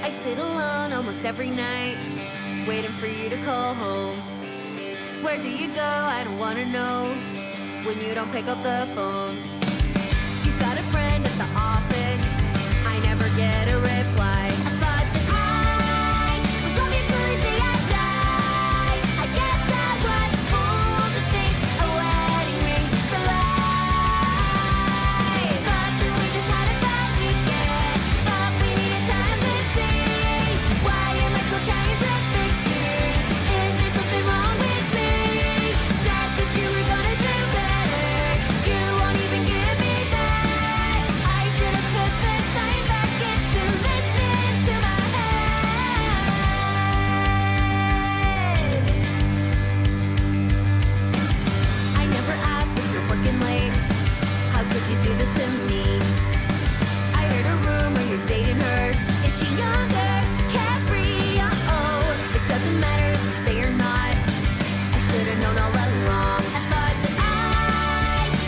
I sit alone almost every night, waiting for you to call home. Where do you go? I don't wanna know when you don't pick up the phone. You've got a friend at the office, I never get a reply. I thought that I would love you till the day I die. I guess I was a fool to think a wedding ring's the light. Thought that we just had a bad weekend, thought we needed time to see. Why am I still trying to fix you? Is there something wrong with me? Said that you were gonna do better, you won't even give me that. I should have put the time back into listening to my head. I never asked if you're working late, how could you do this to me? I heard a rumor you're dating her, is she younger, carefree? Oh, it doesn't matter if you say or not, I should've known all along. I thought that I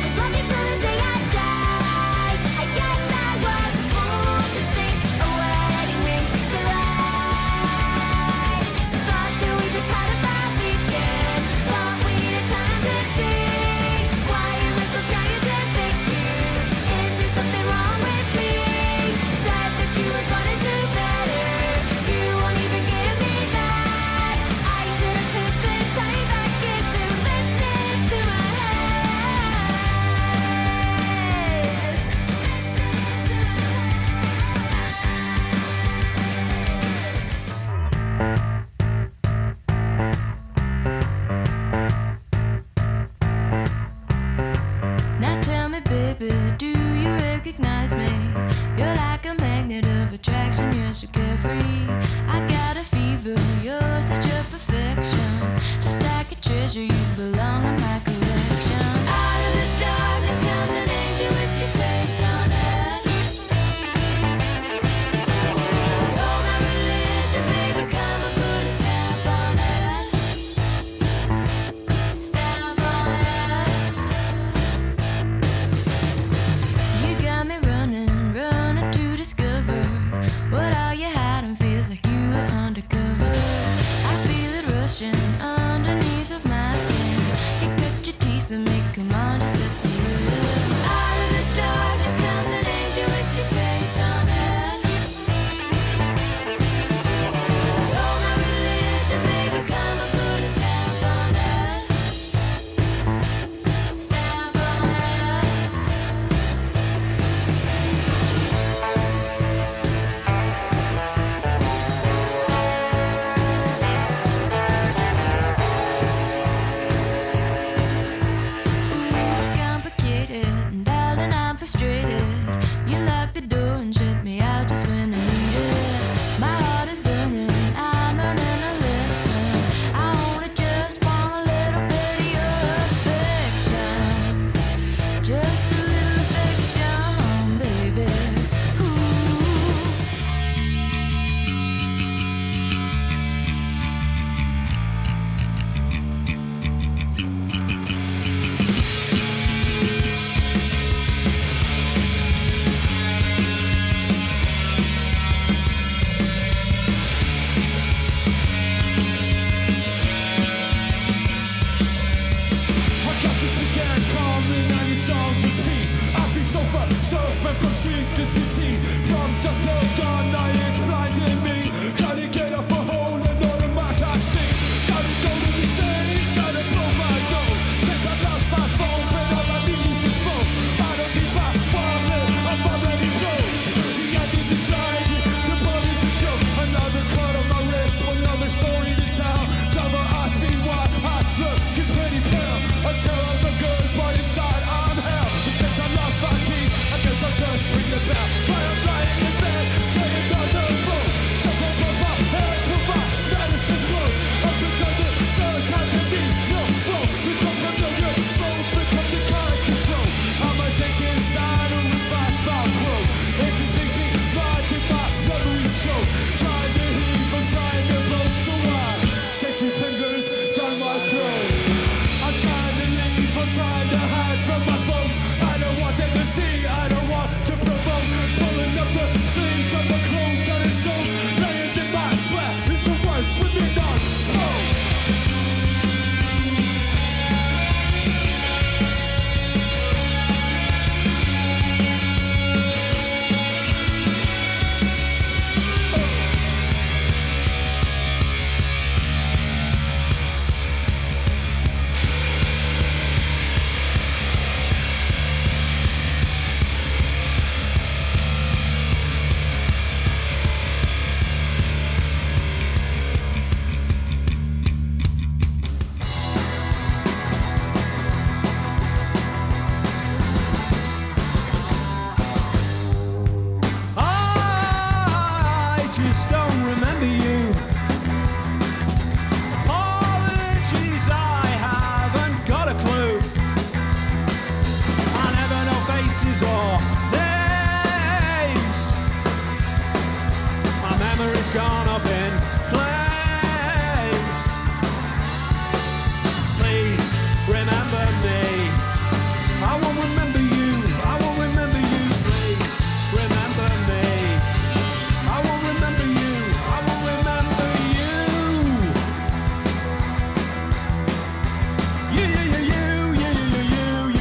would love you till the day I die. I guess I was a fool to think a wedding ring's the light. Thought that we just had a bad weekend, thought we needed time to see. Why am I still trying to fix you? Is there something wrong with me? Said that you were gonna do better, you won't even give me that. I should have put the time back into listening to my Now tell me, baby, do you recognize me? You're like a magnet of attraction, you're so carefree. I got a fever, you're such a perfection. Just like a treasure, you belong in my collection. Out of the darkness comes an angel with your face on it. You're my religion, baby, come and put a stamp on it. Stamp on it. You got me running to discover what all you hiding feels like you were undercover. I feel it rushing underneath of my skin. You cut your teeth and me, come on, just let me live. Out of the darkness comes an angel with your face on it. You're my religion, baby, come and put a stamp on it. Stamp on it. It's complicated, and darling, I'm frustrated. You lock the door and shut me out just when I need it. My heart is burning, I'm learning a lesson. I only just want a little bit of your affection. Just a little affection, baby. Ooh. I got this weekend coming and it's on repeat. I've been suffering from street to city, from dusk till dawn, night it's blinding me. Gotta get off my hole and all the mark I see. Gotta go to the city, gotta blow my nose. Think I lost my phone, but all I need is a smoke. I don't need my wallet, I'm already broke. The end of the journey, the body's a joke. Another cut on my wrist, another story to tell. Never ask me why I look pretty pale. Until I'm the good, but inside I'm hell. And since I lost my key, I guess I'll just ring the bell. faces or names. My memory's gone up in flames. Please remember me. I won't remember you. I won't remember you. Please remember me. I won't remember you. I won't remember you.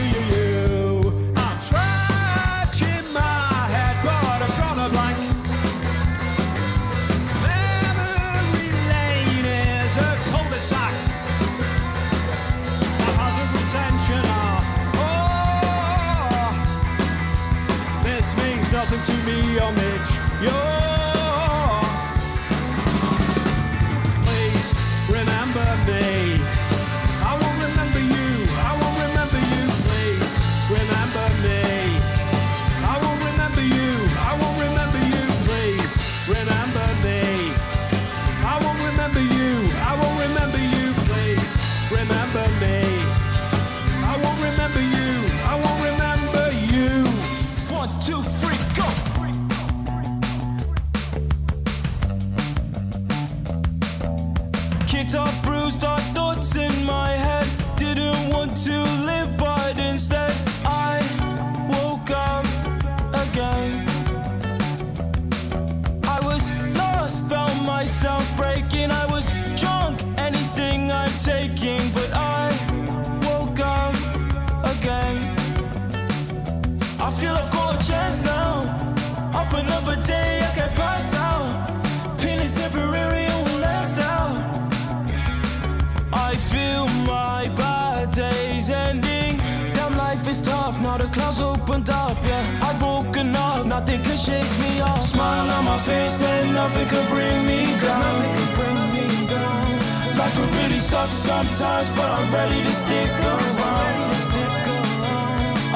You. I'm scratching my head, but I'm drawing a blank. Memory lane is a cul-de-sac. My hazard retention this means nothing to me, oh Mitch. Please remember me. I won't remember you. I won't remember you. Please remember me. I won't remember you. I won't remember you. Please remember me. I won't remember you. I won't remember you. Please remember me. I won't remember you. I won't remember you. 1, 2, 3, go. Kicked off, bruised our thoughts in my head. Didn't want to live, but instead I woke up again. I was lost, found myself breaking. I was drunk, anything I'm taking, but I woke up again. I feel I've got a chance now. Up another day, I can pass out. Pain is temporary, it will last out. I feel my bad days ending. Damn, life is tough, now the clouds opened up, yeah. I've woken up, nothing can shake me off. Smile on my face and nothing can bring me down. Nothing can bring me down. Life will really suck sometimes, but I'm ready to stick around.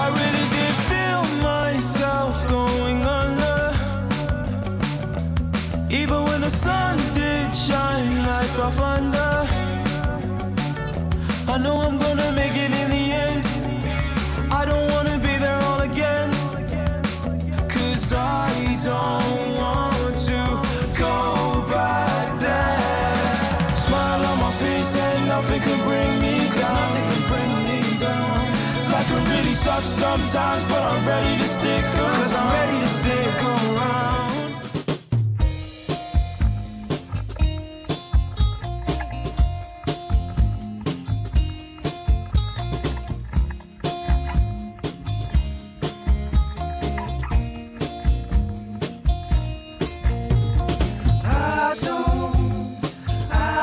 I really did feel myself going under. Even when the sun did shine, I fell under. I know I'm gonna make it in the end. I don't wanna be there all again, 'cause I don't want to go back there. Smile on my face and nothing can bring me down. Nothing can bring me down. Life can really suck sometimes, but I'm ready to stick around. 'Cause I'm ready to stick around.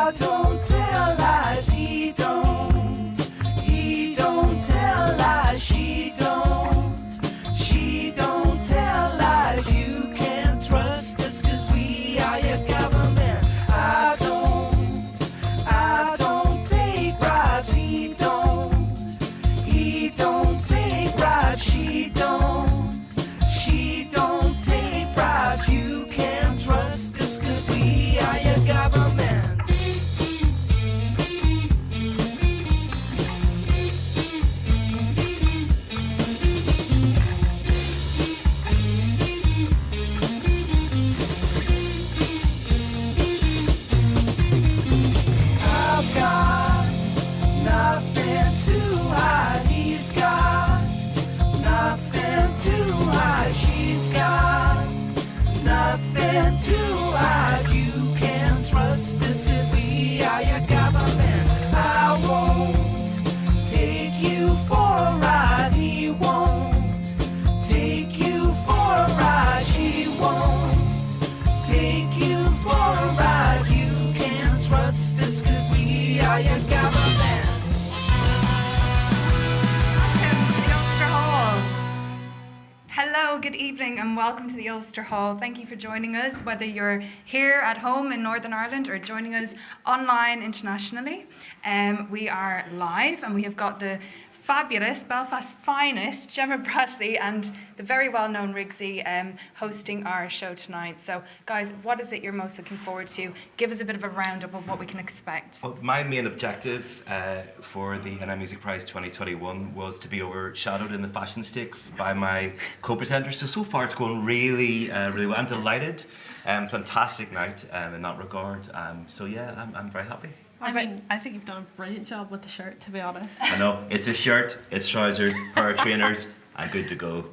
I don't tell lies, he don't tell lies, she don't tell lies. You can trust us 'cause we are your government. I don't take bribes, he don't take bribes, she don't take bribes. You can trust us 'cause we are your government. I've got nothing to hide. He's got nothing to hide. She's got nothing to hide. You can trust us 'cause we are your government. I won't take you for a ride. He won't take you for a ride. She won't take you for a ride. You can trust us 'cause we are your government. Welcome to the Ulster Hall. Hello, good evening, and welcome to the Ulster Hall. Thank you for joining us, whether you're here at home in Northern Ireland or joining us online internationally. We are live, and we have got the fabulous, Belfast's finest, Gemma Bradley and the very well-known Rigsy hosting our show tonight. So, guys, what is it you're most looking forward to? Give us a bit of a roundup of what we can expect. Well, my main objective for the NI Music Prize 2021 was to be overshadowed in the fashion stakes by my co-presenters. So far it's going really well. I'm delighted. Fantastic night in that regard. So yeah, I'm very happy. I mean, I think you've done a brilliant job with the shirt, to be honest. I know, it's a shirt, it's trousers, pair of trainers, and good to go.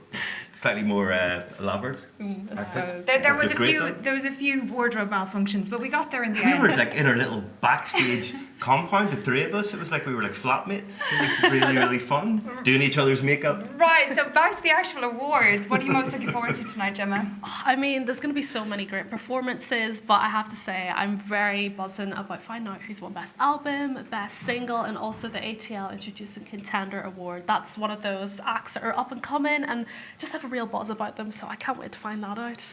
Slightly more elaborate. I suppose. There was Looked a few wardrobe malfunctions, but we got there in the We end. were like in our little backstage compound, the three of us. It was like we were like flatmates. It was really fun. Doing each other's makeup. Right, so back to the actual awards. What are you most looking forward to tonight, Gemma? I mean, there's going to be so many great performances, but I have to say I'm very buzzing about finding out who's won Best Album, Best Single, and also the ATL Introducing Contender Award. That's one of those acts that are up and coming and just have a real buzz about them, so I can't wait to find that out.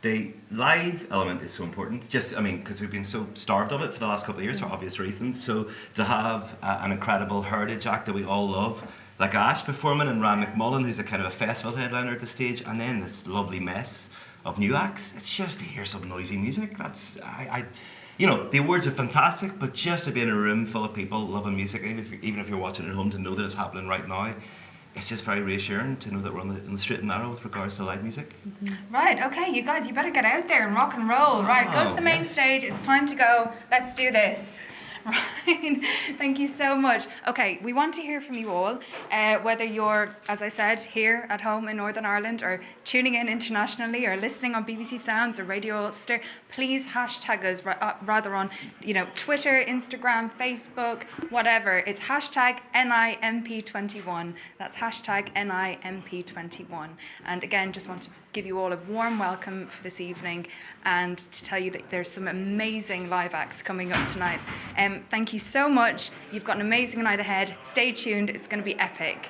The live element is so important, because we've been so starved of it for the last couple of years for obvious reasons. So to have an incredible heritage act that we all love, like Ash performing and McMullen, who's a kind of a festival headliner at the stage, and then this lovely mess of new acts, it's just to hear some noisy music. The awards are fantastic, but just to be in a room full of people loving music, even if you're watching at home, to know that it's happening right now, it's just very reassuring to know that we're on the straight and narrow with regards to live music. Right, okay, you guys, you better get out there and rock and roll. Right, go to the main stage. It's time to go. Let's do this. Right, thank you so much. Okay, we want to hear from you all, whether you're, as I said, here at home in Northern Ireland or tuning in internationally or listening on BBC Sounds or Radio Ulster. Please hashtag us rather on, Twitter, Instagram, Facebook, whatever. It's hashtag NIMP21. That's hashtag NIMP21. And again, just want to give you all a warm welcome for this evening and to tell you that there's some amazing live acts coming up tonight. Thank you so much. You've got an amazing night ahead. Stay tuned. It's going to be epic.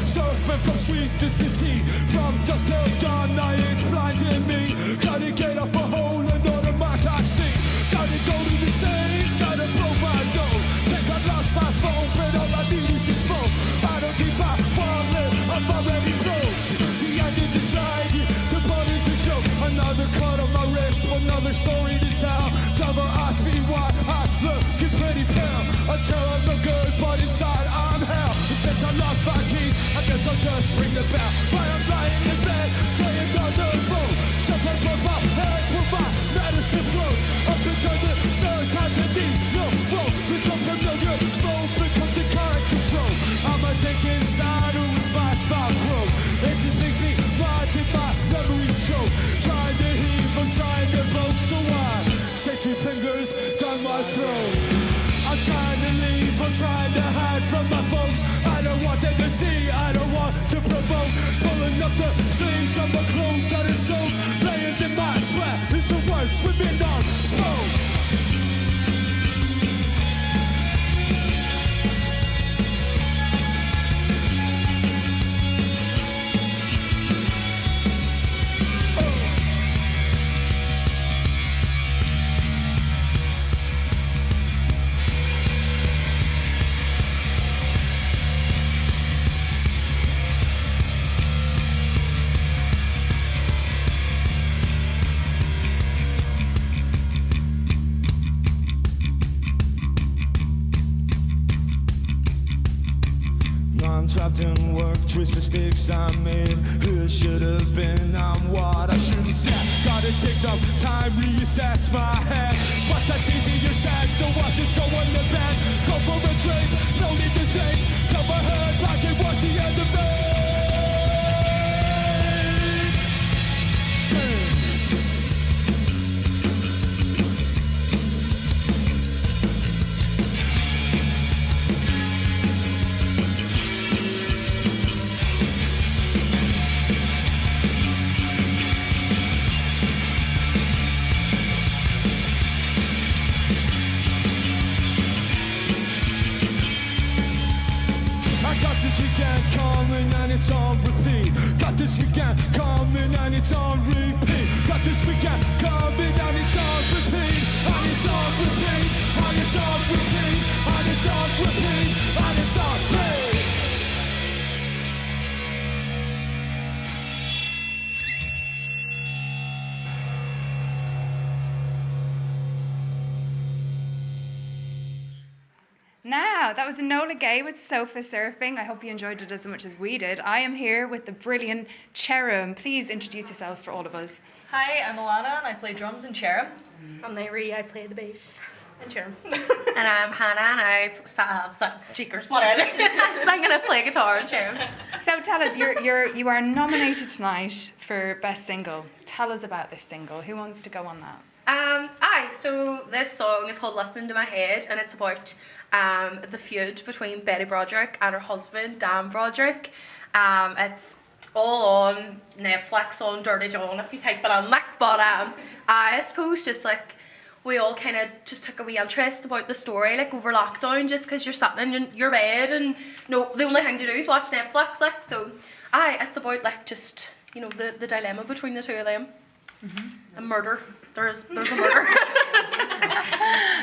Surfing from street to city, from dusk till dawn, night it's blinding me. Gotta get off my hole and on the mark I see. Gotta go to the stage, gotta blow my nose. Think I lost my phone, but all I need is a smoke. I don't need my wallet, I'm already broke. The end of the journey, the body to choke. Another cut on my wrist, another story to tell. Devil asked me why I looking pretty pale. Until I look good, but inside I'm hell. Since I lost my key, I guess I'll just ring the bell. While I'm lying in bed, saying on the road. Something for my head, for my medicine flows. Up until the stars have to be no road. With some familiar slow becomes the current control. I'm a think inside who is my spot road. It just makes me mad that my memories choke. Trying to heave, I'm trying to poke, so I stick two fingers down my throat. I'm trying to leave, I'm trying to hide from my folks. I don't want them to see, I don't want to provoke. Pulling up the sleeves of my clothes that are soaked. Laying in my sweat is the worst swimming on smoke. I'm trapped in work, twist mistakes I made. Who should have been, I'm what I should have said. Gotta take some time, reassess my head. But that's easy, you're sad, so I just go on the bed. Go for a drink, no need to think. Tell my head back, it was the end of it. This weekend coming and it's on repeat. Got this weekend coming and it's on repeat. Got this weekend coming and it's on repeat. And it's on repeat. And it's on repeat. And it's on repeat. And it's on repeat. Now, that was Enola Gay with Sofa Surfing. I hope you enjoyed it as much as we did. I am here with the brilliant Cherem. Please introduce yourselves for all of us. Hi, I'm Alana and I play drums in Cherem. I'm Nairi, I play the bass in Cherem. And I'm Hannah and I cheekers, whatever. I'm gonna play guitar in Cherem. So tell us, you are nominated tonight for Best Single. Tell us about this single. Who wants to go on that? So this song is called Listen to My Head and it's about the feud between Betty Broderick and her husband, Dan Broderick. It's all on Netflix on Dirty John if you type it on, but I suppose just like we all kind of just took a wee interest about the story like over lockdown just because you're sitting in your bed and the only thing to do is watch Netflix so it's about like just the dilemma between the two of them. A murder. There's a murder.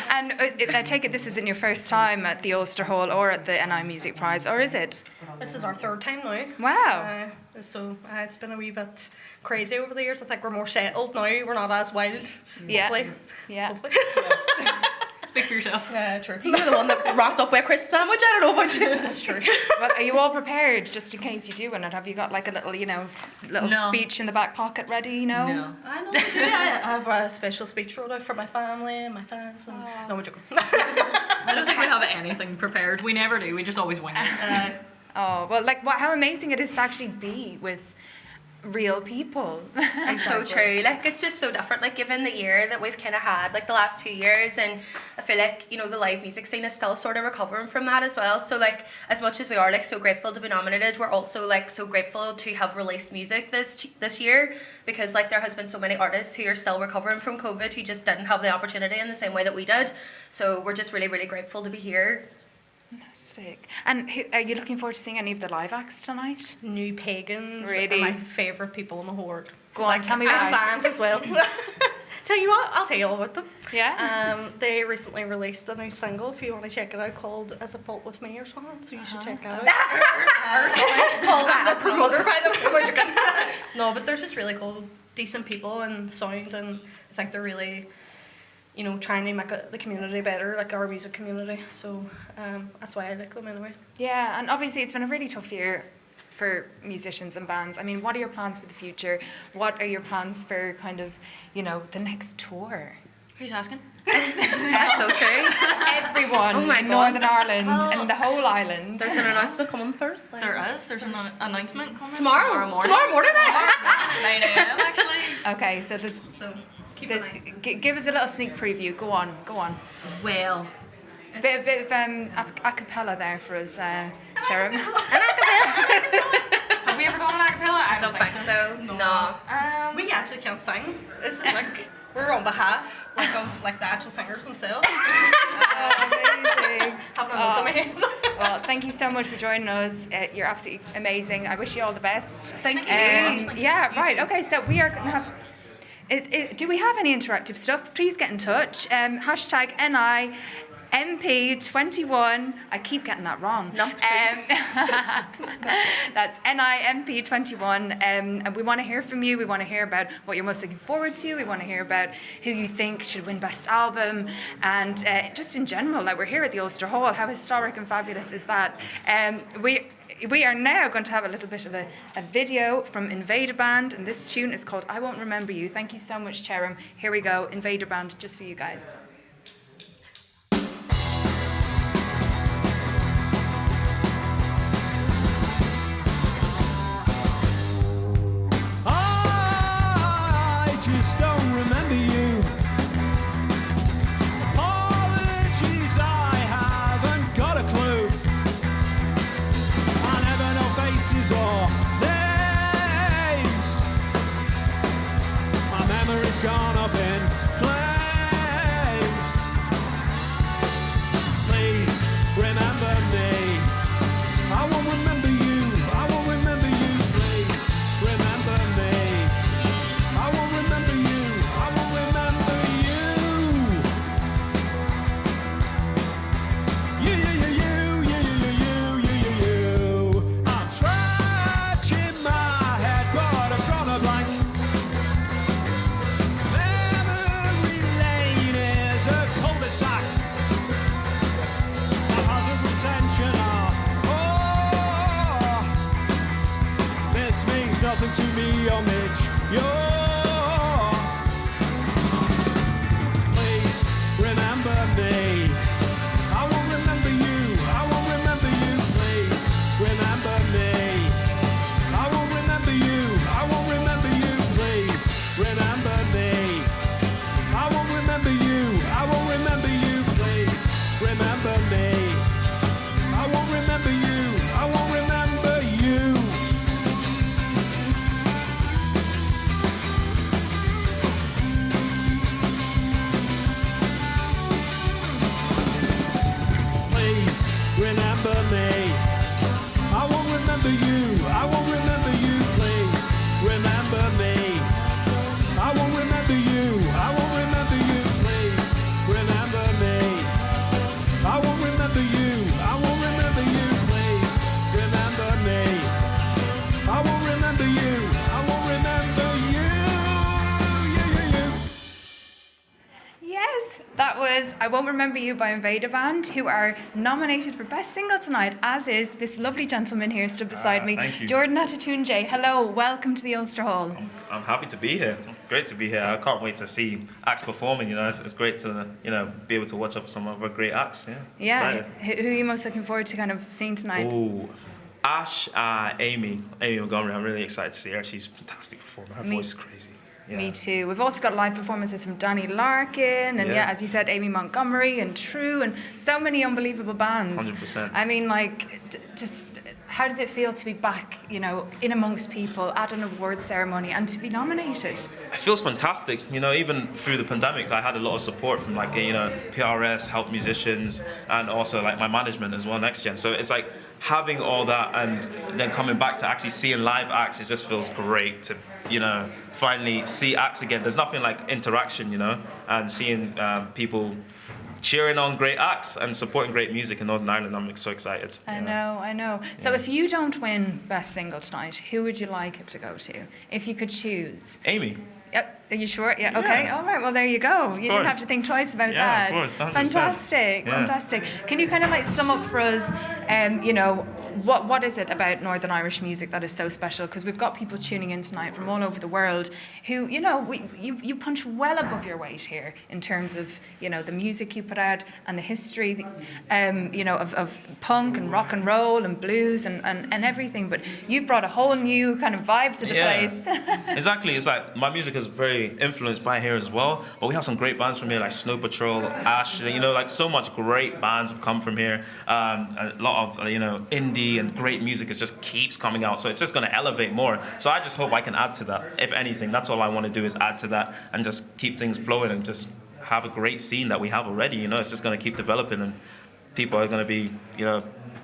And I take it this isn't your first time at the Ulster Hall or at the NI Music Prize, or is it? This is our third time now. Wow. So it's been a wee bit crazy over the years. I think we're more settled now. We're not as wild. Yeah. Hopefully. Yeah. Hopefully. Speak for yourself. True. You're the one that wrapped up with a crisp sandwich. I don't know about you. That's true. Well, are you all prepared just in case you do win it? Have you got like a little No. speech in the back pocket ready? No. I know. I have a special speech wrote out for my family and my fans. And no, we're joking. I don't think we have anything prepared. We never do. We just always wing it. Oh, well, how amazing it is to actually be with real people. It's so true. Like it's just so different. Like given the year that we've kind of had, like the last 2 years, and I feel like the live music scene is still sort of recovering from that as well. So like as much as we are like so grateful to be nominated, we're also like so grateful to have released music this year because like there has been so many artists who are still recovering from COVID who just didn't have the opportunity in the same way that we did. So we're just really really grateful to be here. Fantastic. And are you looking forward to seeing any of the live acts tonight? New Pagans Really? are my favourite people in the whole world. Go on, tell me why. And Band as well. Tell you what, I'll tell you all about them. Yeah? They recently released a new single, if you want to check it out, called As a Fault With Me or something, so you should check it out. I'm the promoter, by the way. No, but they're just really cool, decent people and sound, and I think they're really trying to make the community better, like our music community. So that's why I like them anyway. Yeah, and obviously it's been a really tough year for musicians and bands. I mean, what are your plans for the future? What are your plans for kind of, the next tour? Who's asking? That's so true. Everyone Oh my in God. Northern Ireland and the whole island. There's an announcement coming Thursday. There's an announcement coming Tomorrow morning. Tomorrow morning. At 9 a.m. actually. Okay, so there's So keep an eye. give us a little sneak preview. Go on. Well, Bit of a cappella there for us, Sharon. have we ever done an acapella? I Don't think so. No. We actually can't sing. This is like we're on behalf of the actual singers themselves. Amazing. Having a note in my head. Well, thank you so much for joining us. You're absolutely amazing. I wish you all the best. Thank you so much. Yeah, right. Okay, so we are going to have... do we have any interactive stuff? Please get in touch. #NI MP21. I keep getting that wrong. No. That's NIMP21. And we want to hear from you. We want to hear about what you're most looking forward to. We want to hear about who you think should win Best Album. And just in general, like we're here at the Ulster Hall. How historic and fabulous is that? We are now going to have a little bit of a video from Invader Band, and this tune is called I Won't Remember You. Thank you so much, Cherim. Here we go, Invader Band, just for you guys. I just don't remember you. Apologies, I haven't got a clue. I never know faces or names. My memory's gone up in flames. Please remember me. I won't remember you. I won't remember you. Please remember me. I won't remember you. I won't remember you. You. I'm scratching my head, but I'm drawing a blank. Memory lane is a cul-de-sac. My hazard retention this means nothing to me, oh Mitch. Please remember me. I won't remember you. I won't remember you. Please remember me. I won't remember you. I won't remember you. Please remember me. I won't remember you. I won't remember you. Please remember me. I won't remember you. I won't remember you. Please remember me. I won't remember you. I won't remember you. Please remember me. I won't remember you. I won't remember you. Please remember me. I won't remember you. I won't remember you. Please remember me. I won't remember you. I won't remember you. Yes, that was I Won't Remember You by Invader Band, who are nominated for Best Single tonight, as is this lovely gentleman here stood beside me, thank you. Jordan Atatunje. Hello, welcome to the Ulster Hall. I'm happy to be here. Great to be here. I can't wait to see acts performing. You know, it's great to be able to watch up some other great acts. Yeah, Excited. who are you most looking forward to kind of seeing tonight? Ooh, Ash, Amy Montgomery. I'm really excited to see her. She's a fantastic performer. Her Me- voice is crazy. Yeah. Me too. We've also got live performances from Dani Larkin and Yeah. as you said, Amy Montgomery and Trú and so many unbelievable bands. 100%. I mean, like, just how does it feel to be back, in amongst people at an awards ceremony and to be nominated? It feels fantastic. Even through the pandemic, I had a lot of support from PRS, help musicians, and also like my management as well, Next Gen. So it's like having all that and then coming back to actually seeing live acts. It just feels great to finally see acts again. There's nothing like interaction, and seeing people cheering on great acts and supporting great music in Northern Ireland. I'm so excited. I know. So if you don't win Best Single tonight, who would you like it to go to? If you could choose. Amy. Yep. Are you sure? Yeah. Okay. Yeah. All right. Well, there you go. You didn't have to think twice about Yeah, that. of course, 100%. Fantastic. Yeah. Fantastic. Can you kind of like sum up for us, what is it about Northern Irish music that is so special? Because we've got people tuning in tonight from all over the world who, you punch well above your weight here in terms of, the music you put out and the history, of punk and rock and roll and blues and everything. But you've brought a whole new kind of vibe to the place. Exactly. It's like my music is very influenced by here as well. But we have some great bands from here, like Snow Patrol, Ash. Like so much great bands have come from here. A lot of indie and great music just keeps coming out. So it's just going to elevate more. So I just hope I can add to that. If anything, that's all I want to do is add to that and just keep things flowing and just have a great scene that we have already. It's just going to keep developing and people are going to be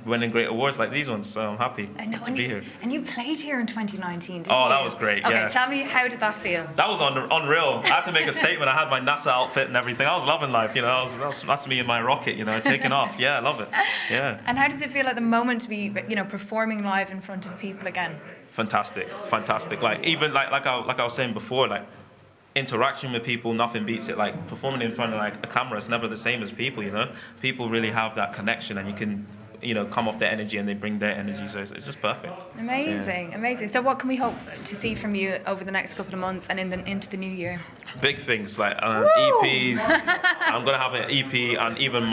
winning great awards like these ones. So I'm happy I know, to be here. And you played here in 2019, didn't Oh, you? that was great, Okay, yeah. tell me, how did that feel? That was unreal. I had to make a statement. I had my NASA outfit and everything. I was loving life, you know. That's me and my rocket, you know, taking off. Yeah, I love it. Yeah. And how does it feel at the moment to be, you know, performing live in front of people again? Fantastic. Like even like I was saying before, like interaction with people, nothing beats it. Like performing in front of like a camera is never the same as people, you know. People really have that connection, and you can, you know, come off their energy and they bring their energy. So it's just perfect. Amazing, amazing. So what can we hope to see from you over the next couple of months and into the new year? Big things like EPs. I'm gonna have an EP and even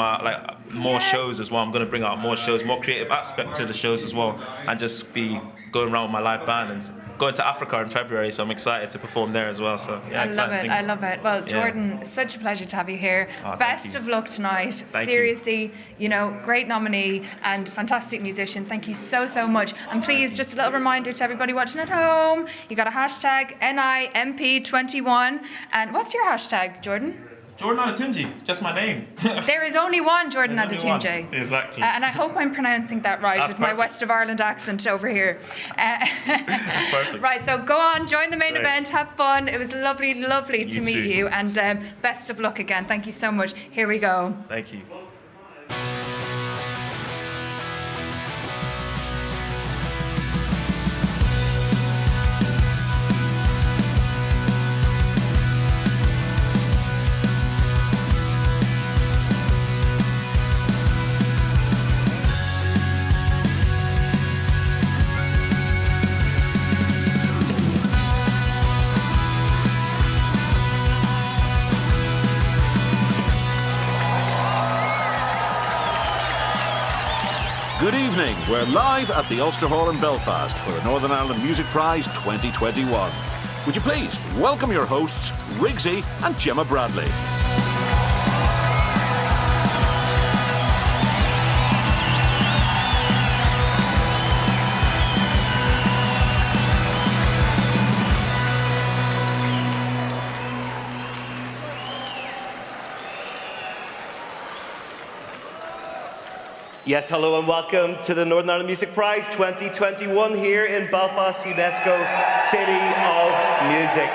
more shows as well. I'm gonna bring out more shows, more creative aspect to the shows as well, and just be going around with my live band and going to Africa in February. So I'm excited to perform there as well. So yeah, I love it. Well, Jordan, such a pleasure to have you here. Best of luck tonight. Seriously, you know, great nominee and fantastic musician. Thank you so much. And please, just a little reminder to everybody watching at home, you got a hashtag NIMP21. And what's your hashtag, Jordan? Jordan Adatunji, just my name. There is only one Jordan Adatunji. Exactly. And I hope I'm pronouncing that right. That's with my perfect. West of Ireland accent over here. That's perfect. Right, so go on, join the main Great. event, have fun. It was lovely to meet too. you, and best of luck again. Thank you so much. Here we go. Thank you. Good evening. We're live at the Ulster Hall in Belfast for the Northern Ireland Music Prize 2021. Would you please welcome your hosts, Rigsy and Gemma Bradley. Yes, hello and welcome to the Northern Ireland Music Prize 2021 here in Belfast, UNESCO City of Music.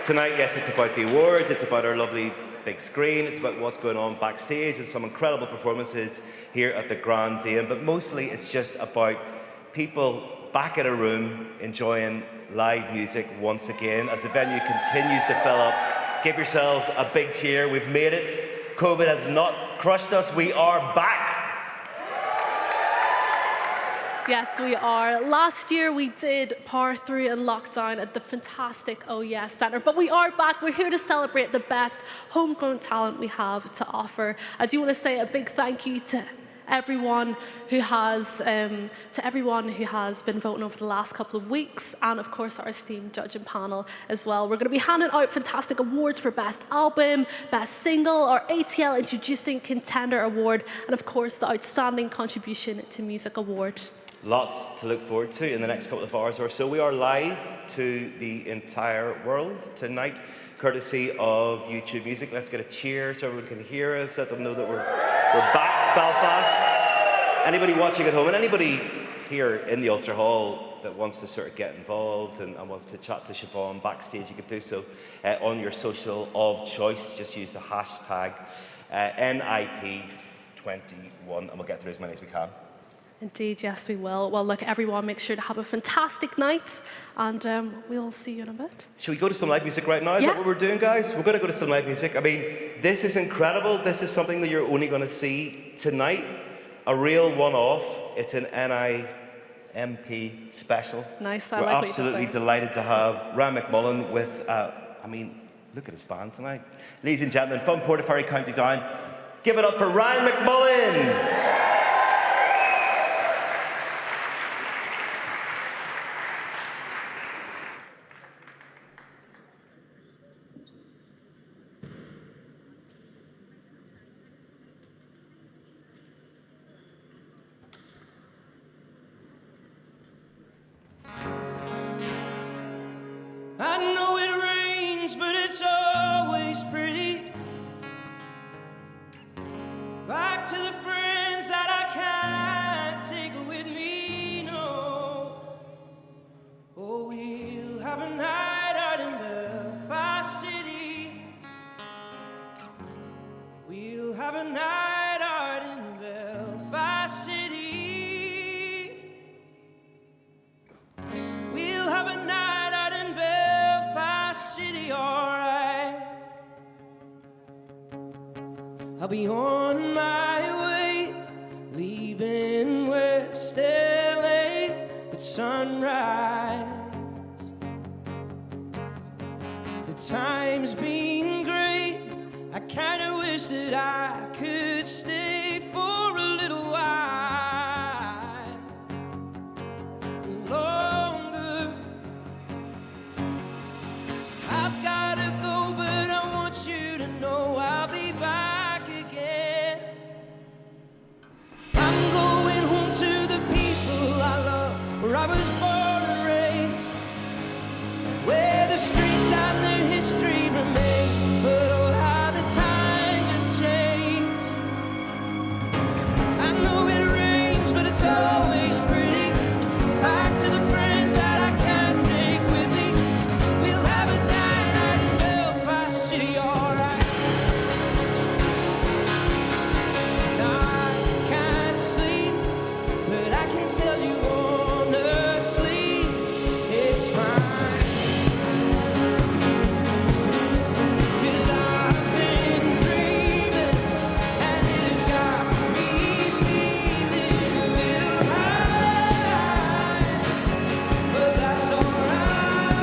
Tonight, yes, it's about the awards, it's about our lovely big screen, it's about what's going on backstage and some incredible performances here at the Grand Dame, but mostly it's just about people back in a room enjoying live music once again as the venue continues to fill up. Give yourselves a big cheer, we've made it. COVID has not crushed us, we are back. Yes, we are. Last year we did power through in lockdown at the fantastic Oh Yes Centre, but we are back. We're here to celebrate the best homegrown talent we have to offer. I do want to say a big thank you to everyone who has been voting over the last couple of weeks, and of course our esteemed judging panel as well. We're going to be handing out fantastic awards for Best Album, Best Single, our ATL Introducing Contender Award, and of course the Outstanding Contribution to Music Award. Lots to look forward to in the next couple of hours or so. We are live to the entire world tonight, courtesy of YouTube Music. Let's get a cheer so everyone can hear us. Let them know that we're back, Belfast. Anybody watching at home and anybody here in the Ulster Hall that wants to sort of get involved and wants to chat to Siobhan backstage, you can do so on your social of choice. Just use the hashtag NIP21 and we'll get through as many as we can. Indeed, yes, we will. Well, look, everyone, make sure to have a fantastic night, and we'll see you in a bit. Should we go to some live music right now? Is that what we're doing, guys? We're going to go to some live music. I mean, this is incredible. This is something that you're only going to see tonight. A real one-off. It's an NIMP special. Nice. We're absolutely delighted to have Ryan McMullen with, look at his band tonight. Ladies and gentlemen, from Portaferry, County Down, give it up for Ryan McMullen. I know it rains, but it's always pretty. Back to the friends I'll be on my way, leaving West LA at sunrise. The time's been great, I kinda wish that I could stay for a little while longer. I've gotta go, but I want you to know I'll be back again. I'm going home to the people I love, where I was born and raised, where the streets and their history remain. But oh, how the times have changed. I know it rains, but it's always pretty. Back to the friends that I can't take with me. We'll have a night out in Belfast City, alright. Now I can't sleep, but I can tell you honestly, it's fine. 'Cause I've been dreaming, and it has got me feeling a little high, but that's alright.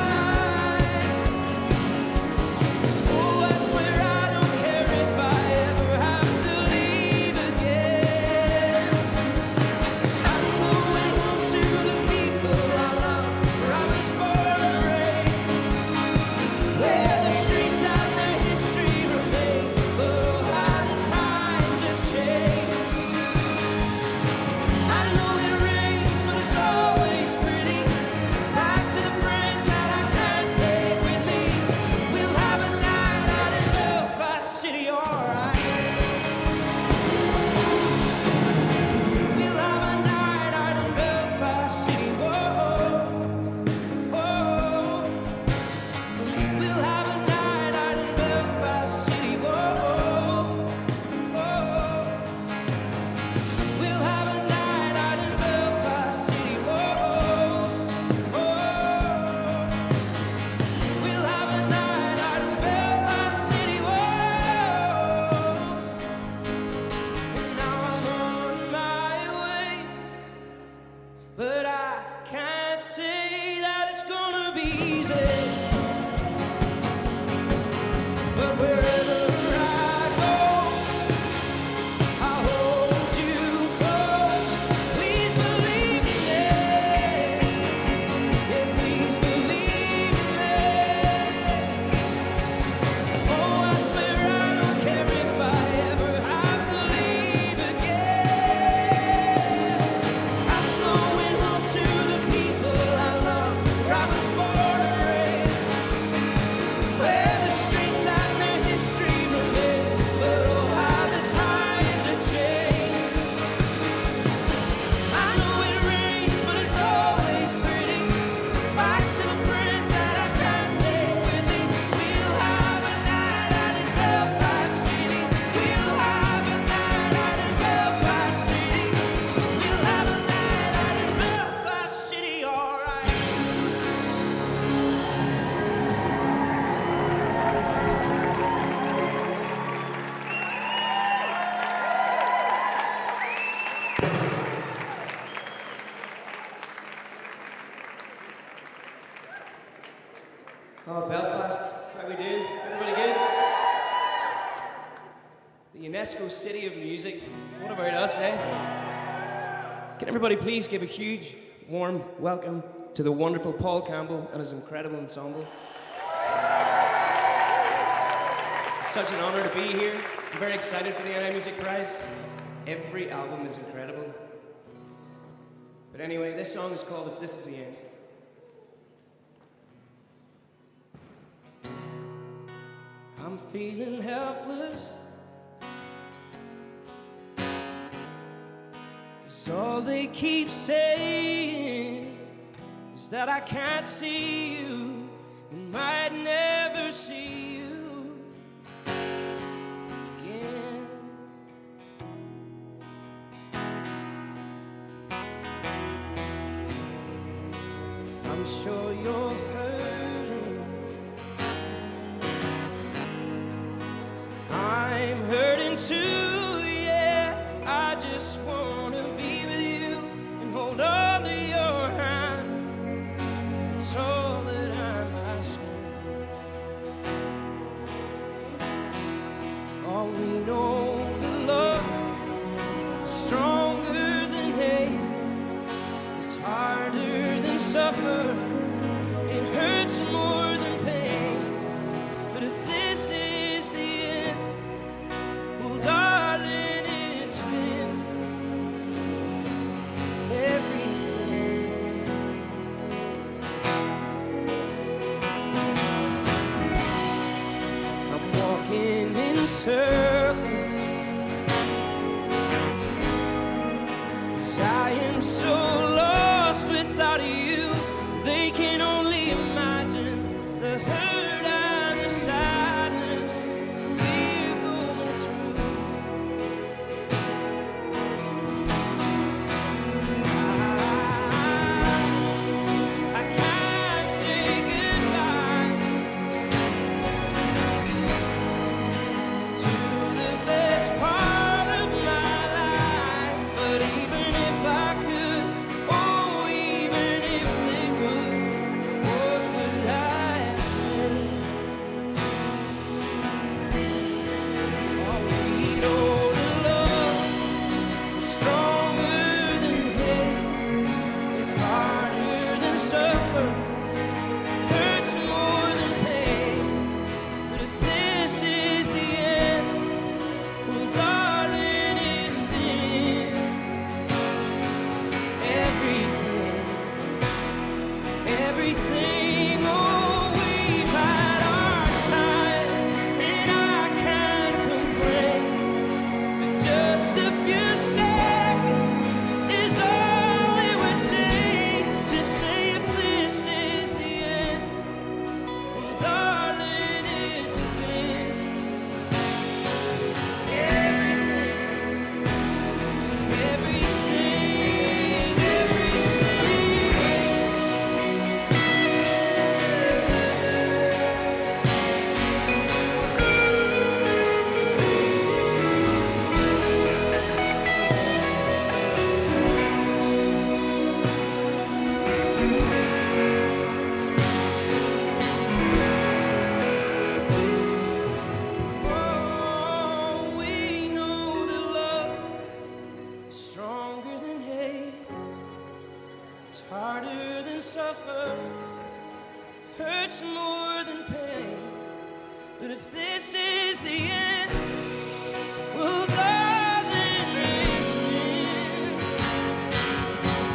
Oh, I swear I don't care if I ever have to leave again. I'm going home to the people I love, where I was born and raised, where the streets and their history remain. But oh, how the times have changed. I know it rains, but it's always pretty. Back to the friends that I can't take with me. We'll have a night out in Belfast City, alright. We'll have a night out in Belfast City, whoa, whoa. We'll have a night out in Belfast City, whoa, whoa. We'll have a night out in Belfast City, whoa, whoa. We'll have a night out in Belfast City, whoa. And now I'm on my way, but I can't say that it's gonna be easy. But wherever I go, I'll hold you close. Please believe me, yeah, please believe me. Oh, I swear I don't care if I ever have to leave again. I'm going home to the people I love, where I was born and raised, where the streets and their history remain. But oh, how the times have changed. I know it rains, but it's always pretty. Back to the friends that I can't take with me. We'll have a night out in Belfast City. We'll have a night out in Belfast City. We'll have a night out in Belfast City, alright. Oh, Belfast, how we doing? Everybody good? The UNESCO City of Music. What about us, eh? Can everybody please give a huge, warm welcome to the wonderful Paul Campbell and his incredible ensemble. It's such an honor to be here. I'm very excited for the NI Music Prize. Every album is incredible. But anyway, this song is called If This Is the End. I'm feeling helpless, 'cause all they keep saying is that I can't see you and might never see you again. I'm sure you're hurting. I'm hurting too. suffer. It hurts more than pain. But if this is the end, well, darling, it's been everything. I'm walking in circles. I am so lost without you. They can only imagine the hurt and the sadness we're going through. I can't say goodbye to the best part of my life, but even if I could, oh, even if they would, what would I say? Oh, we know that love is stronger than hate, it's harder than suffer, hurts more than pain. But if this is the end, well, darling, it's been everything, everything. Oh, we've had our time, and I can't complain. But just a few seconds is all it would take to say if this is the end. Well, darling, it's been everything, everything, everything. Oh, we know that love is stronger than hate. It's harder than suffer, hurts more than pain. But if this is the end, well, darling, it's been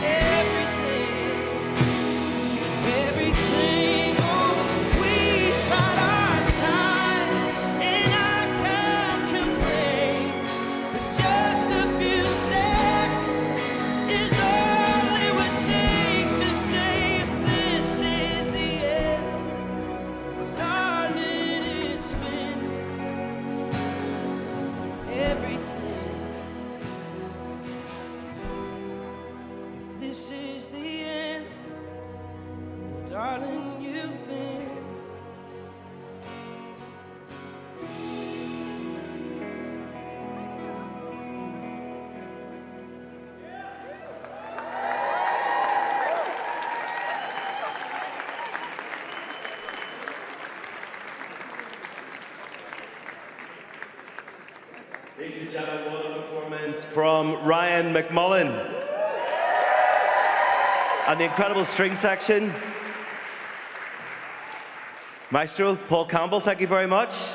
everything, everything. Oh, we've had our time, and I can't complain. But just a few seconds is all it would take to say if this is the end. Darling, it's been everything. If this is the end, darling, you've been Ladies and gentlemen, what a performance from Ryan McMullen. And the incredible string section. Maestro Paul Campbell, thank you very much.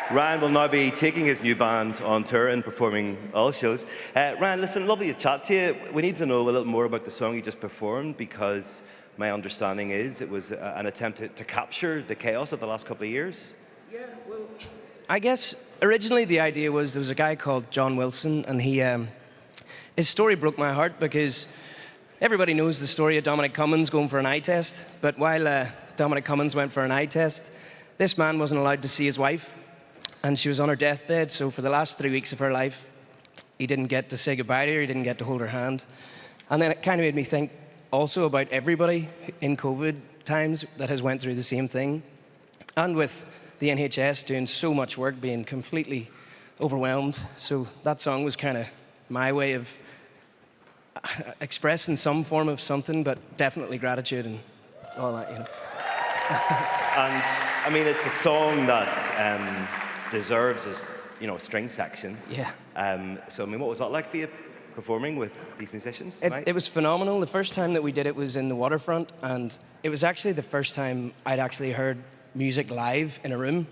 Ryan will now be taking his new band on tour and performing all shows. Ryan, listen, lovely to chat to you. We need to know a little more about the song you just performed, because my understanding is it was an attempt to capture the chaos of the last couple of years. Yeah, well, I guess originally the idea was there was a guy called John Wilson, and his story broke my heart because everybody knows the story of Dominic Cummings going for an eye test. But while Dominic Cummings went for an eye test, this man wasn't allowed to see his wife, and she was on her deathbed. So for the last 3 weeks of her life, he didn't get to say goodbye to her, he didn't get to hold her hand. And then it kind of made me think also about everybody in COVID times that has went through the same thing. And with the NHS doing so much work, being completely overwhelmed. So that song was kind of my way of expressing some form of something, but definitely gratitude and all that, you know. And I mean, it's a song that deserves a string section. Yeah. So I mean, what was that like for you? performing with these musicians tonight? It was phenomenal. The first time that we did it was in the Waterfront, and it was actually the first time I'd actually heard music live in a room.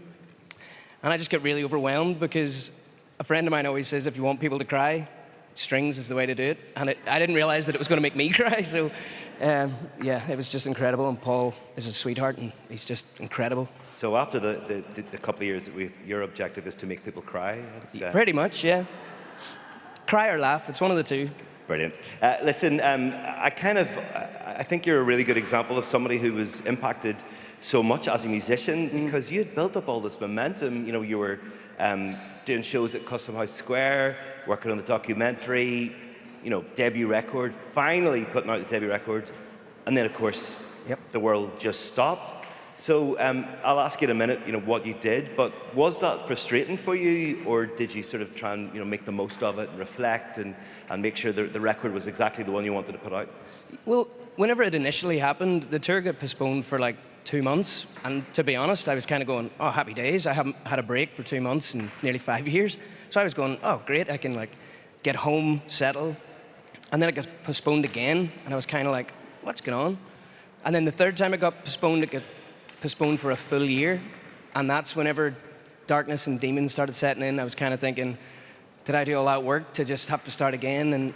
And I just get really overwhelmed because a friend of mine always says if you want people to cry, strings is the way to do it. And I didn't realize that it was going to make me cry, so yeah, it was just incredible. And Paul is a sweetheart, and he's just incredible. So after the couple of years, your objective is to make people cry? Pretty much, yeah. Cry or laugh, it's one of the two. Brilliant. Listen, I think you're a really good example of somebody who was impacted so much as a musician because you had built up all this momentum. You know, you were doing shows at Custom House Square, working on the documentary, you know, debut record, finally putting out the debut record, and then of course the world just stopped. So I'll ask you in a minute, you know, what you did, but was that frustrating for you, or did you sort of try and, you know, make the most of it and reflect and make sure the record was exactly the one you wanted to put out? Well, whenever it initially happened, the tour got postponed for like 2 months, and to be honest, I was kind of going, oh, happy days. I haven't had a break for 2 months in nearly 5 years. So I was going, oh, great, I can like get home, settle. And then it got postponed again, and I was kind of like, what's going on? And then the third time it got postponed for a full year, and that's whenever darkness and demons started setting in. I was kind of thinking, did I do all that work to just have to start again? And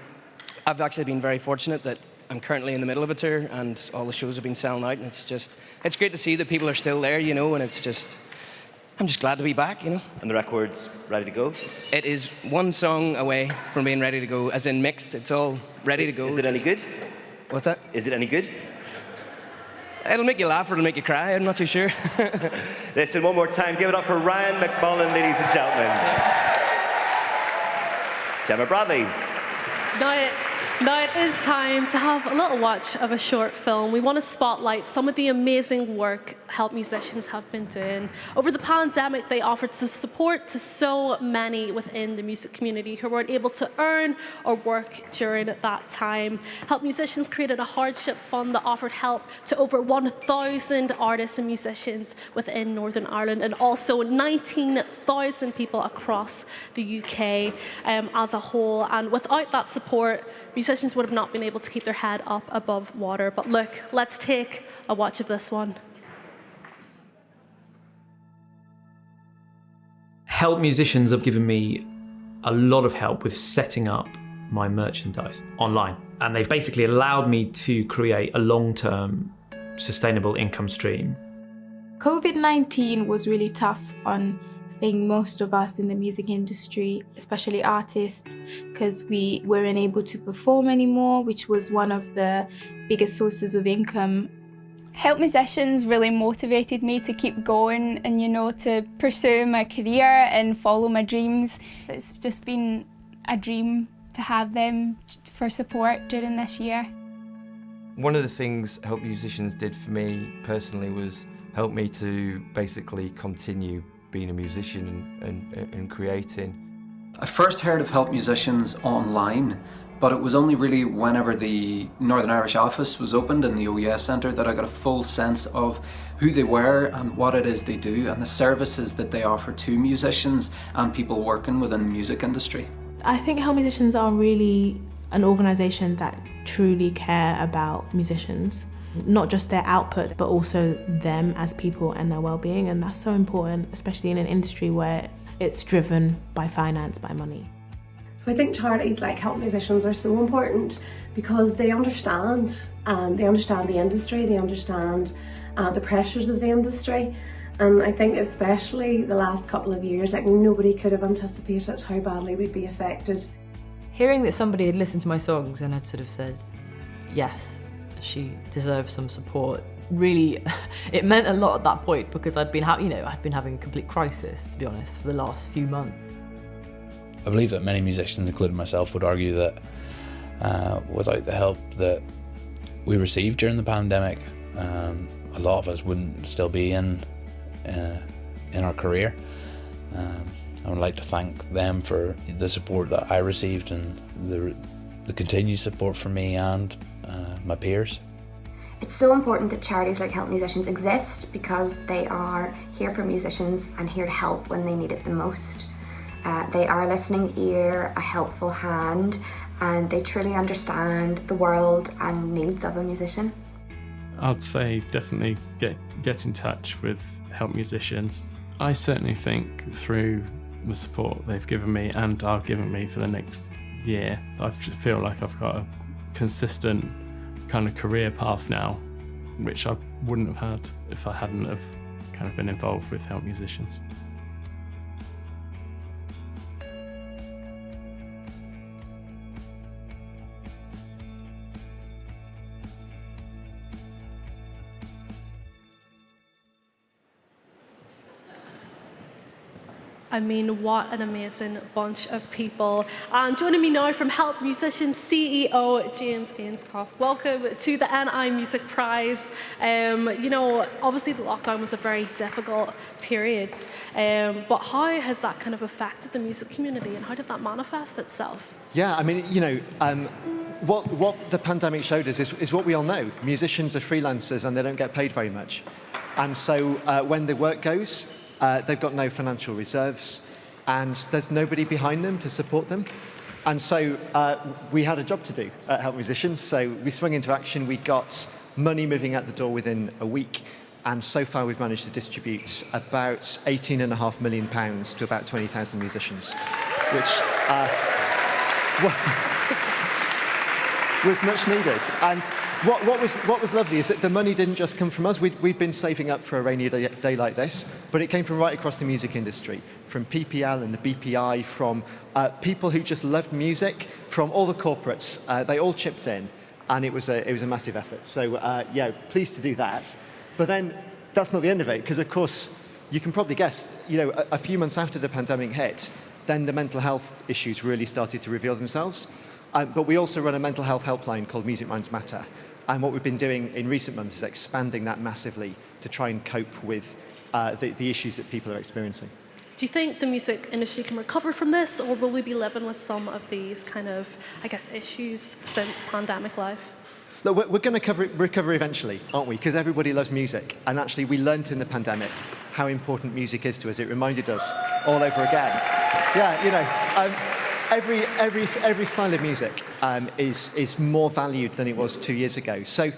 I've actually been very fortunate that I'm currently in the middle of a tour, and all the shows have been selling out, and it's great to see that people are still there, you know, and I'm just glad to be back, you know. And the record's ready to go? It is one song away from being ready to go, as in mixed. It's all ready to go. Is it any good? What's that? Is it any good? It'll make you laugh or it'll make you cry, I'm not too sure. Listen, one more time, give it up for Ryan McMullen, ladies and gentlemen. Gemma Bradley. Now it is time to have a little watch of a short film. We want to spotlight some of the amazing work Help musicians have been doing. Over the pandemic, they offered support to so many within the music community who weren't able to earn or work during that time. Help musicians created a hardship fund that offered help to over 1,000 artists and musicians within Northern Ireland, and also 19,000 people across the UK as a whole. And without that support, musicians would have not been able to keep their head up above water. But look, let's take a watch of this one. Help musicians have given me a lot of help with setting up my merchandise online. And they've basically allowed me to create a long-term sustainable income stream. COVID-19 was really tough on, I think, most of us in the music industry, especially artists, because we weren't able to perform anymore, which was one of the biggest sources of income. Help musicians really motivated me to keep going and, you know, to pursue my career and follow my dreams. It's just been a dream to have them for support during this year. One of the things Help Musicians did for me personally was help me to basically continue being a musician and creating. I first heard of Help Musicians online, but it was only really whenever the Northern Irish office was opened in the OES Centre that I got a full sense of who they were and what it is they do and the services that they offer to musicians and people working within the music industry. I think Help Musicians are really an organisation that truly care about musicians. Not just their output, but also them as people and their well-being, and that's so important, especially in an industry where it's driven by finance, by money. So I think charities like Help Musicians are so important because they understand the industry, they understand the pressures of the industry, and I think especially the last couple of years, like nobody could have anticipated how badly we'd be affected. Hearing that somebody had listened to my songs and had sort of said, yes, she deserves some support, really, it meant a lot at that point because I'd been having a complete crisis, to be honest, for the last few months. I believe that many musicians, including myself, would argue that without the help that we received during the pandemic, a lot of us wouldn't still be in our career. I would like to thank them for the support that I received and the continued support from me and my peers. It's so important that charities like Help Musicians exist because they are here for musicians and here to help when they need it the most. They are a listening ear, a helpful hand, and they truly understand the world and needs of a musician. I'd say definitely get in touch with Help Musicians. I certainly think through the support they've given me and are giving me for the next year, I feel like I've got a consistent kind of career path now, which I wouldn't have had if I hadn't have kind of been involved with Help Musicians. I mean, what an amazing bunch of people. And joining me now from Help Musicians CEO James Ainscough. Welcome to the NI Music Prize. You know, obviously the lockdown was a very difficult period, but how has that kind of affected the music community and how did that manifest itself? Yeah, I mean, you know, what the pandemic showed us is what we all know. Musicians are freelancers and they don't get paid very much. And so when the work goes, they've got no financial reserves and there's nobody behind them to support them. And so we had a job to do at Help Musicians. So we swung into action. We got money moving out the door within a week. And so far we've managed to distribute about £18.5 million to about 20,000 musicians, which was much needed. And what was lovely is that the money didn't just come from us. We'd been saving up for a rainy day like this, but it came from right across the music industry, from PPL and the BPI, from people who just loved music, from all the corporates. They all chipped in, and it was a massive effort. So yeah, pleased to do that. But then that's not the end of it, because of course you can probably guess, you know, a few months after the pandemic hit, then the mental health issues really started to reveal themselves. But we also run a mental health helpline called Music Minds Matter. And what we've been doing in recent months is expanding that massively to try and cope with the issues that people are experiencing. Do you think the music industry can recover from this, or will we be living with some of these kind of, I guess, issues since pandemic life? Look, we're going to recover eventually, aren't we? Because everybody loves music. And actually, we learnt in the pandemic how important music is to us. It reminded us all over again. Yeah, you know, every style of music is more valued than it was 2 years ago. So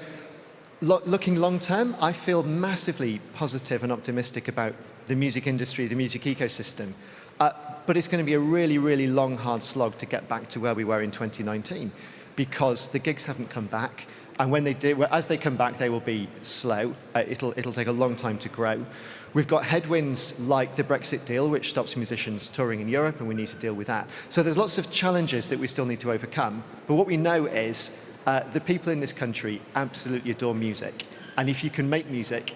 looking long term, I feel massively positive and optimistic about the music industry, the music ecosystem. But it's going to be a really, really long, hard slog to get back to where we were in 2019 because the gigs haven't come back. And when they do, as they come back, they will be slow. It'll take a long time to grow. We've got headwinds like the Brexit deal, which stops musicians touring in Europe, and we need to deal with that. So there's lots of challenges that we still need to overcome. But what we know is the people in this country absolutely adore music. And if you can make music,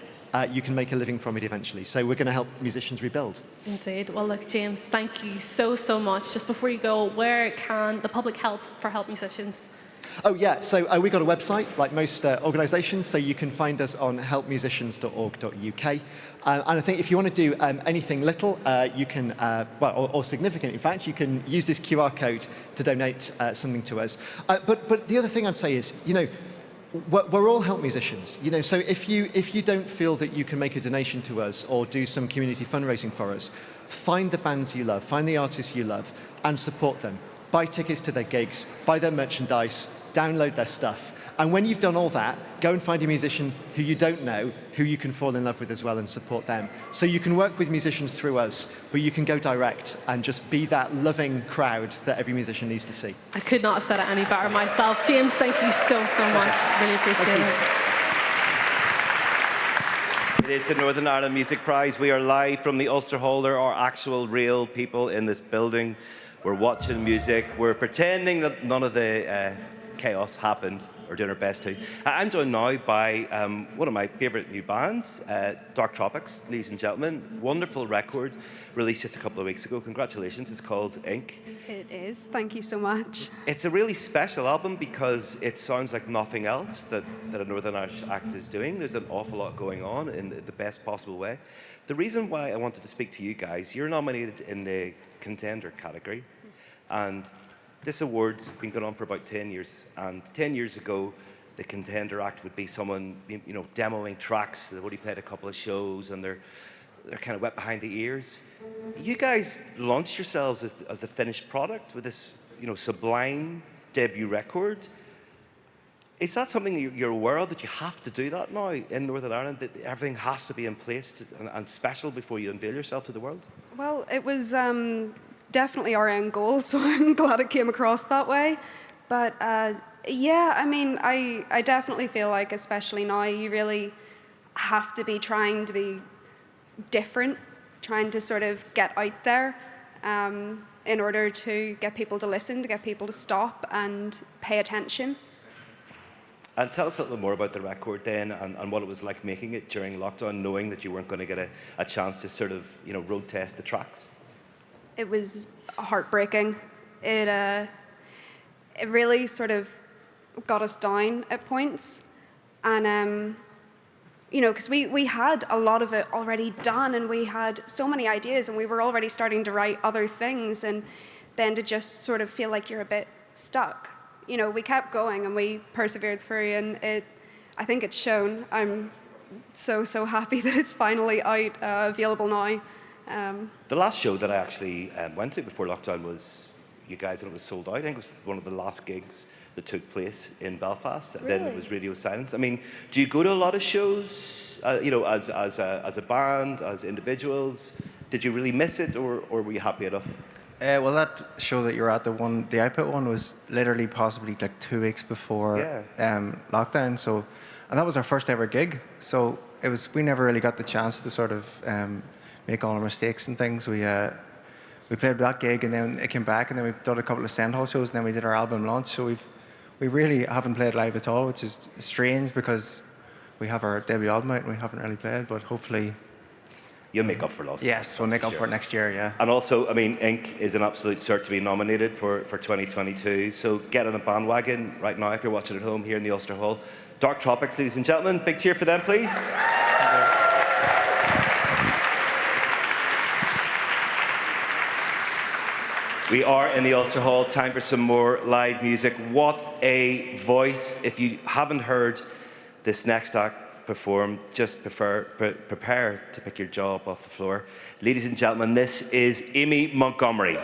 you can make a living from it eventually. So we're going to help musicians rebuild. Indeed. Well, look, James, thank you so much. Just before you go, where can the public help musicians? Oh, yeah. So we've got a website, like most organisations, so you can find us on helpmusicians.org.uk. And I think if you want to do anything little, you can, or significant, in fact, you can use this QR code to donate something to us. But the other thing I'd say is, you know, we're all help musicians, you know, so if you don't feel that you can make a donation to us or do some community fundraising for us, find the bands you love, find the artists you love, and support them. Buy tickets to their gigs, buy their merchandise, download their stuff. And when you've done all that, go and find a musician who you don't know, who you can fall in love with as well and support them. So you can work with musicians through us, but you can go direct and just be that loving crowd that every musician needs to see. I could not have said it any better myself. James, thank you so much. Really appreciate it. It is the Northern Ireland Music Prize. We are live from the Ulster Hall. There are actual, real people in this building. We're watching music. We're pretending that none of the chaos happened, or doing our best to. I'm joined now by one of my favourite new bands, Dark Tropics, ladies and gentlemen. Wonderful record, released just a couple of weeks ago. Congratulations, it's called Ink. It is, thank you so much. It's a really special album because it sounds like nothing else that a Northern Irish act is doing. There's an awful lot going on in the best possible way. The reason why I wanted to speak to you guys, you're nominated in the Contender category, and this award's been going on for about 10 years, and 10 years ago, the Contender Act would be someone, you know, demoing tracks. They've already played a couple of shows, and they're they're kind of wet behind the ears. You guys launched yourselves as the finished product with this, sublime debut record. Is that something you're aware of, that you have to do that now in Northern Ireland, that everything has to be in place and special before you unveil yourself to the world? Well, it was definitely our end goal, so I'm glad it came across that way. But yeah, I mean, I definitely feel like, especially now, you really have to be trying to be different, trying to sort of get out there in order to get people to listen, to get people to stop and pay attention. And tell us a little bit more about the record then, and what it was like making it during lockdown, knowing that you weren't going to get a chance to sort of, road test the tracks. It was heartbreaking. It really sort of got us down at points. And, because we had a lot of it already done, and we had so many ideas, and we were already starting to write other things, and then to just sort of feel like you're a bit stuck. We kept going and we persevered through, and I think it's shown. I'm so happy that it's finally out, available now. The last show that I actually went to before lockdown was you guys, and it was sold out. I think it was one of the last gigs that took place in Belfast. Really? Then there was radio silence. I mean, do you go to a lot of shows, as a band, as individuals? Did you really miss it, or were you happy enough? Well, that show that you were at, the output one, was literally possibly like 2 weeks before lockdown. So, and that was our first ever gig. So we never really got the chance to sort of make all our mistakes and things. We played that gig, and then it came back, and then we did a couple of Sand Hall shows, and then we did our album launch. So we really haven't played live at all, which is strange because we have our debut album out and we haven't really played. But hopefully, you'll make up for lost. Yes, we'll make up for it next year, yeah. And also, I mean, Ink is an absolute cert to be nominated for 2022. So get on a bandwagon right now if you're watching at home here in the Ulster Hall. Dark Tropics, ladies and gentlemen. Big cheer for them, please. We are in the Ulster Hall. Time for some more live music. What a voice. If you haven't heard this next act perform, just prepare to pick your jaw up off the floor. Ladies and gentlemen, this is Amy Montgomery.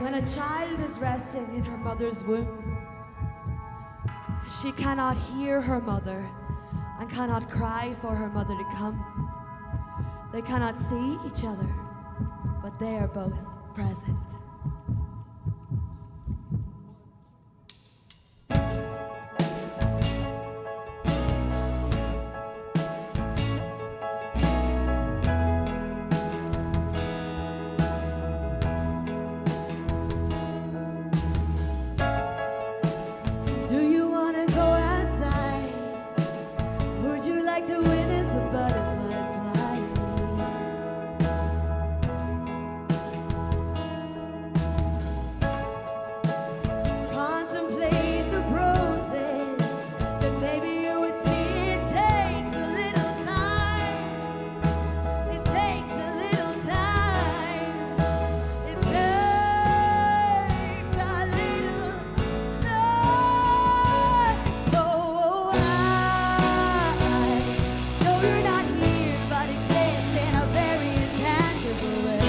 When a child is resting in her mother's womb, she cannot hear her mother and cannot cry for her mother to come. They cannot see each other, but they are both present. Do you want to go outside? Would you like to witness the butterflies flying? Contemplate the process, then maybe you would see it takes a little time. It takes a little time. It takes a little time. Oh, I know you're not here, but exist in a very intangible way.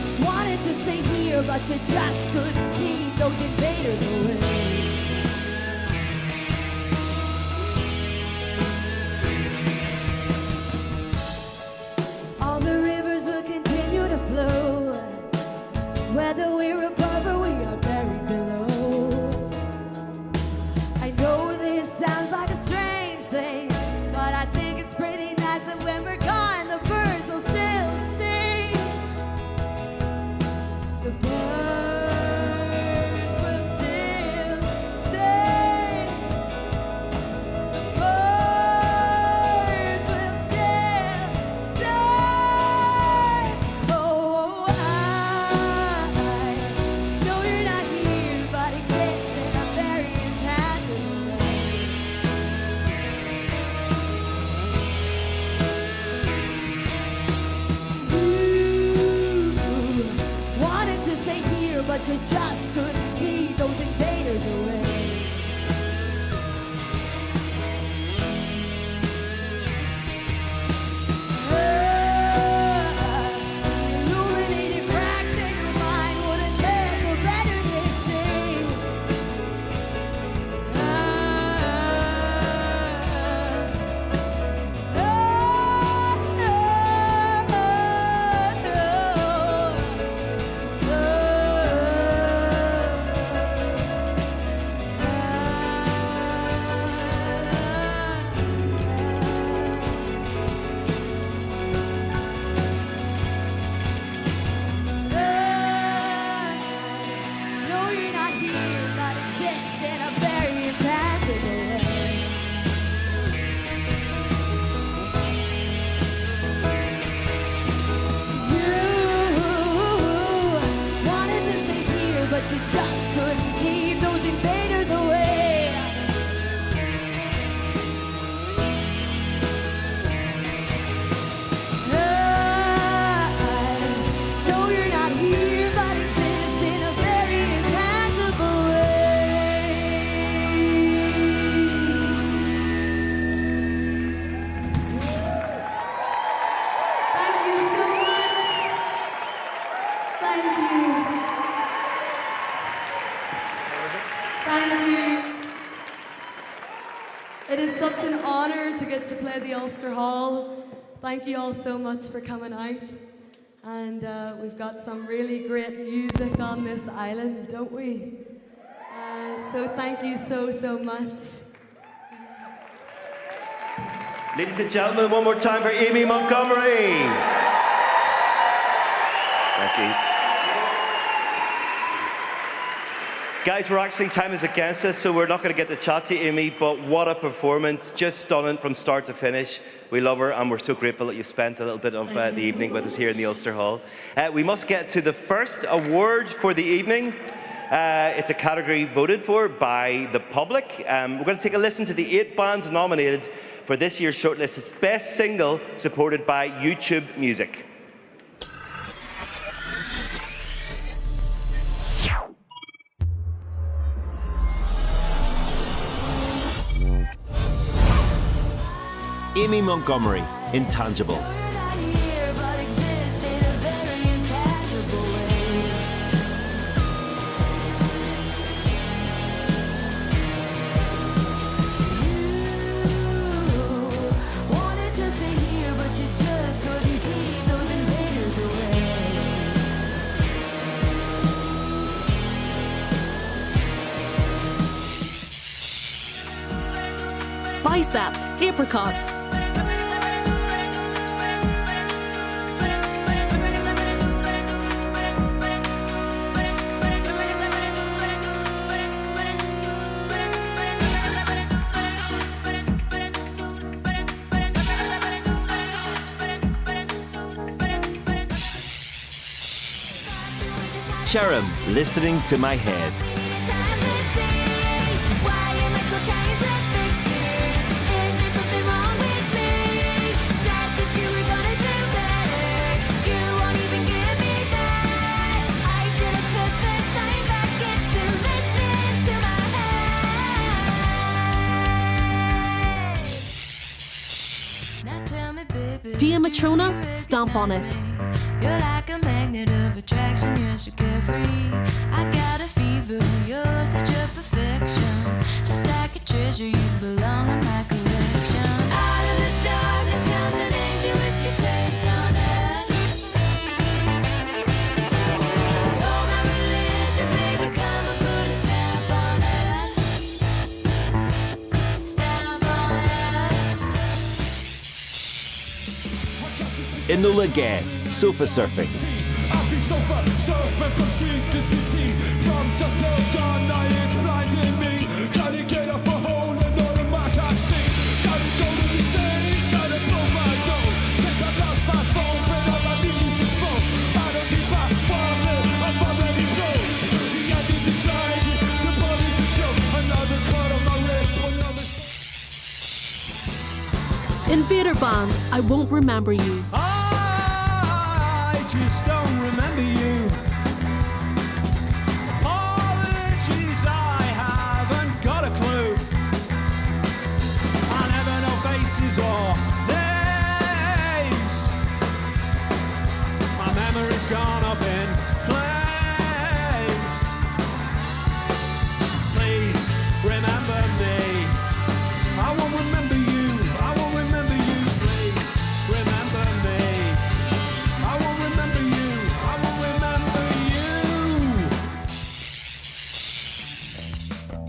You wanted to stay here, but you just couldn't keep those invaders away. All the rivers will continue to flow, whether we're above or we are buried below. I know this sounds like a strange thing, but I think it's pretty nice that when we're gone, the birds will still sing. The birds will still sing. The birds will still sing. Oh, I know you're not here, but exist in a very intangible way. You wanted to stay here, but you just couldn't keep those invaders away. Illuminated cracks in your mind wouldn't let the bitterness stay. No, you're not here, but exist in a very intangible way. You wanted to stay here, but you just couldn't keep those invaders away. I know you're not here, but exist in a very intangible Thank you so much. Thank you. Thank you. It is such an honor to get to play the Ulster Hall. Thank you all so much for coming out. And we've got some really great music on this island, don't we? So thank you so, so much. Ladies and gentlemen, one more time for Amy Montgomery. Thank you. Guys, time is against us, so we're not going to get to chat to Amy, but what a performance. Just stunning from start to finish. We love her, and we're so grateful that you spent a little bit of the evening with us here in the Ulster Hall. We must get to the first award for the evening. It's a category voted for by the public. We're going to take a listen to the 8 bands nominated for this year's shortlist. It's Best Single, supported by YouTube Music. Amy Montgomery, Intangible. Bicep, Apricots. Cherub, Listening to My Head. Dear Matrona, stomp on it. You're like a magnet of attraction, you're so carefree. I got a fever, you're such a perfection. Just like a treasure, you belong in my collection. Out of the darkness comes an angel with your face on it. You're my religion, baby, come and put a stamp on it. Stamp on it. Enola again, Sofa Surfing. I've been sofa surfing from street to city, from dusk till dawn, night it's blinding me. Gotta get off my hole and know the mark I see. Gotta go to the sea, gotta blow my dough. Guess I lost my phone, but all I need is a smoke. I don't need my wallet, I'm already broke. The end of the tide, the body's a choke. Another cut on my wrist, another. Invader Band, I Won't Remember You. I just don't remember you. Apologies, I haven't got a clue. I never know faces or names. My memory's gone up in flames. Please remember me. I won't remember you. I won't remember you. Please remember me. I won't remember you. I won't remember you.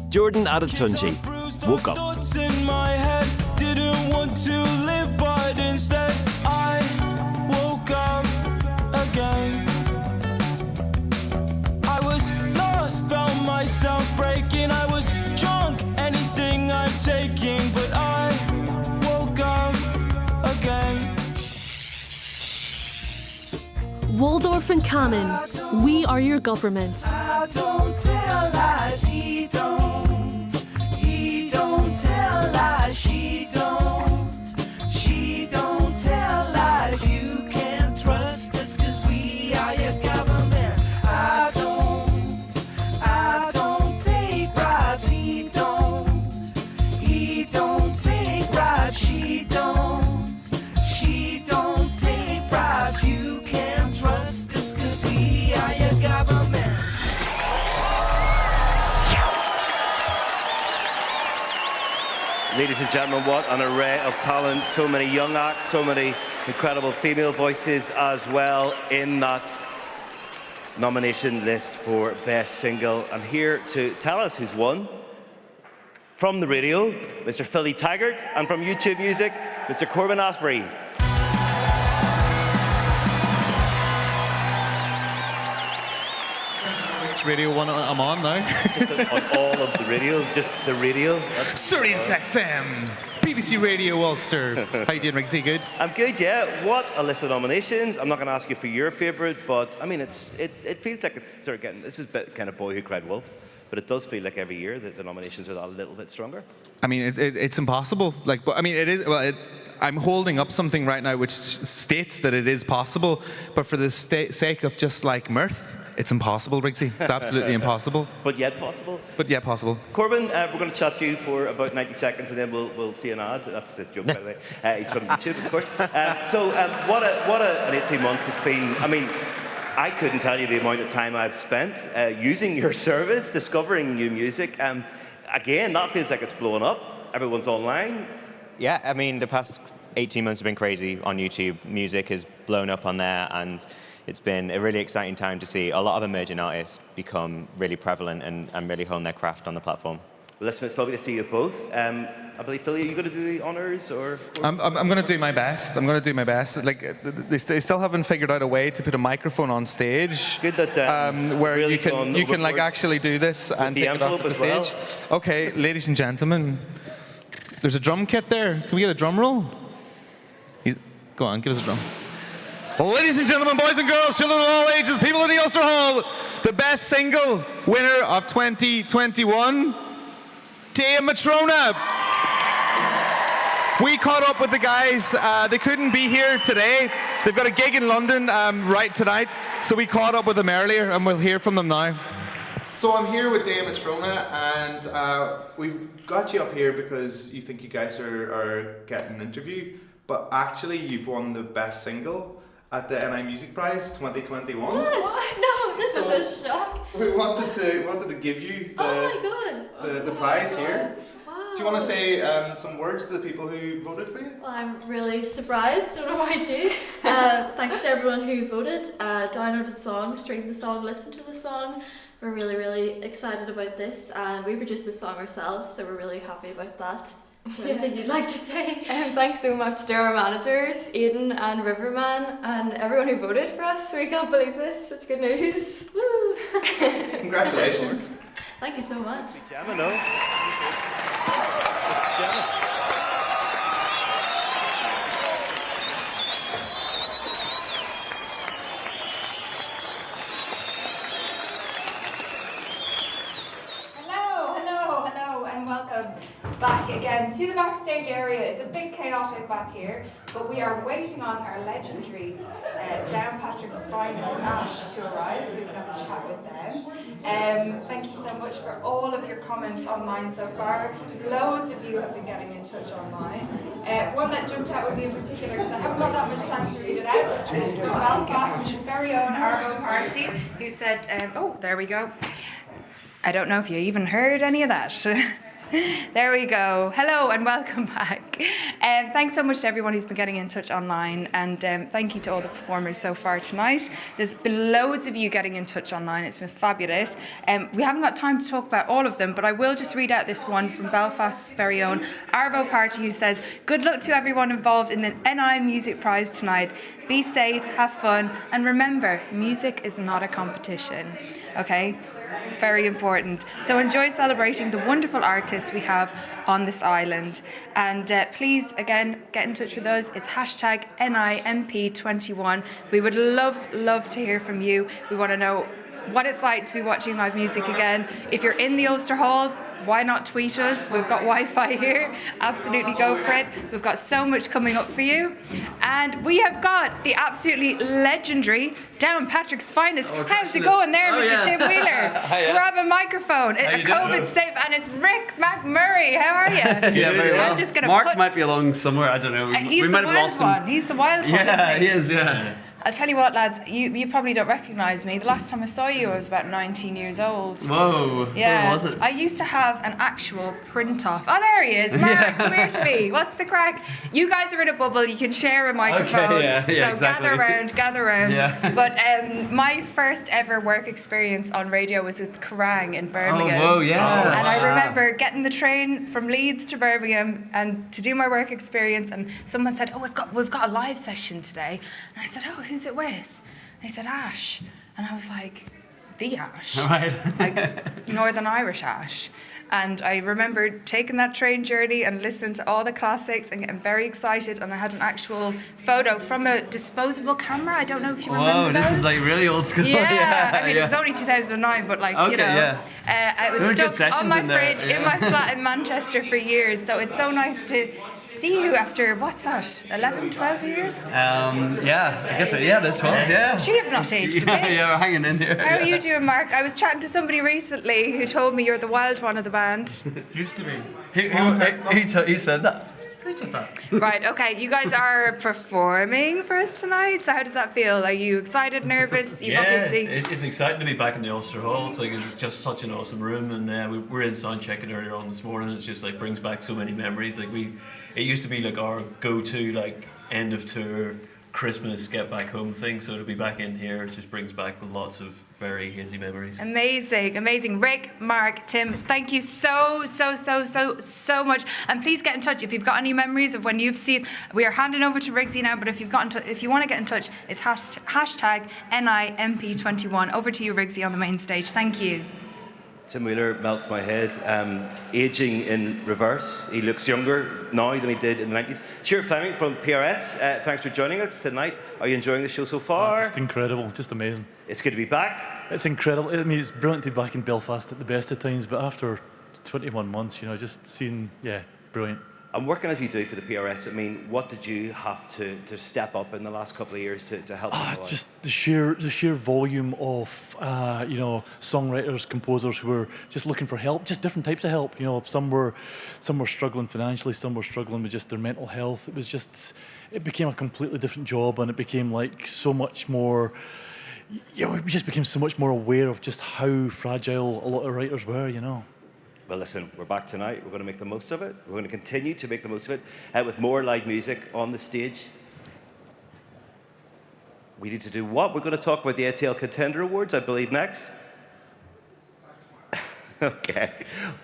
Jordan Adetunji, Woke Up. Thoughts in my head, didn't want to live, but instead I woke up again. I was lost, found myself breaking. I was drunk, anything I'm taking, but I woke up again. Waldorf and Cannon, We Are Your Government. I don't tell lies, he don't. He don't tell lies, she don't. She don't tell lies, you can't trust us 'cause we are your government. I don't take bribes, he don't. He don't take bribes, she don't. She don't take bribes, you can't trust us 'cause we are your government. Ladies and gentlemen, what an array of talent. So many young acts, so many incredible female voices as well in that nomination list for Best Single. And here to tell us who's won, from the radio, Mr. Philly Taggart, and from YouTube Music, Mr. Corbin Asbury. Which radio one I'm on now? On all of the radio, just the radio. Sirius XM, BBC Radio Ulster. How you doing, Rigsy? Good? I'm good, yeah. What a list of nominations. I'm not going to ask you for your favourite, but I mean, it feels like it's sort of getting, this is a bit kind of Boy Who Cried Wolf, but it does feel like every year that the nominations are a little bit stronger. I mean, it's impossible. Like, but I mean, it is. Well, I'm holding up something right now which states that it is possible, but for the sake of just like mirth, It's impossible, Rigsy. It's absolutely impossible. But yet possible. But yet possible. Corbin, we're going to chat to you for about 90 seconds and then we'll see an ad. That's the joke, by the way. He's from YouTube, of course. What an 18 months it's been. I mean, I couldn't tell you the amount of time I've spent using your service, discovering new music. Again, that feels like it's blowing up. Everyone's online. Yeah, I mean, the past 18 months have been crazy on YouTube. Music has blown up on there, and it's been a really exciting time to see a lot of emerging artists become really prevalent and really hone their craft on the platform. Well, listen, it's lovely to see you both. I believe, Philly, are you going to do the honours? Or? I'm going to do my best. I'm going to do my best. Like, they still haven't figured out a way to put a microphone on stage. Good that where really you can like actually do this and take it off the stage. Well. Okay, ladies and gentlemen, there's a drum kit there. Can we get a drum roll? Go on, give us a drum. Well, ladies and gentlemen, boys and girls, children of all ages, people in the Ulster Hall, the best single winner of 2021, Matrona. We caught up with the guys. They couldn't be here today. They've got a gig in London right tonight, so we caught up with them earlier, and we'll hear from them now. So I'm here with Matrona, and we've got you up here because you think you guys are getting an interview, but actually you've won the best single at the NI Music Prize 2021. What? No, this is a shock. We wanted to give you the prize here. Wow. Do you want to say some words to the people who voted for you? Well, I'm really surprised. Don't know why you. Thanks to everyone who voted, downloaded the song, streamed the song, listened to the song. We're really, really excited about this, and we produced the song ourselves, so we're really happy about that. Anything you'd like to say? Thanks so much to our managers, Aidan and Riverman, and everyone who voted for us. We can't believe this. Such good news. Woo! Congratulations. Thank you so much. Gemma, no? Gemma. Hello, and welcome back again to the backstage area. It's a bit chaotic back here, but we are waiting on our legendary Down Patrick's finest Ash to arrive, so we can have a chat with them. Thank you so much for all of your comments online so far. Loads of you have been getting in touch online. One that jumped out with me in particular, because I haven't got that much time to read it out, is from Belfast's very own Arvo Party, who said, oh, there we go. I don't know if you even heard any of that. There we go. Hello and welcome back. Thanks so much to everyone who's been getting in touch online, and thank you to all the performers so far tonight. There's been loads of you getting in touch online. It's been fabulous. We haven't got time to talk about all of them, but I will just read out this one from Belfast's very own Arvo Party, who says, "Good luck to everyone involved in the NI Music Prize tonight. Be safe, have fun, and remember, music is not a competition." Okay? Very important. So enjoy celebrating the wonderful artists we have on this island. And please, again, get in touch with us. It's hashtag NIMP21. We would love to hear from you. We want to know what it's like to be watching live music again. If you're in the Ulster Hall, why not tweet us? We've got Wi-Fi here. Absolutely go for it. We've got so much coming up for you. And we have got the absolutely legendary Down Patrick's finest. How's it going there, Mr. Chip Wheeler? Grab a microphone. A COVID safe, and it's Rick McMurray. How are you? Yeah, very well. I'm just gonna Mark might be along somewhere. I don't know. He's we might have lost him. He's the wild one, Yeah, isn't he is, yeah. I'll tell you what, lads, you probably don't recognise me. The last time I saw you, I was about 19 years old. Whoa, yeah. where was it? I used to have an actual print off. Oh, there he is. Mark, come here to me. What's the crack? You guys are in a bubble. You can share a microphone. Okay, yeah, so exactly. gather around. Yeah. But my first ever work experience on radio was with Kerrang in Birmingham. Oh, whoa, yeah. And I remember getting the train from Leeds to Birmingham and to do my work experience, and someone said, "Oh, we've got a live session today." And I said, "Oh, who's it with?" They said, "Ash." And I was like, "The Ash?" Right. Like Northern Irish Ash. And I remember taking that train journey and listening to all the classics and getting very excited. And I had an actual photo from a disposable camera. I don't know if you remember this those. is like really old school. Yeah, I mean, it was only 2009, but like, you know, it was There were good stuck on sessions my in there, fridge in my flat in Manchester for years. So it's so nice to see you after, what's that, 11, 12 years? Yeah, I guess, that's 12, yeah. Sure, you've not aged a bit. Yeah, we're hanging in here. How are you doing, Mark? I was chatting to somebody recently who told me you're the wild one of the band. Used to be. Who said that? Who said that? Right, okay, you guys are performing for us tonight, so how does that feel? Are you excited, nervous? You've obviously... It's exciting to be back in the Ulster Hall. It's like it's just such an awesome room, and we were in sound checking earlier on this morning. It's just like brings back so many memories. Like it used to be like our go-to like end of tour Christmas get back home thing. So to be back in here, it just brings back lots of very hazy memories. Amazing, amazing. Rick, Mark, Tim, thank you so much. And please get in touch if you've got any memories of when you've seen. We are handing over to Rigsy now, but if you want to get in touch, it's hashtag NIMP21. Over to you, Rigsy, on the main stage. Thank you. Tim Wheeler melts my head. Aging in reverse. He looks younger now than he did in the 90s. Stuart Fleming from PRS, thanks for joining us tonight. Are you enjoying the show so far? Just incredible, just amazing. It's good to be back. It's incredible. I mean, it's brilliant to be back in Belfast at the best of times, but after 21 months, just seeing, brilliant. And working as you do for the PRS, I mean, what did you have to step up in the last couple of years to help people out? Just the sheer volume of songwriters, composers who were just looking for help, just different types of help. Some were struggling financially, some were struggling with just their mental health. It became a completely different job, and it became like so much more. We just became so much more aware of just how fragile a lot of writers were. Well, listen, we're back tonight. We're going to make the most of it. We're going to continue to make the most of it with more live music on the stage. We need to do what? We're going to talk about the ATL Contender Awards, I believe, next. Okay.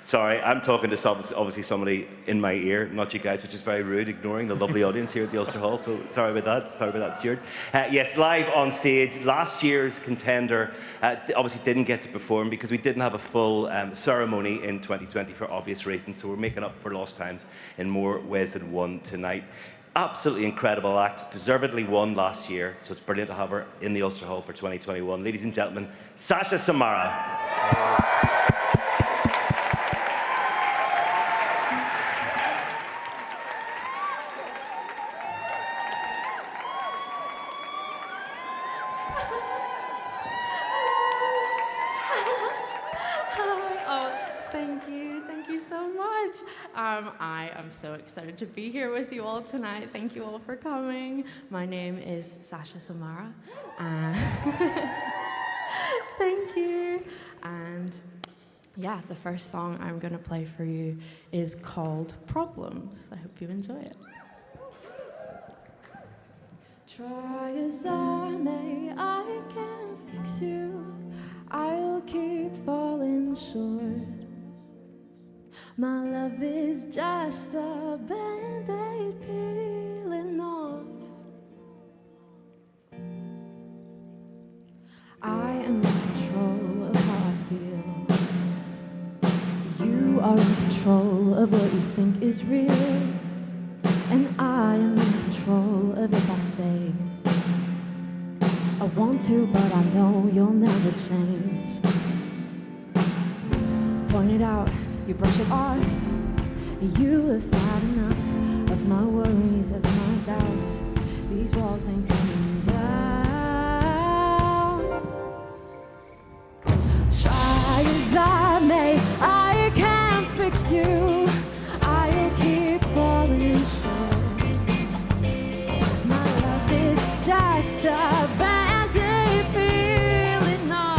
Sorry, I'm talking to obviously somebody in my ear, not you guys, which is very rude, ignoring the lovely audience here at the Ulster Hall. So sorry about that. Sorry about that, Stuart. Yes, live on stage. Last year's Contender obviously didn't get to perform because we didn't have a full ceremony in 2020 for obvious reasons. So we're making up for lost times in more ways than one tonight. Absolutely incredible act. Deservedly won last year. So it's brilliant to have her in the Ulster Hall for 2021. Ladies and gentlemen, Sasha Samara. I am so excited to be here with you all tonight. Thank you all for coming. My name is Sasha Samara. Thank you. And yeah, the first song I'm going to play for you is called Problems. I hope you enjoy it. Try as I may, I can't fix you. I'll keep falling short. My love is just a band-aid peeling off. I am in control of how I feel. You are in control of what you think is real. And I am in control of if I stay. I want to, but I know you'll never change. Point it out. You brush it off. You have had enough of my worries, of my doubts. These walls ain't coming down. Try as I may, I can't fix you. I'll keep falling short. My love is just a band-aid feeling off.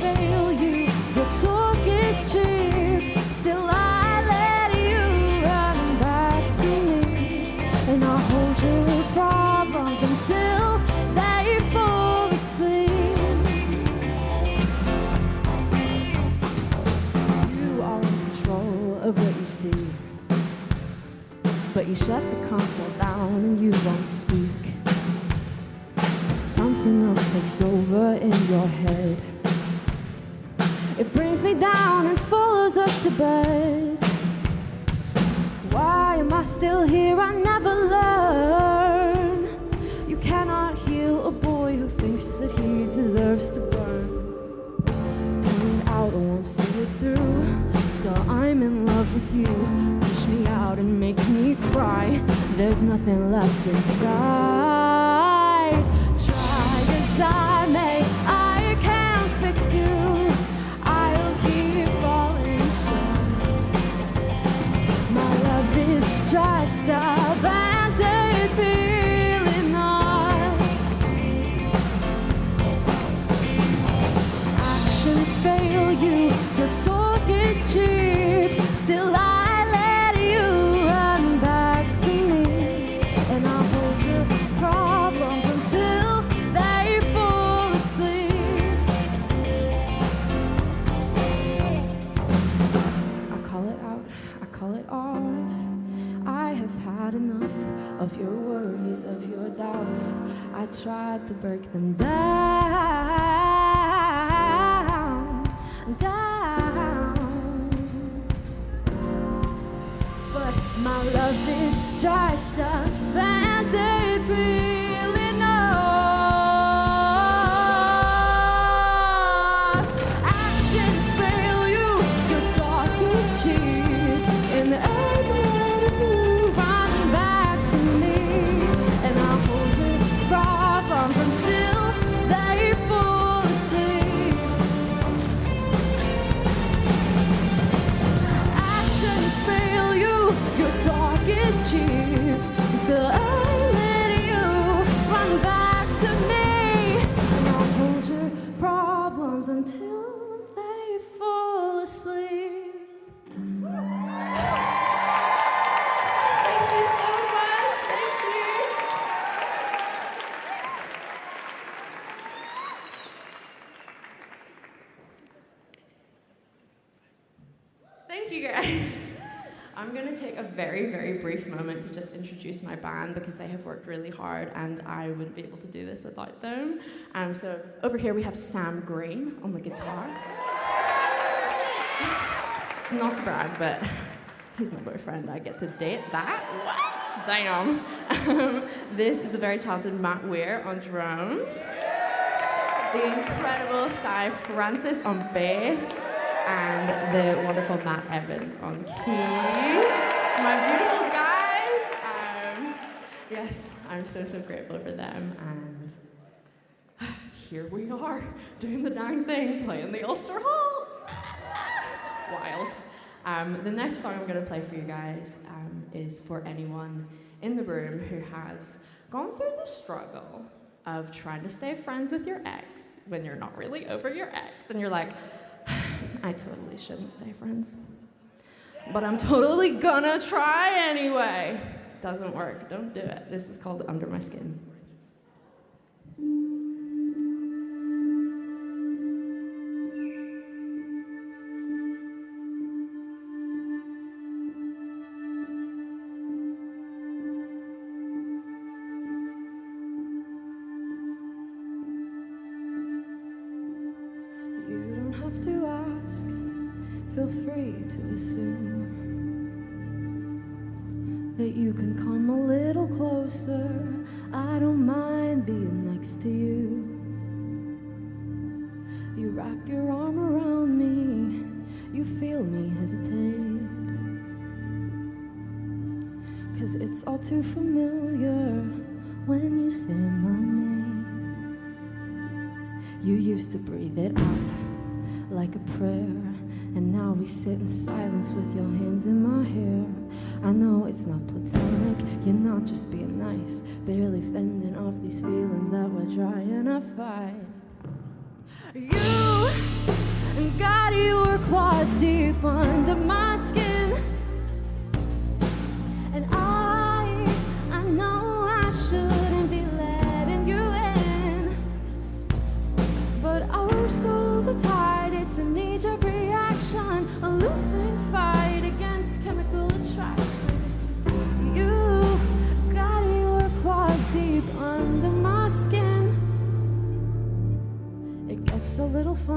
Fail you, your talk is cheap. Still I let you run back to me, and I'll hold your problems until they fall asleep. You are in control of what you see, but you shut the console down and you won't speak. Something else to takes over in your head. It brings me down and follows us to bed. Why am I still here? I never learn. You cannot heal a boy who thinks that he deserves to burn. Point out, I won't see it through. Still, I'm in love with you. Push me out and make me cry. There's nothing left inside. Try as I may, I can't fix you. I'll keep falling short. My love is just a band-aid feeling on. Actions fail you, your talk is cheap. Still I let you run back to me, and I'll hold your problems until they fall asleep. I call it out, I call it off. I have had enough of your worries, of your doubts. I tried to break them down, down. But my love is just a band-aid feeling off. Actions fail you, your talk is cheap. In the end, you run back to me, and I'll hold your problems until they fall asleep. Actions fail you, your talk is cheap. Still I let you run back to me, and I'll hold your problems until they fall asleep. Thank you so much. Thank you. Thank you guys. I'm going to take a very, very brief moment to just introduce my band because they have worked really hard and I wouldn't be able to do this without them. So over here we have Sam Green on the guitar. Not to brag, but he's my boyfriend. I get to date that. What? Damn. This is the very talented Matt Weir on drums. The incredible Cy Francis on bass. And the wonderful Matt Evans on keys. My beautiful guys. Yes, I'm so, so grateful for them. And here we are, doing the dang thing, playing the Ulster Hall. Wild. The next song I'm going to play for you guys is for anyone in the room who has gone through the struggle of trying to stay friends with your ex when you're not really over your ex. And you're like, I totally shouldn't stay friends, but I'm totally gonna try anyway. Doesn't work, don't do it. This is called Under My Skin. Feel free to assume that you can come a little closer. I don't mind being next to you. You wrap your arm around me, you feel me hesitate, 'cause it's all too familiar when you say my name. You used to breathe it out like a prayer, and now we sit in silence with your hands in my hair. I know it's not platonic, you're not just being nice, barely fending off these feelings that we're trying to fight. You got your claws deep under my skin, and I know I shouldn't be letting you in, but our souls are tied, it's a knee-jerk reaction, a losing fight against chemical attraction. You got your claws deep under my skin,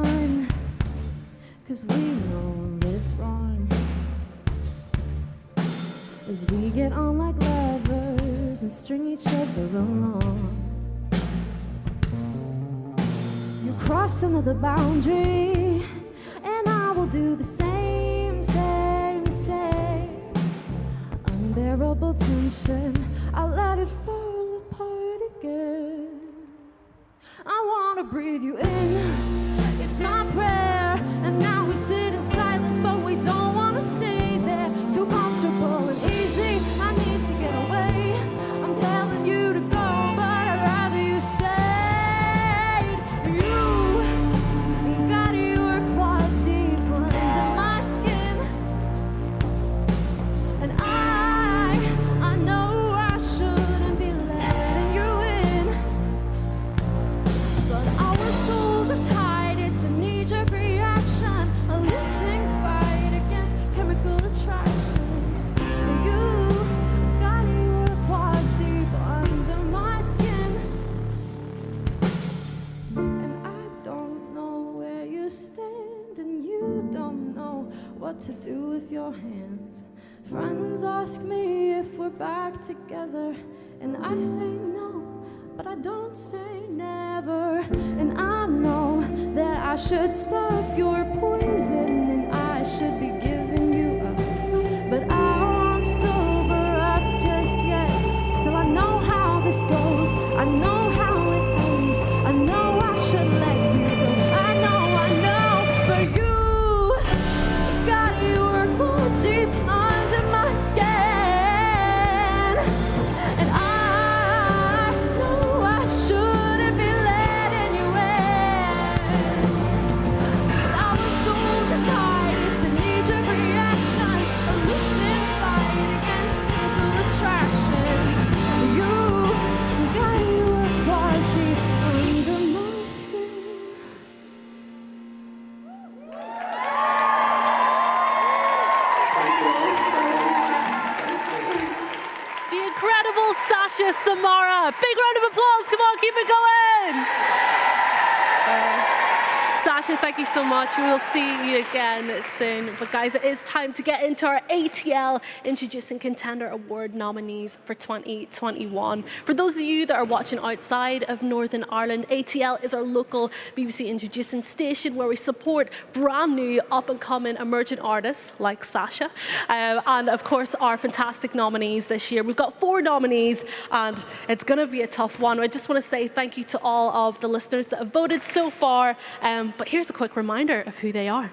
fun, 'cause we know that it's wrong. As we get on like lovers and string each other along. You cross another boundary, and I will do the same, same, same. Unbearable tension, I let it fall apart again. I wanna breathe you in, it's my prayer. And now we sit in silence, but we don't wanna stay there. Too comfortable and easy, I need to get away. I'm telling you to go, but I'd rather you stayed. You got your claws deep under my skin. And I know I shouldn't be letting you in. But our souls are tied, it's a knee-jerk reaction, a losing fight against chemical attraction. You got your claws deep under my skin. And I don't know where you stand, and you don't know what to do with your hands. Friends ask me if we're back together, and I say no, but I don't say never. And I know that I should stop your poison, and I should be giving you up, but I won't sober up just yet. Still I know how this goes, I know how it ends. I know I should let you go, I know, but you got your claws deep under my skin. And I know I shouldn't be letting you in. 'Cause our souls are tied, it's a knee-jerk reaction, a losing fight against chemical attraction. You got your claws deep under my skin. The incredible Sasha Samara. Big round of applause. Come on, keep it going. Sasha, thank you so much. We will see you again soon. But guys, it is time to get into our ATL Introducing Contender Award nominees for 2021. For those of you that are watching outside of Northern Ireland, ATL is our local BBC Introducing station where we support brand new, up-and-coming emerging artists like Sasha. And of course, our fantastic nominees this year. We've got 4 nominees, and it's going to be a tough one. I just want to say thank you to all of the listeners that have voted so far. But here's a quick reminder of who they are.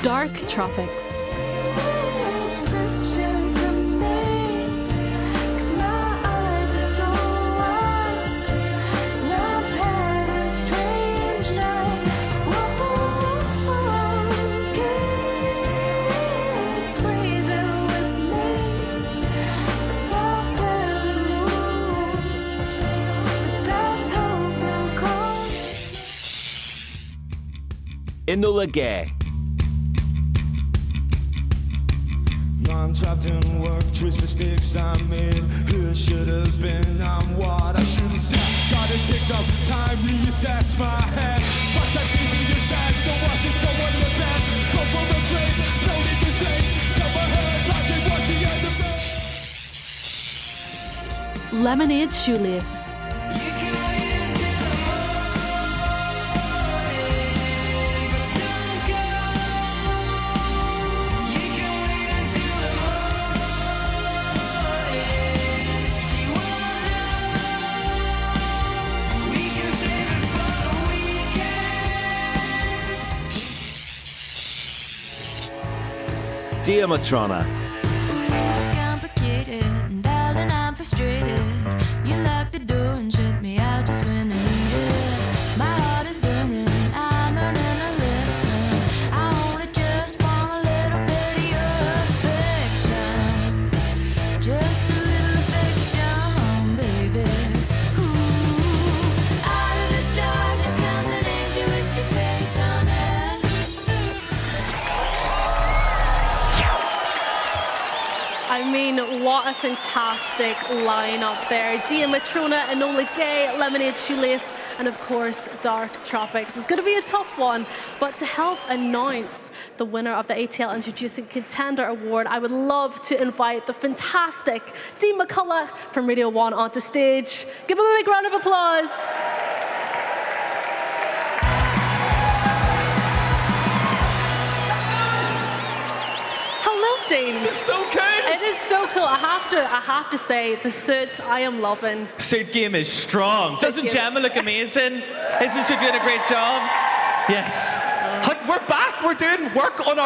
Dark Tropics. Enola Gay. I'm trapped in work, trees for sticks I'm in. Who should have been, I'm what I should have said. Gotta take some time, reassess my head. Fuck that easy, you're sad, so watch just go under the bed. Go for a drink, no need to think. Tell my head like it was the end of it. Lemonade Shoelace. Dear Matrona. It's complicated, and darling, I'm frustrated. You locked the door and shut me out just when I need it. My heart is burning, I'm learning a lesson. I only just want a little bit of your affection. Just a little affection, baby. Ooh. Out of the darkness comes an angel with your face on it. I mean, what a fantastic lineup there. Matrona, Enola Gay, Lemonade Shoelace, and of course, Dark Tropics. It's going to be a tough one, but to help announce the winner of the ATL Introducing Contender Award, I would love to invite the fantastic Dean McCullough from Radio 1 onto stage. Give him a big round of applause. Hello, Dean. This is so cool. It is so cool. I have to say, the suits I am loving. Suit game is strong. Doesn't Gemma look amazing? Isn't she doing a great job? Yes. We're back. We're doing work in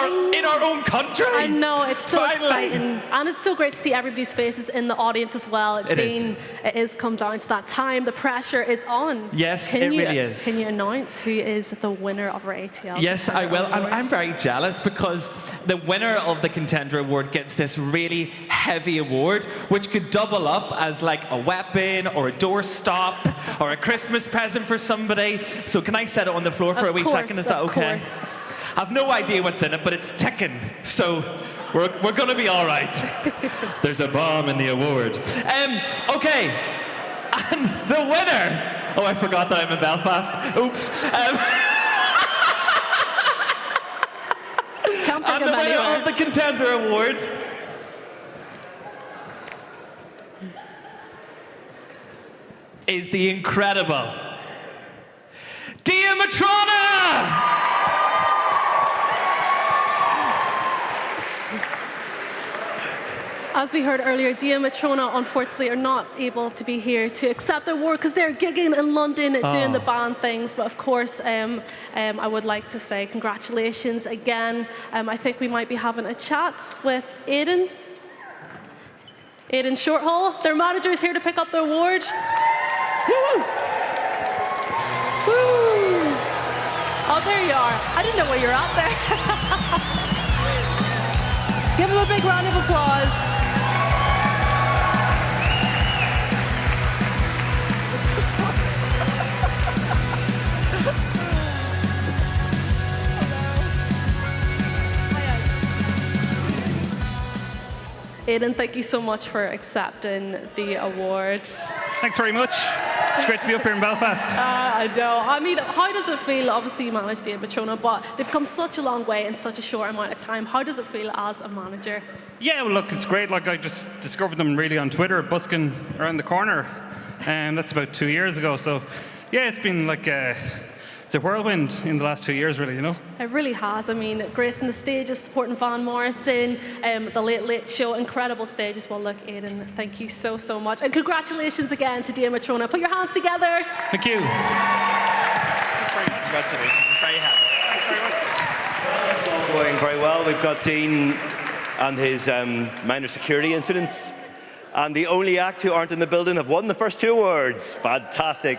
our own country. I know, it's so Finally. exciting. And it's so great to see everybody's faces in the audience as well. Dean, it is come down to that time. The pressure is on. Yes, it really is. Can you announce who is the winner of our ATL? Yes, I will. And I'm very jealous because the winner of the Contender Award gets this really heavy award, which could double up as like a weapon or a doorstop or a Christmas present for somebody. So can I set it on the floor for a wee second? Is that okay? I've no idea what's in it, but it's ticking. So we're going to be all right. There's a bomb in the award. Okay. And the winner. Oh, I forgot that I'm in Belfast. Oops. And the winner of the Contender Award is the incredible Matrona! As we heard earlier, Matrona unfortunately are not able to be here to accept the award because they're gigging in London doing the band things. But of course, I would like to say congratulations again. I think we might be having a chat with Aidan Shorthall. Their manager is here to pick up the award. Woo! Woo! Oh, there you are. I didn't know where you're at there. Give him a big round of applause. Aidan, thank you so much for accepting the award. Thanks very much. It's great to be up here in Belfast. I know. I mean, how does it feel? Obviously, you managed the Matrona, but they've come such a long way in such a short amount of time. How does it feel as a manager? Yeah, well, look, it's great. Like, I just discovered them really on Twitter, busking around the corner. And that's about 2 years ago. So, yeah, it's been like it's a whirlwind in the last 2 years, really, you know? It really has. I mean, gracing the stages, supporting Van Morrison, the Late Late Show, incredible stages. Well, look, Aidan, thank you so, so much. And congratulations again to Matrona. Put your hands together. Thank you. Thanks very much. Congratulations. I'm very happy. Thanks very much. It's all going very well. We've got Dean and his minor security incidents. And the only act who aren't in the building have won the first 2 awards. Fantastic.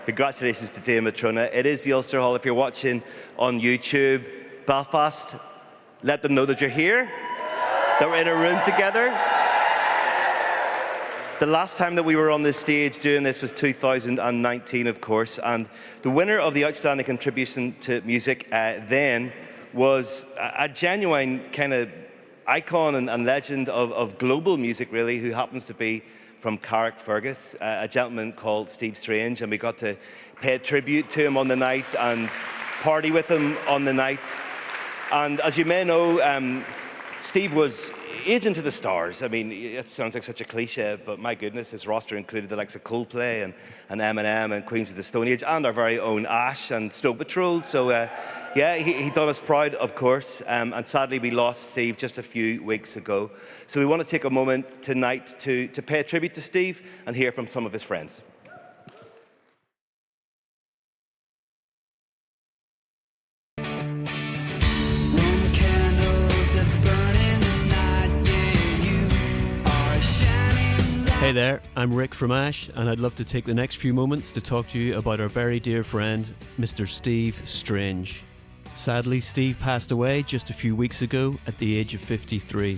Congratulations to Matrona. It is the Ulster Hall. If you're watching on YouTube, Belfast, let them know that you're here, that we're in a room together. The last time that we were on this stage doing this was 2019, of course, and the winner of the Outstanding Contribution to Music then was a genuine kind of icon and legend of global music, really, who happens to be from Carrickfergus, a gentleman called Steve Strange, and we got to pay a tribute to him on the night and party with him on the night. And as you may know, Steve was agent to the stars. I mean, it sounds like such a cliche, but my goodness, his roster included the likes of Coldplay and Eminem and Queens of the Stone Age and our very own Ash and Snow Patrol. So yeah, he done us proud, of course, and sadly we lost Steve just a few weeks ago. So we want to take a moment tonight to pay a tribute to Steve and hear from some of his friends. Hey there, I'm Rick from Ash, and I'd love to take the next few moments to talk to you about our very dear friend, Mr. Steve Strange. Sadly, Steve passed away just a few weeks ago at the age of 53.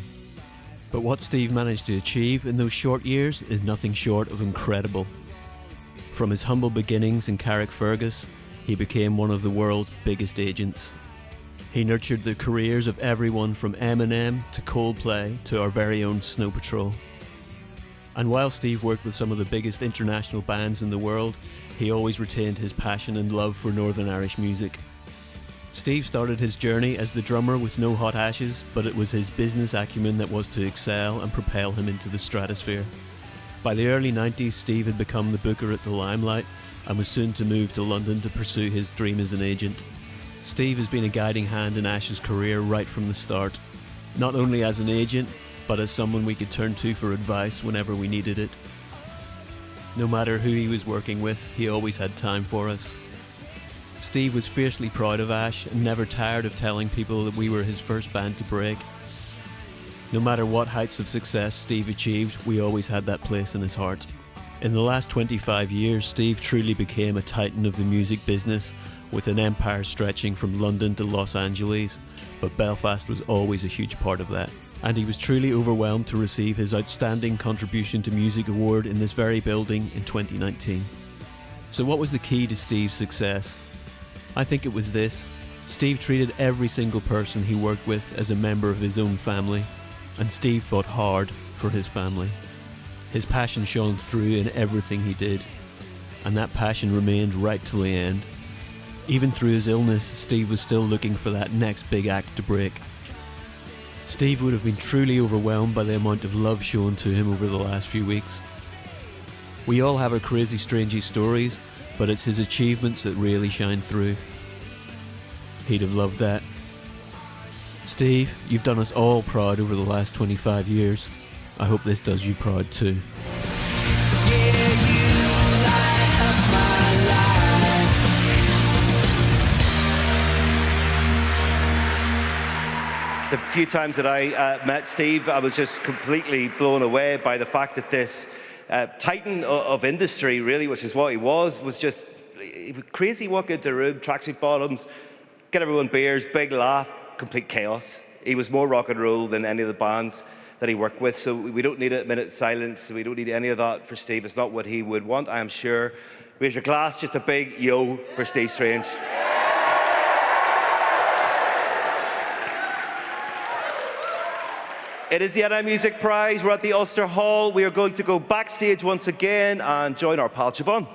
But what Steve managed to achieve in those short years is nothing short of incredible. From his humble beginnings in Carrickfergus, he became one of the world's biggest agents. He nurtured the careers of everyone from Eminem to Coldplay to our very own Snow Patrol. And while Steve worked with some of the biggest international bands in the world, he always retained his passion and love for Northern Irish music. Steve started his journey as the drummer with no hot ashes, but it was his business acumen that was to excel and propel him into the stratosphere. By the early 90s, Steve had become the booker at the Limelight and was soon to move to London to pursue his dream as an agent. Steve has been a guiding hand in Ash's career right from the start, not only as an agent, but as someone we could turn to for advice whenever we needed it. No matter who he was working with, he always had time for us. Steve was fiercely proud of Ash and never tired of telling people that we were his first band to break. No matter what heights of success Steve achieved, we always had that place in his heart. In the last 25 years, Steve truly became a titan of the music business, with an empire stretching from London to Los Angeles, but Belfast was always a huge part of that. And he was truly overwhelmed to receive his Outstanding Contribution to Music Award in this very building in 2019. So what was the key to Steve's success? I think it was this. Steve treated every single person he worked with as a member of his own family, and Steve fought hard for his family. His passion shone through in everything he did, and that passion remained right till the end. Even through his illness, Steve was still looking for that next big act to break. Steve would have been truly overwhelmed by the amount of love shown to him over the last few weeks. We all have our crazy, strangey stories, but it's his achievements that really shine through. He'd have loved that. Steve, you've done us all proud over the last 25 years. I hope this does you proud too. The few times that I met Steve, I was just completely blown away by the fact that this titan of industry, really, which is what he was just crazy. Walk into a room, tracksuit bottoms, get everyone beers, big laugh, complete chaos. He was more rock and roll than any of the bands that he worked with, so we don't need a minute's silence. We don't need any of that for Steve. It's not what he would want, I am sure. Raise your glass, just a big yo for Steve Strange. It is the NI Music Prize. We're at the Ulster Hall. We are going to go backstage once again and join our pal Siobhan.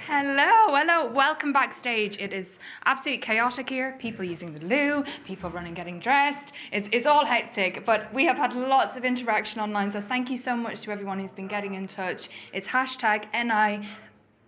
Hello, welcome backstage. It is absolutely chaotic here. People using the loo, people running, getting dressed. It's all hectic, but we have had lots of interaction online, so thank you so much to everyone who's been getting in touch. It's hashtag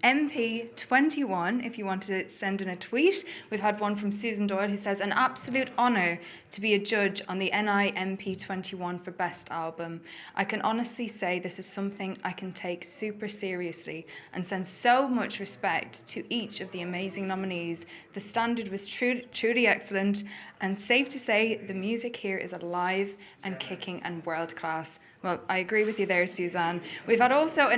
NIMP21 if you want to send in a tweet. We've had one from Susan Doyle who says, an absolute honour to be a judge on the NIMP21 for Best Album. I can honestly say this is something I can take super seriously and send so much respect to each of the amazing nominees. The standard was truly excellent, and safe to say the music here is alive and kicking and world class. Well, I agree with you there, Suzanne. We've had also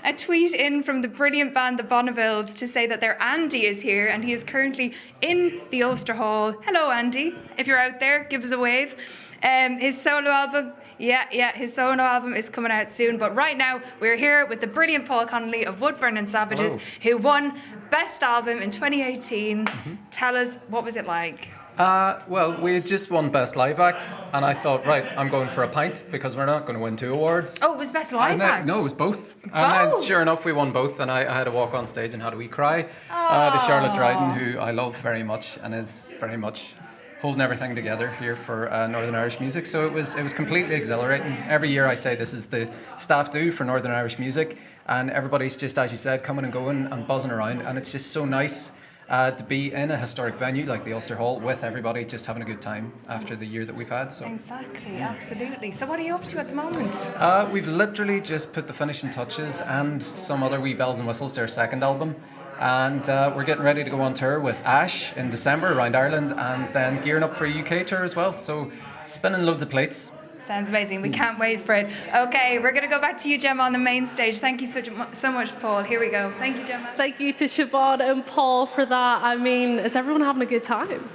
a tweet in from the brilliant band The Bonnevilles to say that their Andy is here and he is currently in the Ulster Hall. Hello, Andy. If you're out there, give us a wave. His solo album, his solo album is coming out soon. But right now, we're here with the brilliant Paul Connolly of Woodburn and Savages, who won Best Album in 2018. Tell us, what was it like? Well, we had just won Best Live Act, and I thought, right, I'm going for a pint because we're not going to win 2 awards. Oh, it was Best Live Act? No, it was both. And then, sure enough, we won both, and I had to walk on stage and had a wee cry to Charlotte Dryden, who I love very much and is very much holding everything together here for Northern Irish music. So it was completely exhilarating. Every year I say this is the staff do for Northern Irish music, and everybody's just, as you said, coming and going and buzzing around, and it's just so nice to be in a historic venue like the Ulster Hall with everybody just having a good time after the year that we've had. So exactly, absolutely. So what are you up to at the moment? We've literally just put the finishing touches and some other wee bells and whistles to our second album. And we're getting ready to go on tour with Ash in December around Ireland, and then gearing up for a UK tour as well. So spinning loads of plates. Sounds amazing. We can't wait for it. Okay, we're going to go back to you, Gemma, on the main stage. Thank you so much, Paul. Here we go. Thank you, Gemma. Thank you to Siobhan and Paul for that. I mean, is everyone having a good time?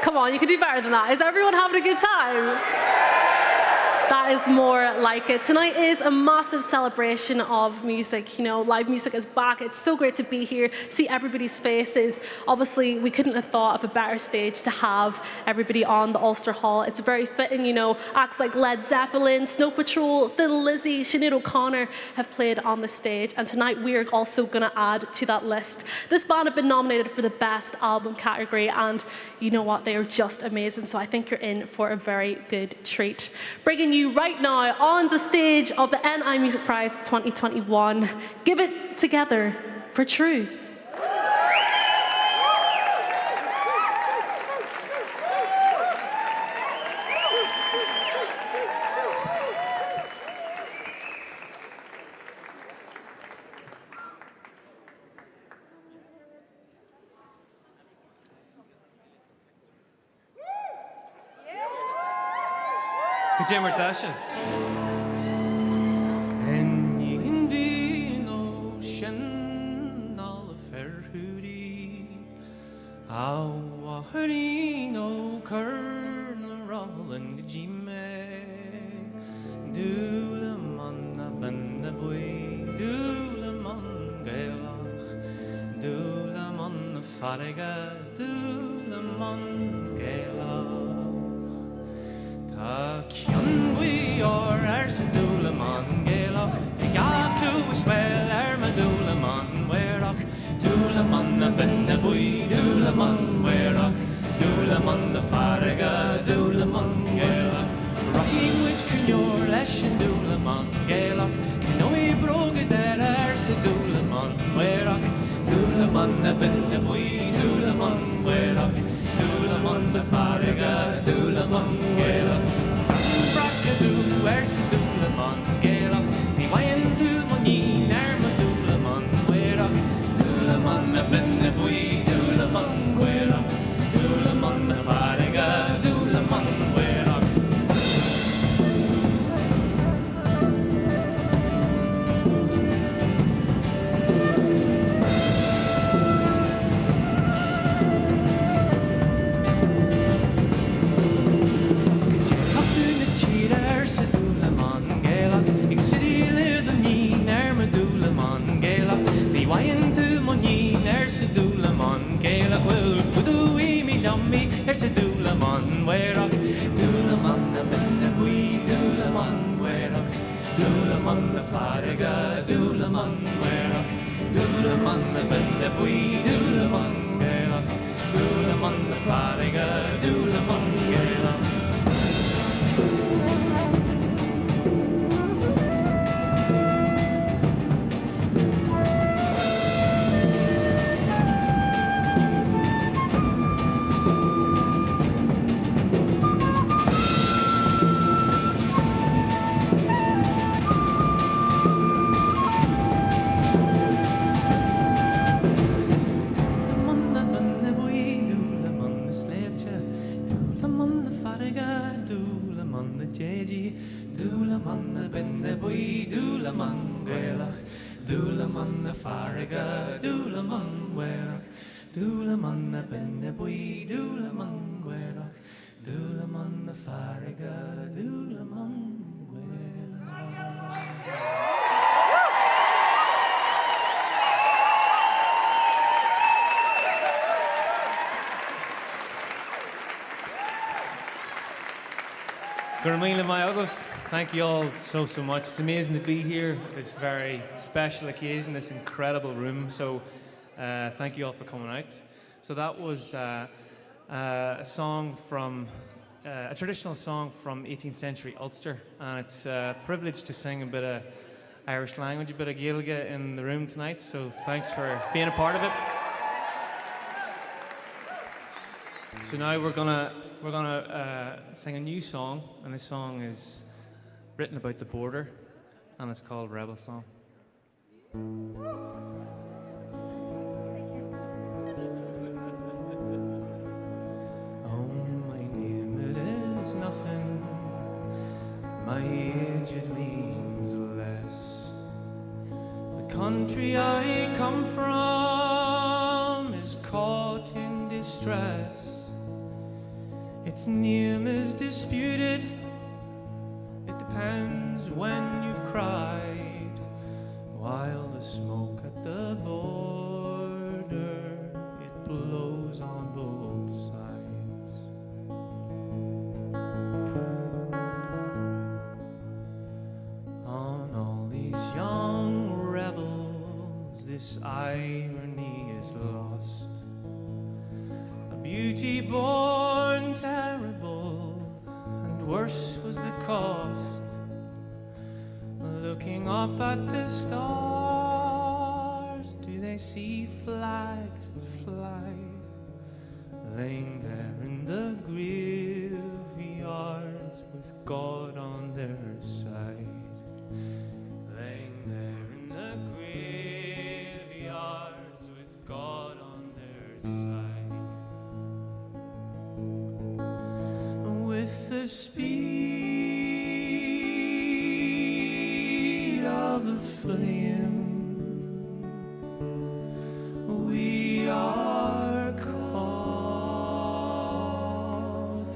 Come on, you can do better than that. Is everyone having a good time? That is more like it. Tonight is a massive celebration of music. You know, live music is back. It's so great to be here, see everybody's faces. Obviously, we couldn't have thought of a better stage to have everybody on the Ulster Hall. It's very fitting, you know, acts like Led Zeppelin, Snow Patrol, Thin Lizzy, Sinead O'Connor have played on the stage. And tonight we're also going to add to that list. This band have been nominated for the Best Album category, and you know what, they are just amazing. So I think you're in for a very good treat. Bringing you right now on the stage of the NI Music Prize 2021, Give It Together for Trú. Gemma Bradley. En yin vi no shen all fair hoodie. Awa hoodie no kern rolling jime. Dule man ben the boy, dule man gelach, dule man farga, dule man gelach. Kjan we are se dule man gelach, de jaku is well dule man werach, dule man ben de boy, dule man werach, dule man the farga, dule man gelach. Rocky which can your lesh and dule man gelach, no we broke there se dule man werach, dule man ben de boy, dule man werach, dule man the farga, dule man gelach. Du er se dule man gelach, ni waien du moni nærme dule man werach, dule man ben bui dule man werach, dule man farga, dule man werach. Dule man gelach will fudu mi lummi se dule man werach, dule man ben de bui dule man werach, dule man the farga, dule man werach, dule man ben de bui dule man gelach, dule man the farga, dule man gelach. Dule man ben de bui, dule man werach, dule man farga, dule man werach. Gurmila Mayogov, thank you all so much. It's amazing to be here at this very special occasion, this incredible room. So thank you all for coming out. So that was a song from, a traditional song from 18th century Ulster, and it's a privilege to sing a bit of Irish language, a bit of Gaeilge in the room tonight, so thanks for being a part of it. So now we're gonna sing a new song, and this song is written about the border, and it's called Rebel Song. My age, it means less. The country I come from is caught in distress. Its name is disputed. It depends hands when you've cried, while the smoke at the border, it blows on both sides. On all these young rebels, this irony is lost. A beauty born terrible, and worse was the cost. Looking up at the stars, do they see flags that fly, laying there in the graveyards with God on their side? Laying there in the graveyards with God on their side. With the speed of a flame, we are caught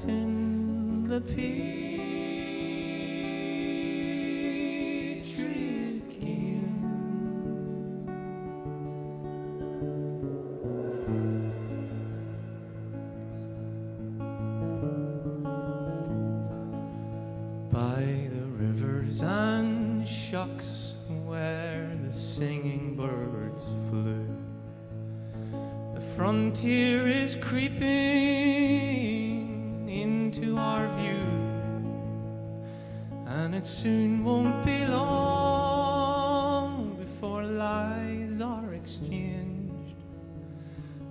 in the Patriot game. By the rivers and shucks where the singing birds flew, the frontier is creeping into our view, and it soon won't be long before lies are exchanged,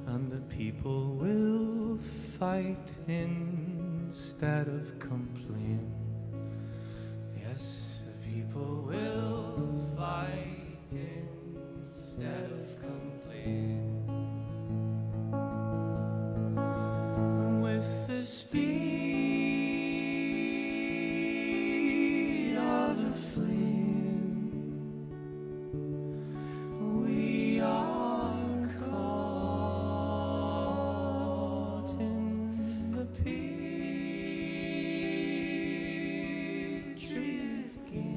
and the people will fight instead of complain. Yes, the people will fight instead of complain. With the speed of the flame, we are caught in the Patriot game.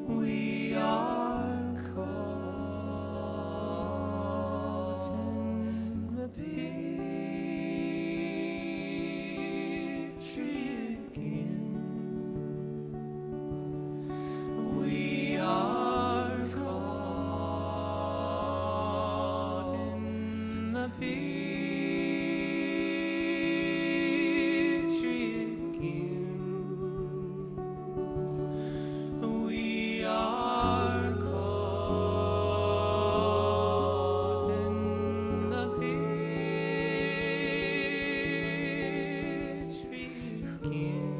We are caught in the Patriot game. We are caught in the Patriot game. We are caught in the Patriot game.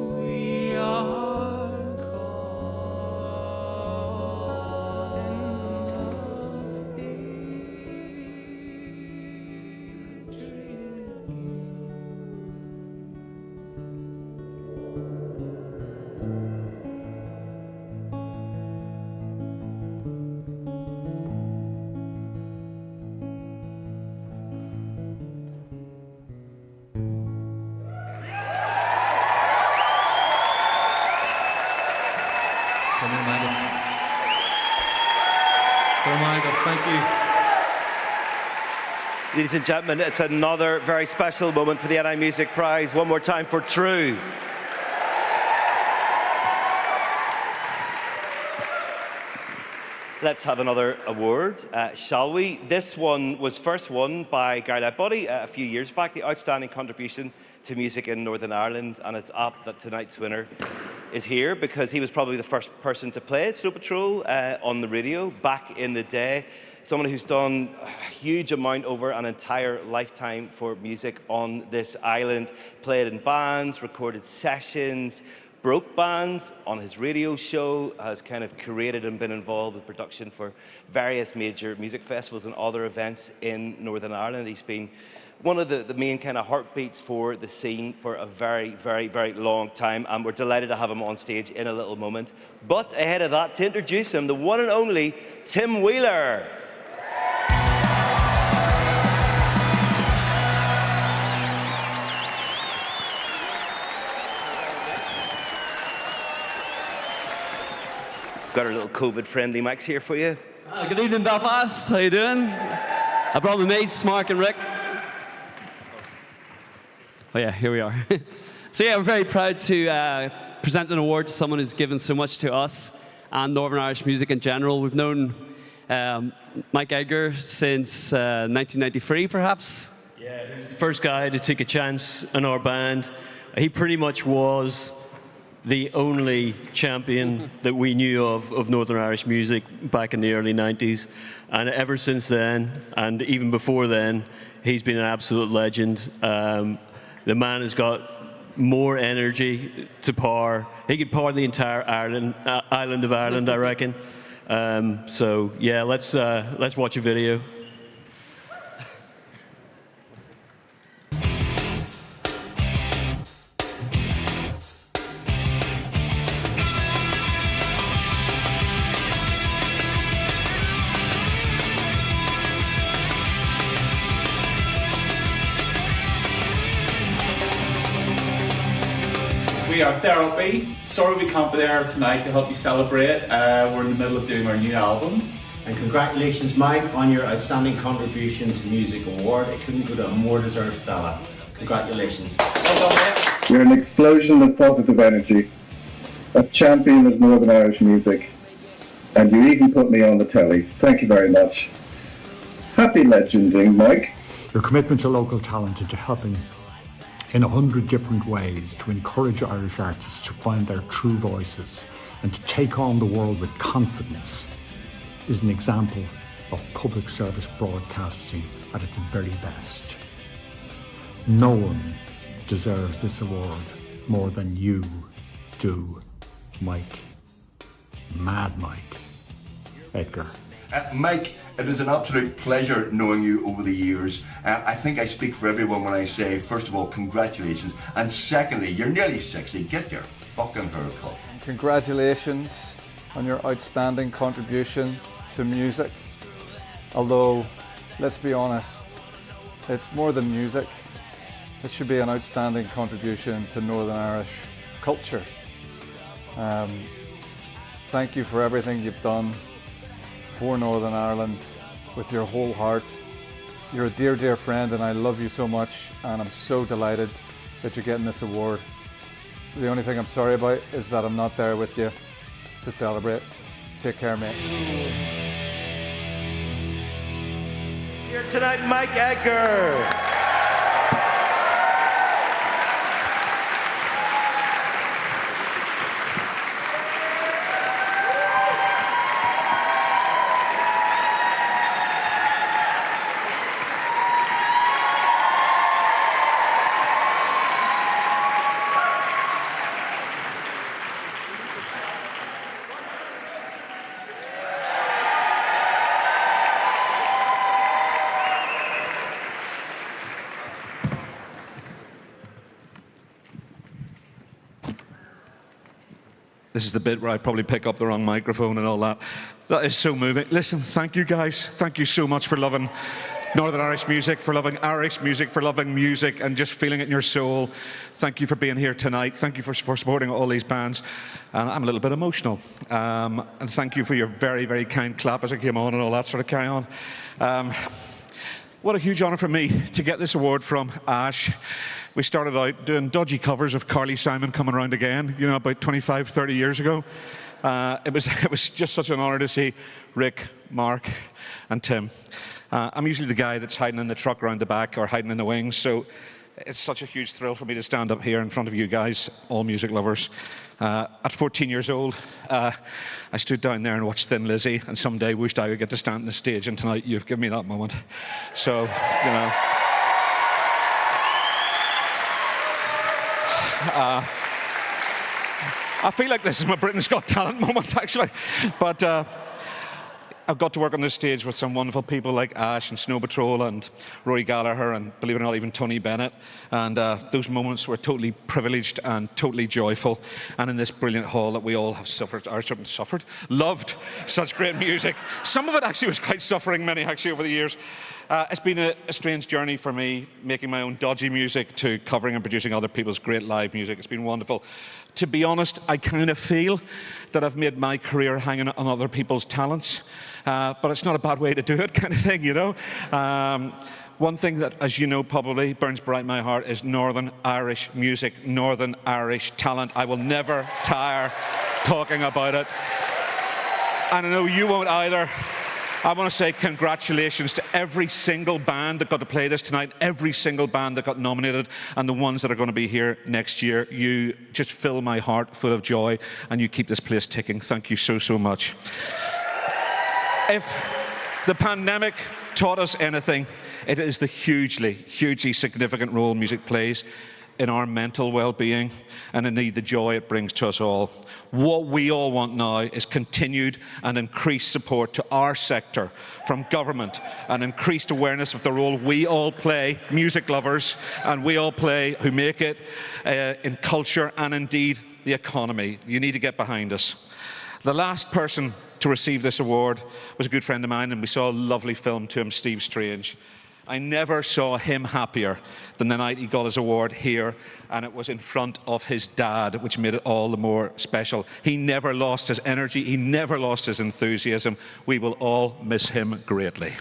We are caught in the Patriot game. Thank you. Ladies and gentlemen, it's another very special moment for the NI Music Prize. One more time for Trú. Let's have another award, shall we? This one was first won by Garlic Buddy a few years back, the outstanding contribution to music in Northern Ireland, and it's apt that tonight's winner is here because he was probably the first person to play Snow Patrol on the radio back in the day. Someone who's done a huge amount over an entire lifetime for music on this island, played in bands, recorded sessions, broke bands on his radio show, has kind of curated and been involved with production for various major music festivals and other events in Northern Ireland. He's been one of the main kind of heartbeats for the scene for a very, very, very long time, and we're delighted to have him on stage in a little moment. But ahead of that, to introduce him, the one and only Tim Wheeler. Got our little COVID-friendly mics here for you. Good evening, Belfast. How you doing? I brought my mates, Mark and Rick. Oh yeah, here we are. So yeah, we're very proud to present an award to someone who's given so much to us and Northern Irish music in general. We've known Mike Edgar since 1993, perhaps. Yeah, he was the first guy to take a chance in our band. He pretty much was the only champion that we knew of Northern Irish music back in the early 90s. And ever since then, and even before then, he's been an absolute legend. The man has got more energy to power. He could power the entire island of Ireland, I reckon. So yeah, let's watch a video. We are Therapy. Sorry we can't be there tonight to help you celebrate. We're in the middle of doing our new album. And congratulations, Mike, on your outstanding contribution to Music Award. It couldn't go to a more deserved fella. Congratulations. Well done, mate. You're an explosion of positive energy, a champion of Northern Irish music, and you even put me on the telly. Thank you very much. Happy legending, Mike. Your commitment to local talent and to helping in 100 different ways to encourage Irish artists to find their true voices and to take on the world with confidence is an example of public service broadcasting at its very best. No one deserves this award more than you do, Mike. Mad Mike. Edgar. Mike, it is an absolute pleasure knowing you over the years. I think I speak for everyone when I say, first of all, congratulations, and secondly, you're nearly 60. Get your fucking hair cut. Congratulations on your outstanding contribution to music. Although, let's be honest, it's more than music. It should be an outstanding contribution to Northern Irish culture. Thank you for everything you've done for Northern Ireland with your whole heart. You're a dear, dear friend, and I love you so much, and I'm so delighted that you're getting this award. The only thing I'm sorry about is that I'm not there with you to celebrate. Take care, mate. Here tonight, Mike Edgar. This is the bit where I probably pick up the wrong microphone and all that. That is so moving. Listen, thank you guys. Thank you so much for loving Northern Irish music, for loving Irish music, for loving music and just feeling it in your soul. Thank you for being here tonight. Thank you for supporting all these bands. And I'm a little bit emotional. And thank you for your very, very kind clap as I came on and all that sort of carry on. What a huge honour for me to get this award from Ash. We started out doing dodgy covers of Carly Simon Coming Round Again, you know, about 25, 30 years ago. It was just such an honour to see Rick, Mark and Tim. I'm usually the guy that's hiding in the truck around the back or hiding in the wings, so it's such a huge thrill for me to stand up here in front of you guys, all music lovers. At 14 years old, I stood down there and watched Thin Lizzy, and someday wished I would get to stand on the stage, and tonight you've given me that moment. So, you know. I feel like this is my Britain's Got Talent moment, actually. But I've got to work on this stage with some wonderful people like Ash and Snow Patrol and Rory Gallagher and, believe it or not, even Tony Bennett. And those moments were totally privileged and totally joyful. And in this brilliant hall that we all have loved such great music. Some of it actually was quite suffering, many actually over the years. It's been a strange journey for me, making my own dodgy music to covering and producing other people's great live music. It's been wonderful. To be honest, I kind of feel that I've made my career hanging on other people's talents, but it's not a bad way to do it, kind of thing, you know. One thing that, as you know, probably burns bright in my heart is Northern Irish music, Northern Irish talent. I will never tire talking about it. And I know you won't either. I want to say congratulations to every single band that got to play this tonight, every single band that got nominated, and the ones that are going to be here next year. You just fill my heart full of joy, and you keep this place ticking. Thank you so, so much. If the pandemic taught us anything, it is the hugely, hugely significant role music plays in our mental well-being and indeed the joy it brings to us all. What we all want now is continued and increased support to our sector from government and increased awareness of the role we all play, music lovers, and we all play who make it in culture and indeed the economy. You need to get behind us. The last person to receive this award was a good friend of mine, and we saw a lovely film to him, Steve Strange. I never saw him happier than the night he got his award here, and it was in front of his dad, which made it all the more special. He never lost his energy, he never lost his enthusiasm. We will all miss him greatly.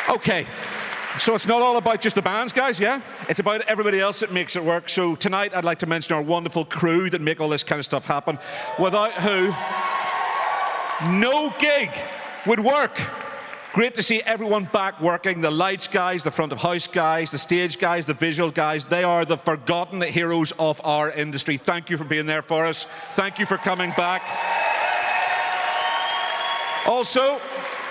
Okay, so it's not all about just the bands, guys, yeah? It's about everybody else that makes it work. So tonight I'd like to mention our wonderful crew that make all this kind of stuff happen, without who no gig would work. Great to see everyone back working. The lights guys, the front of house guys, the stage guys, the visual guys. They are the forgotten heroes of our industry. Thank you for being there for us. Thank you for coming back. Also,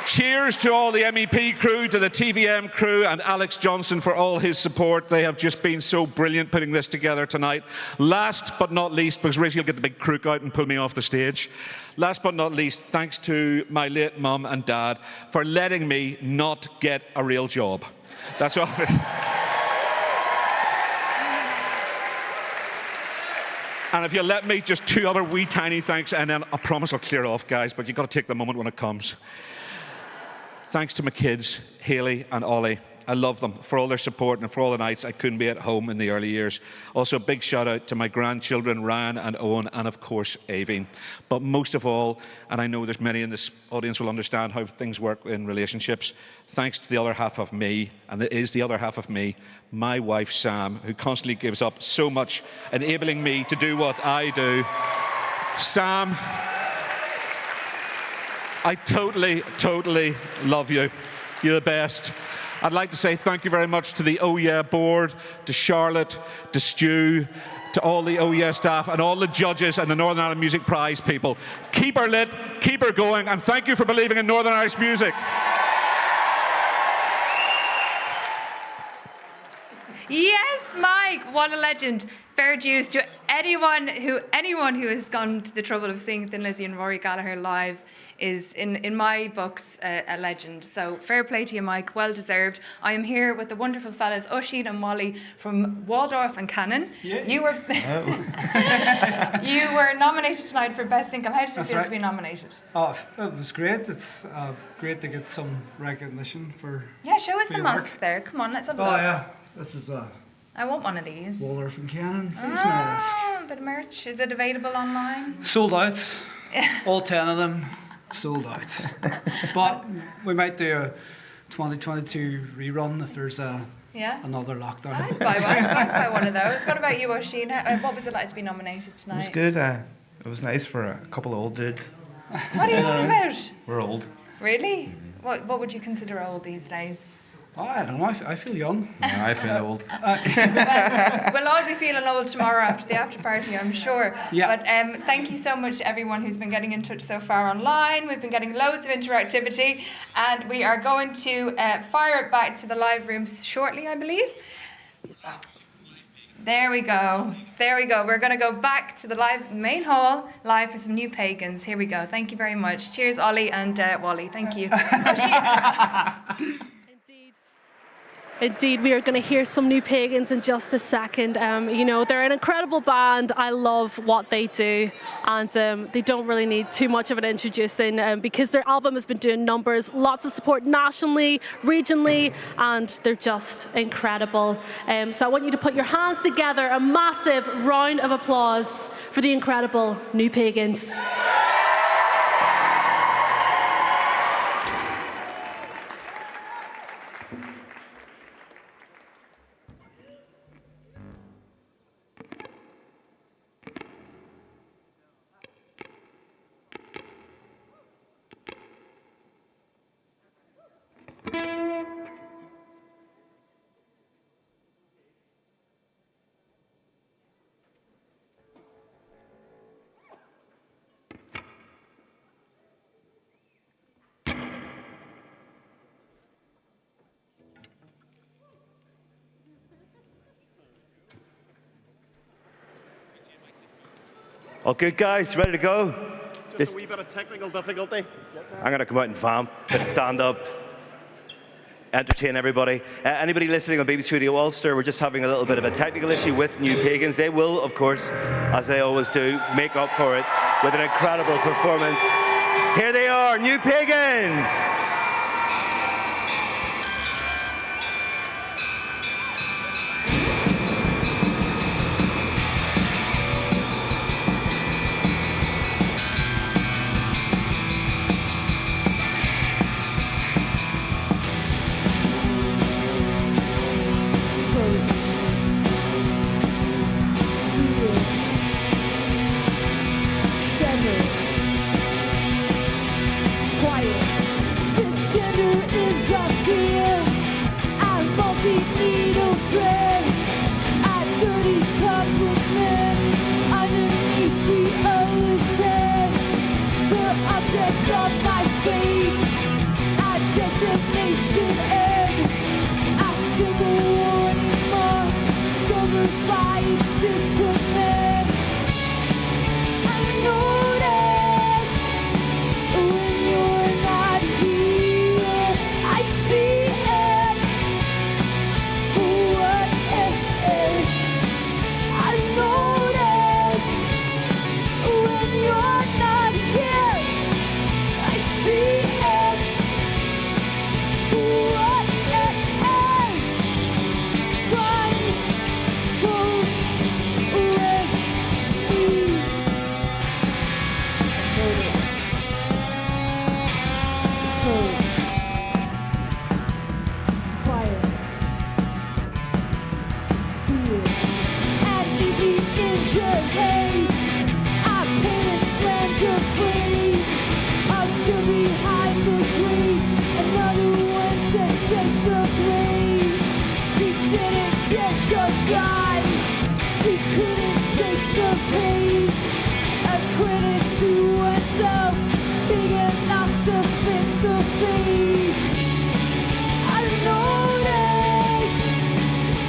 cheers to all the MEP crew, to the TVM crew, and Alex Johnson for all his support. They have just been so brilliant putting this together tonight. Last but not least, because Rigsy will get the big crook out and pull me off the stage. Last but not least, thanks to my late mum and dad for letting me not get a real job. That's all. And if you let me, just two other wee tiny thanks, and then I promise I'll clear off, guys, but you've got to take the moment when it comes. Thanks to my kids, Hayley and Ollie. I love them for all their support and for all the nights I couldn't be at home in the early years. Also, a big shout out to my grandchildren, Ryan and Owen, and of course, Aveen. But most of all, and I know there's many in this audience will understand how things work in relationships, thanks to the other half of me, and it is the other half of me, my wife, Sam, who constantly gives up so much, enabling me to do what I do. Sam, I totally, totally love you. You're the best. I'd like to say thank you very much to the Oh Yeah board, to Charlotte, to Stu, to all the Oh Yeah staff, and all the judges and the Northern Ireland Music Prize people. Keep her lit, keep her going, and thank you for believing in Northern Irish music. Yes, Mike, what a legend. Fair dues to anyone who has gone to the trouble of seeing Thin Lizzy and Rory Gallagher live is, in my books, a legend. So fair play to you, Mike, well deserved. I am here with the wonderful fellas, Oisin and Molly from Waldorf and Cannon. Yeah. You were you were nominated tonight for Best Single. How did it feel to be nominated? Oh, it was great. It's great to get some recognition for. Yeah, show us the mask work. there. Come on, let's have a look. Oh yeah, this is I want one of these. Waldorf and Cannon face mask. A bit of merch. Is it available online? Sold out. All 10 of them sold out. But we might do a 2022 rerun if there's another lockdown. I'd buy one of those. What about you, Oisin? What was it like to be nominated tonight? It was good. It was nice for a couple of old dudes. What are you on about? We're old. Really? What would you consider old these days? Oh, I don't know. I feel young. Yeah, I feel old. We'll all be feeling old tomorrow after the after party, I'm sure. Yeah. But thank you so much to everyone who's been getting in touch so far online. We've been getting loads of interactivity, and we are going to fire it back to the live rooms shortly, I believe. There we go. There we go. We're going to go back to the main hall live for some new Pagans. Here we go. Thank you very much. Cheers, Ollie and Wally. Thank you. Indeed, we are going to hear some new Pagans in just a second. You know, they're an incredible band. I love what they do, and they don't really need too much of an introducing because their album has been doing numbers, lots of support nationally, regionally, and they're just incredible. So I want you to put your hands together, a massive round of applause for the incredible new Pagans. All good, guys? Ready to go? Just a wee bit of technical difficulty. I'm going to come out and vamp, bit of stand-up, entertain everybody. Anybody listening on BBC Radio Ulster, we're just having a little bit of a technical issue with New Pagans. They will, of course, as they always do, make up for it with an incredible performance. Here they are, New Pagans!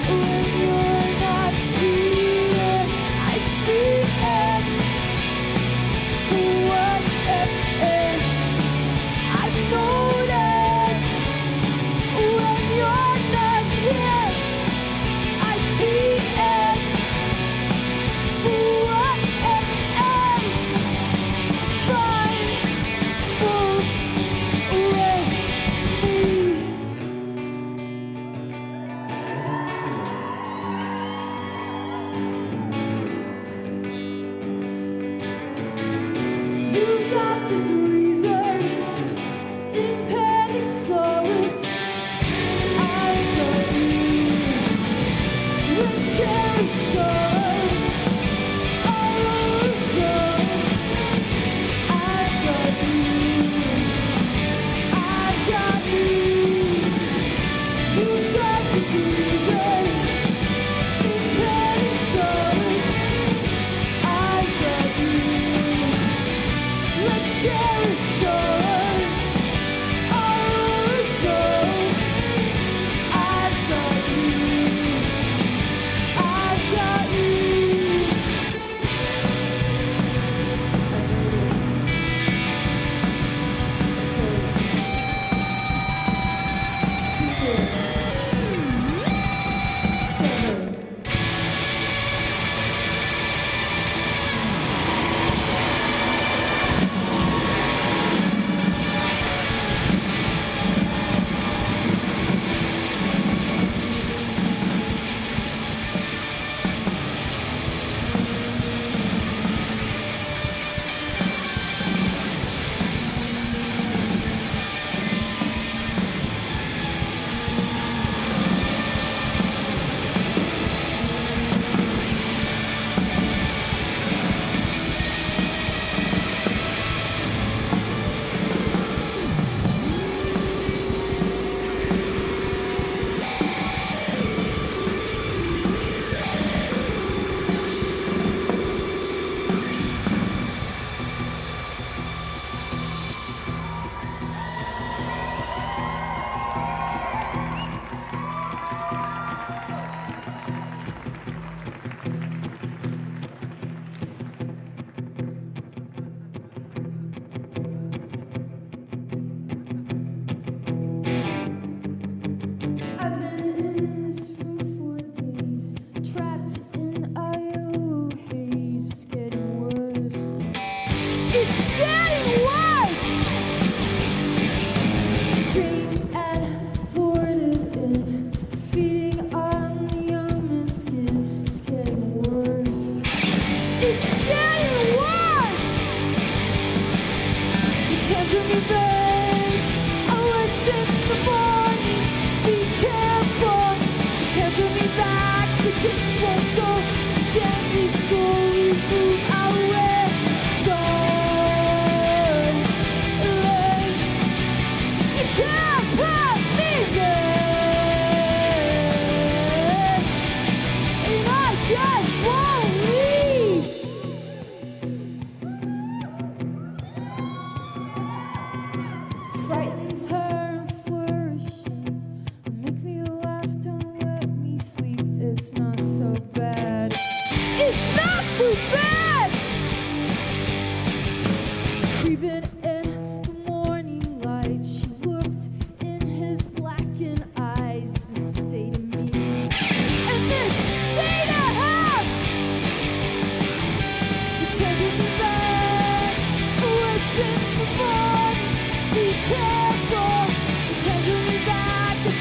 When you're not here, I see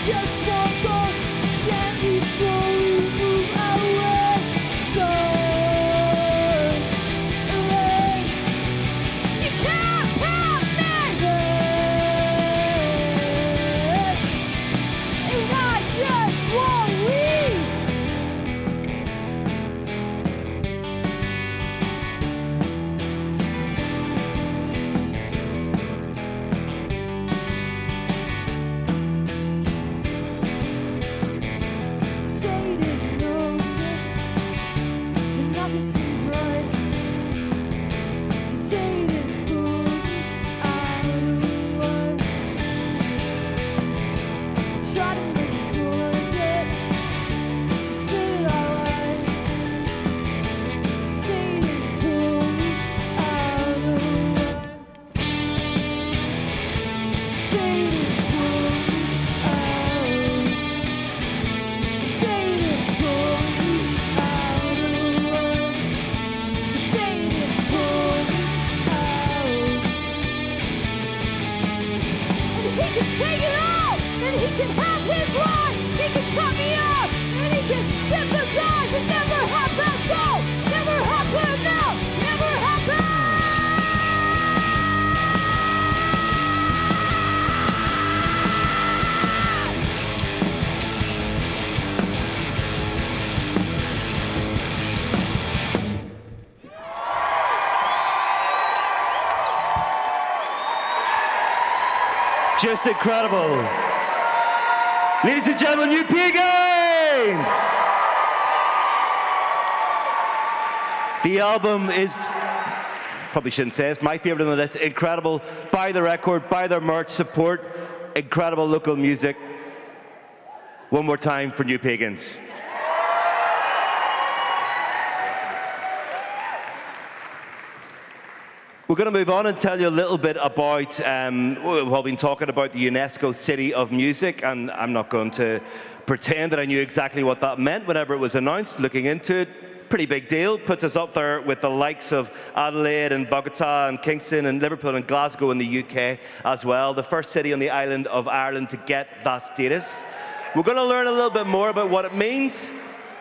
just won't go. Just gently, slowly move away. So erase. You can't help me. And I just won't leave. Say you didn't notice that nothing seems right. You say you didn't pull me out of the way. You try to make me forget. You say that I lied. You say you didn't pull me out of the way. You say you didn't pull me out. You say you didn't pull me out of the way. You say you didn't pull me out. And he can take it all, and he can have his way. He can cut me off, and he can sympathize. It never happened, so never happened now, never happened. Just incredible. Ladies and gentlemen, you Pagans! The album is, probably shouldn't say, it's my favorite on the list. Incredible. Buy the record, buy their merch, support incredible local music. One more time for New Pagans. We're going to move on and tell you a little bit about, we've all been talking about the UNESCO City of Music, and I'm not going to pretend that I knew exactly what that meant whenever it was announced. Looking into it, pretty big deal. Puts us up there with the likes of Adelaide and Bogota and Kingston and Liverpool and Glasgow in the UK as well. The first city on the island of Ireland to get that status. We're going to learn a little bit more about what it means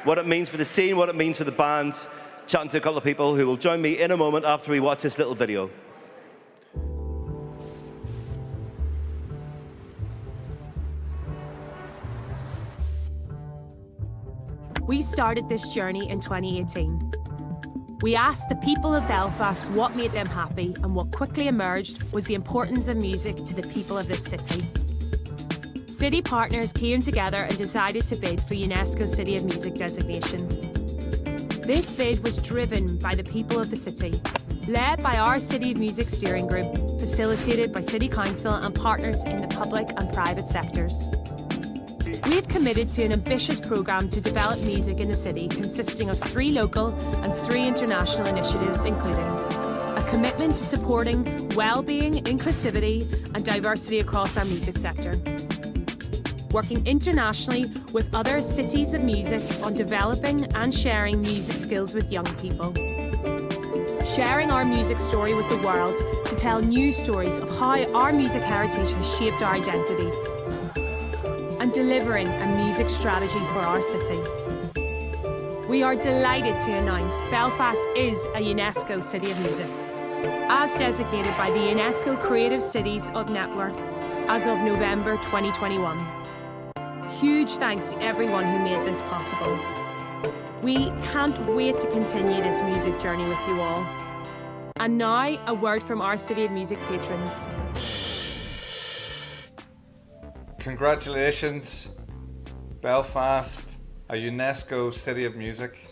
for the scene, what it means for the bands. Chatting to a couple of people who will join me in a moment after we watch this little video. We started this journey in 2018. We asked the people of Belfast what made them happy, and what quickly emerged was the importance of music to the people of this city. City partners came together and decided to bid for UNESCO City of Music designation. This bid was driven by the people of the city, led by our City of Music steering group, facilitated by City Council and partners in the public and private sectors. We've committed to an ambitious programme to develop music in the city, consisting of 3 local and 3 international initiatives, including a commitment to supporting well-being, inclusivity and diversity across our music sector, working internationally with other cities of music on developing and sharing music skills with young people, sharing our music story with the world to tell new stories of how our music heritage has shaped our identities, and delivering a music strategy for our city. We are delighted to announce Belfast is a UNESCO City of Music, as designated by the UNESCO Creative Cities of Network as of November 2021. Huge thanks to everyone who made this possible. We can't wait to continue this music journey with you all. And now, a word from our City of Music patrons. Congratulations, Belfast, a UNESCO City of Music.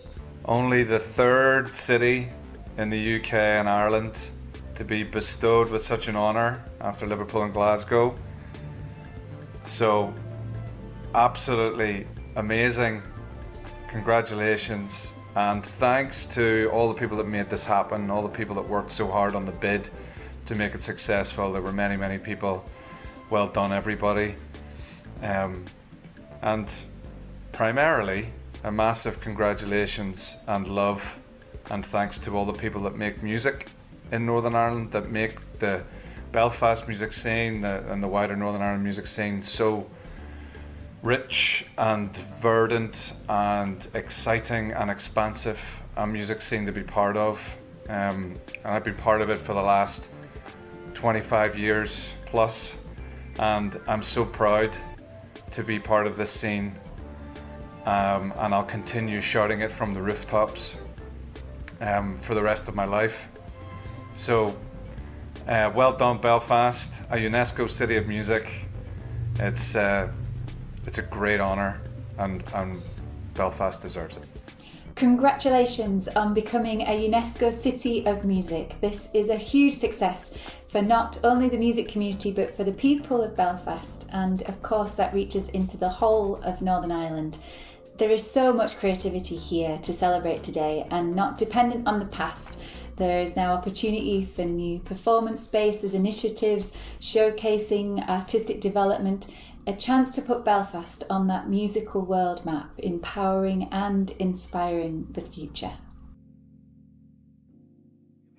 Only the 3rd city in the UK and Ireland to be bestowed with such an honour after Liverpool and Glasgow. So, absolutely amazing. Congratulations, and thanks to all the people that made this happen, all the people that worked so hard on the bid to make it successful. There were many, many people. Well done, everybody. And primarily, a massive congratulations and love and thanks to all the people that make music in Northern Ireland, that make the Belfast music scene and the wider Northern Ireland music scene so rich and verdant and exciting and expansive music scene to be part of. And I've been part of it for the last 25 years plus, and I'm so proud to be part of this scene, and I'll continue shouting it from the rooftops for the rest of my life. So well done, Belfast, a UNESCO City of Music. It's a great honour, and Belfast deserves it. Congratulations on becoming a UNESCO City of Music. This is a huge success for not only the music community but for the people of Belfast, and of course that reaches into the whole of Northern Ireland. There is so much creativity here to celebrate today, and not dependent on the past. There is now opportunity for new performance spaces, initiatives, showcasing artistic development, a chance to put Belfast on that musical world map, empowering and inspiring the future.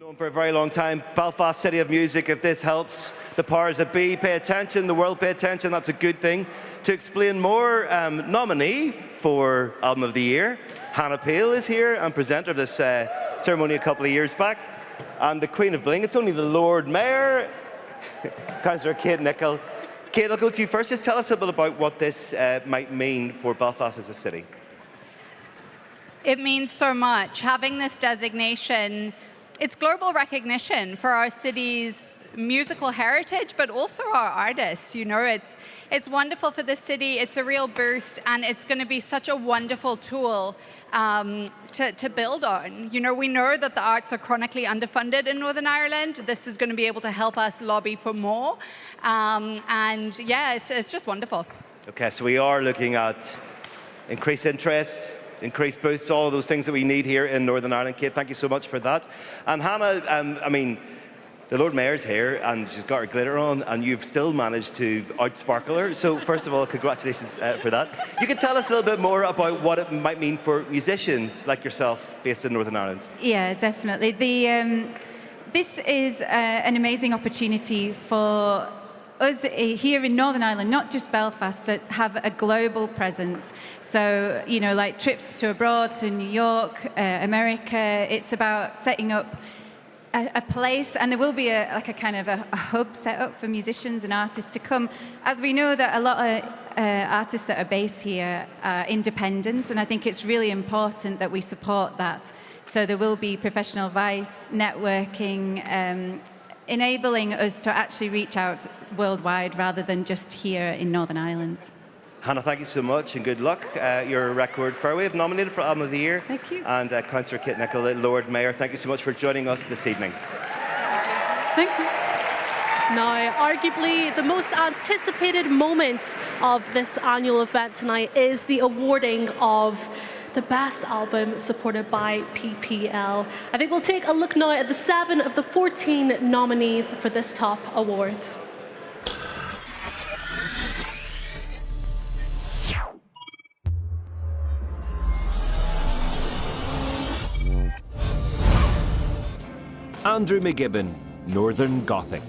Known for a very long time, Belfast City of Music. If this helps the powers that be pay attention, the world pay attention, that's a good thing. To explain more, nominee for Album of the Year, Hannah Peel is here, and presenter of this ceremony a couple of years back. And the Queen of Bling, it's only the Lord Mayor, Councillor Kate Nicholl. Kate, I'll go to you first. Just tell us a bit about what this might mean for Belfast as a city. It means so much. Having this designation, it's global recognition for our city's musical heritage, but also our artists. You know, it's wonderful for the city. It's a real boost, and it's going to be such a wonderful tool to build on. You know, we know that the arts are chronically underfunded in Northern Ireland. This is going to be able to help us lobby for more. And yeah, it's just wonderful. Okay, so we are looking at increased interest, increased boosts, all of those things that we need here in Northern Ireland. Kate, thank you so much for that. And Hannah, I mean, the Lord Mayor's here and she's got her glitter on, and you've still managed to outsparkle her. So first of all, congratulations for that. You can tell us a little bit more about what it might mean for musicians like yourself based in Northern Ireland. Yeah, definitely. This is an amazing opportunity for us here in Northern Ireland, not just Belfast, to have a global presence. So, you know, like trips to abroad, to New York, America, it's about setting up a place, and there will be a kind of a hub set up for musicians and artists to come. As we know that a lot of artists that are based here are independent, and I think it's really important that we support that. So there will be professional advice, networking, enabling us to actually reach out worldwide rather than just here in Northern Ireland. Hannah, thank you so much and good luck. Your record Fairwave nominated for Album of the Year. Thank you. And Councillor Kate Nicholl, Lord Mayor, thank you so much for joining us this evening. Thank you. Now, arguably the most anticipated moment of this annual event tonight is the awarding of the Best Album supported by PPL. I think we'll take a look now at the 7 of the 14 nominees for this top award. Andrew McGibbon, Northern Gothic.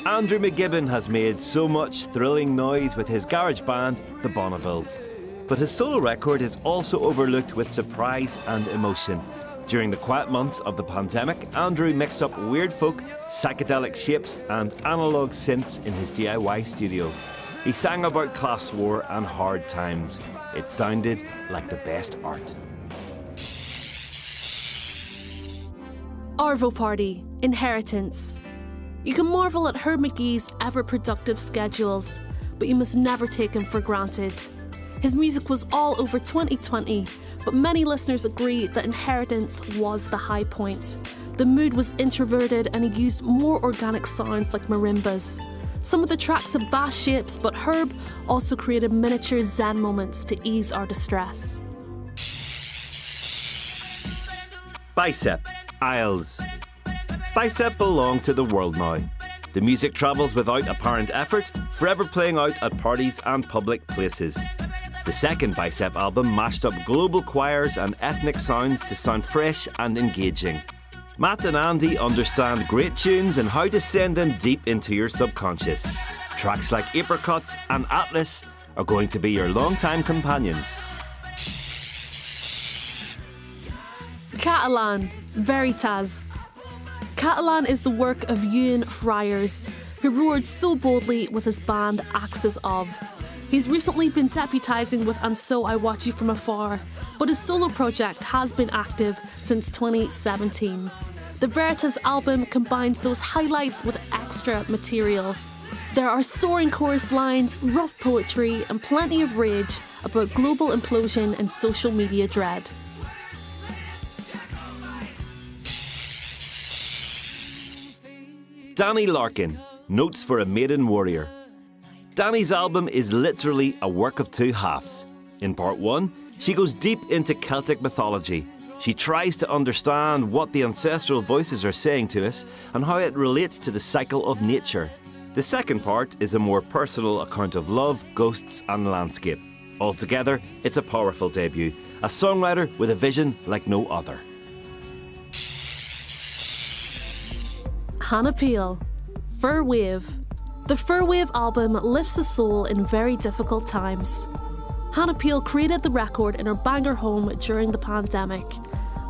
Andrew McGibbon has made so much thrilling noise with his garage band, the Bonnevilles. But his solo record is also overlooked with surprise and emotion. During the quiet months of the pandemic, Andrew mixed up weird folk, psychedelic shapes and analogue synths in his DIY studio. He sang about class war and hard times. It sounded like the best art. Arvo Party, Inheritance. You can marvel at Herb McGee's ever-productive schedules, but you must never take him for granted. His music was all over 2020, but many listeners agree that Inheritance was the high point. The mood was introverted and he used more organic sounds like marimbas. Some of the tracks had bass shapes, but Herb also created miniature zen moments to ease our distress. Bicep, Isles. Bicep belong to the world now. The music travels without apparent effort, forever playing out at parties and public places. The second Bicep album mashed up global choirs and ethnic sounds to sound fresh and engaging. Matt and Andy understand great tunes and how to send them deep into your subconscious. Tracks like Apricots and Atlas are going to be your longtime companions. CATALAN, Veritas. CATALAN is the work of Ewan Friars, who roared so boldly with his band Axes of. He's recently been deputising with And So I Watch You From Afar, but his solo project has been active since 2017. The Veritas album combines those highlights with extra material. There are soaring chorus lines, rough poetry, and plenty of rage about global implosion and social media dread. Dani Larkin, Notes for a Maiden Warrior. Dani's album is literally a work of two halves. In part one, she goes deep into Celtic mythology. She tries to understand what the ancestral voices are saying to us and how it relates to the cycle of nature. The second part is a more personal account of love, ghosts and landscape. Altogether, it's a powerful debut, a songwriter with a vision like no other. Hannah Peel, Fur Wave. The Fur Wave album lifts a soul in very difficult times. Hannah Peel created the record in her Bangor home during the pandemic,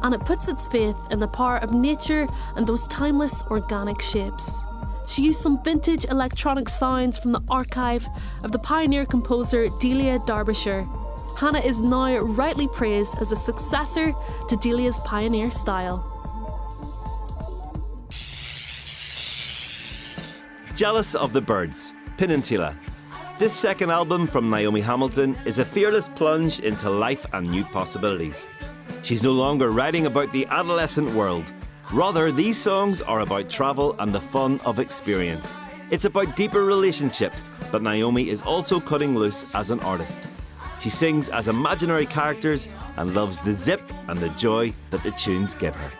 and it puts its faith in the power of nature and those timeless organic shapes. She used some vintage electronic sounds from the archive of the pioneer composer Delia Derbyshire. Hannah is now rightly praised as a successor to Delia's pioneer style. Jealous of the Birds, Peninsula. This second album from Naomi Hamilton is a fearless plunge into life and new possibilities. She's no longer writing about the adolescent world. Rather, these songs are about travel and the fun of experience. It's about deeper relationships, but Naomi is also cutting loose as an artist. She sings as imaginary characters and loves the zip and the joy that the tunes give her.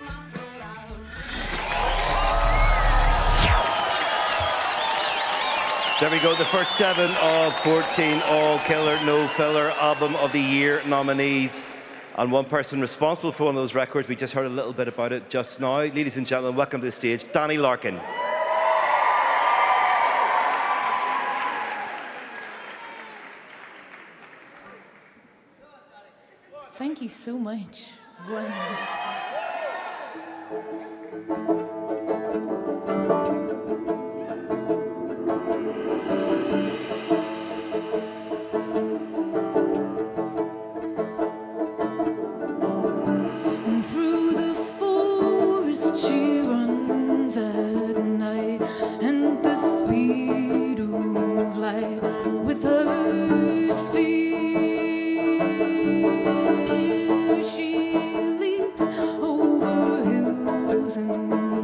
There we go, the first 7 of 14 all-killer, no-filler Album of the Year nominees. And one person responsible for one of those records, we just heard a little bit about it just now. Ladies and gentlemen, welcome to the stage, Dani Larkin. Thank you so much. She leaps over hills and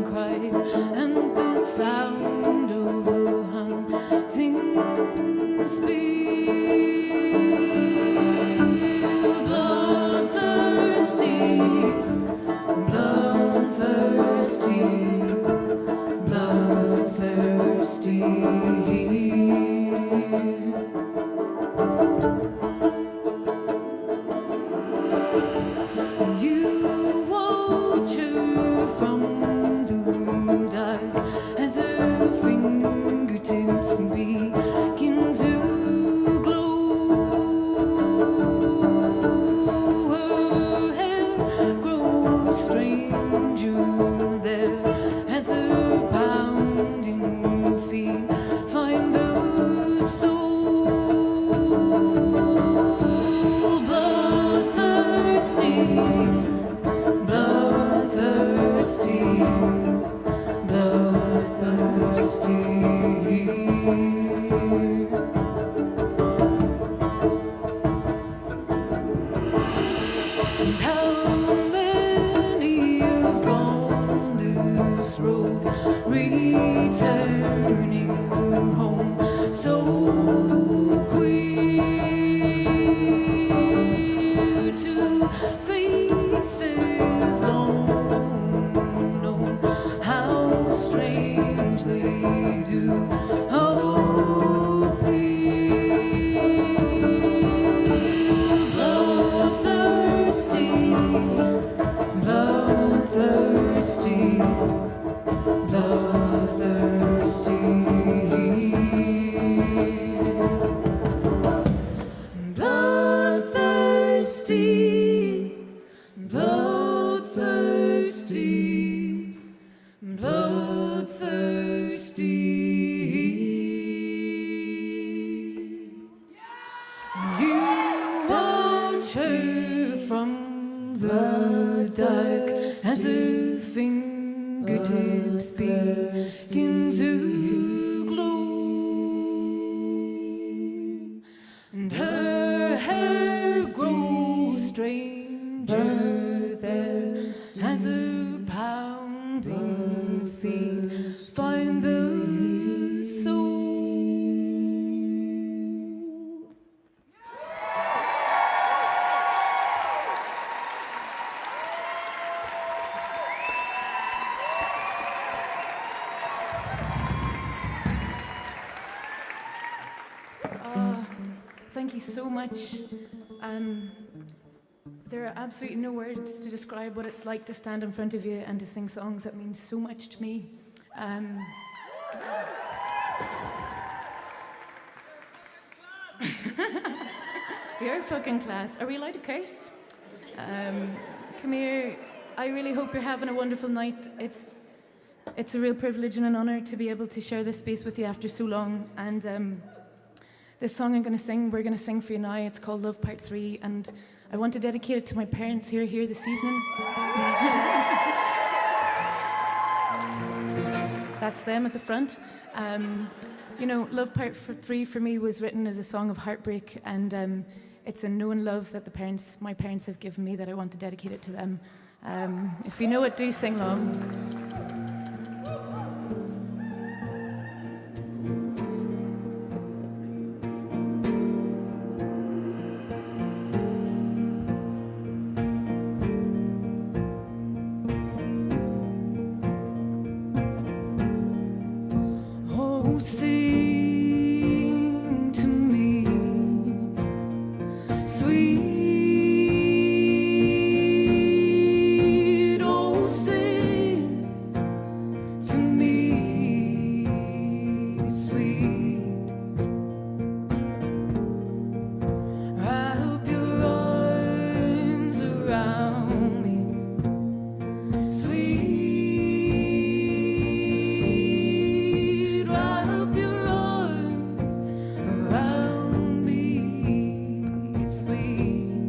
her from the dark as her fingertips begin to glow, and her hair grows stranger there as her pounding feet find the soul. Thank you so much. There are absolutely no words to describe what it's like to stand in front of you and to sing songs that mean so much to me. You're fucking class. Are we allowed to curse? Come here. I really hope you're having a wonderful night. It's a real privilege and an honor to be able to share this space with you after so long. And this song we're going to sing for you now. It's called Love Part 3, and I want to dedicate it to my parents who are here this evening. That's them at the front. You know, Love Part 3 for me was written as a song of heartbreak, and it's a known love that my parents have given me that I want to dedicate it to them. If you know it, do sing along. Sing to me, sweet, oh, sing to me, sweet. Wrap your arms around me, sweet. Sweet.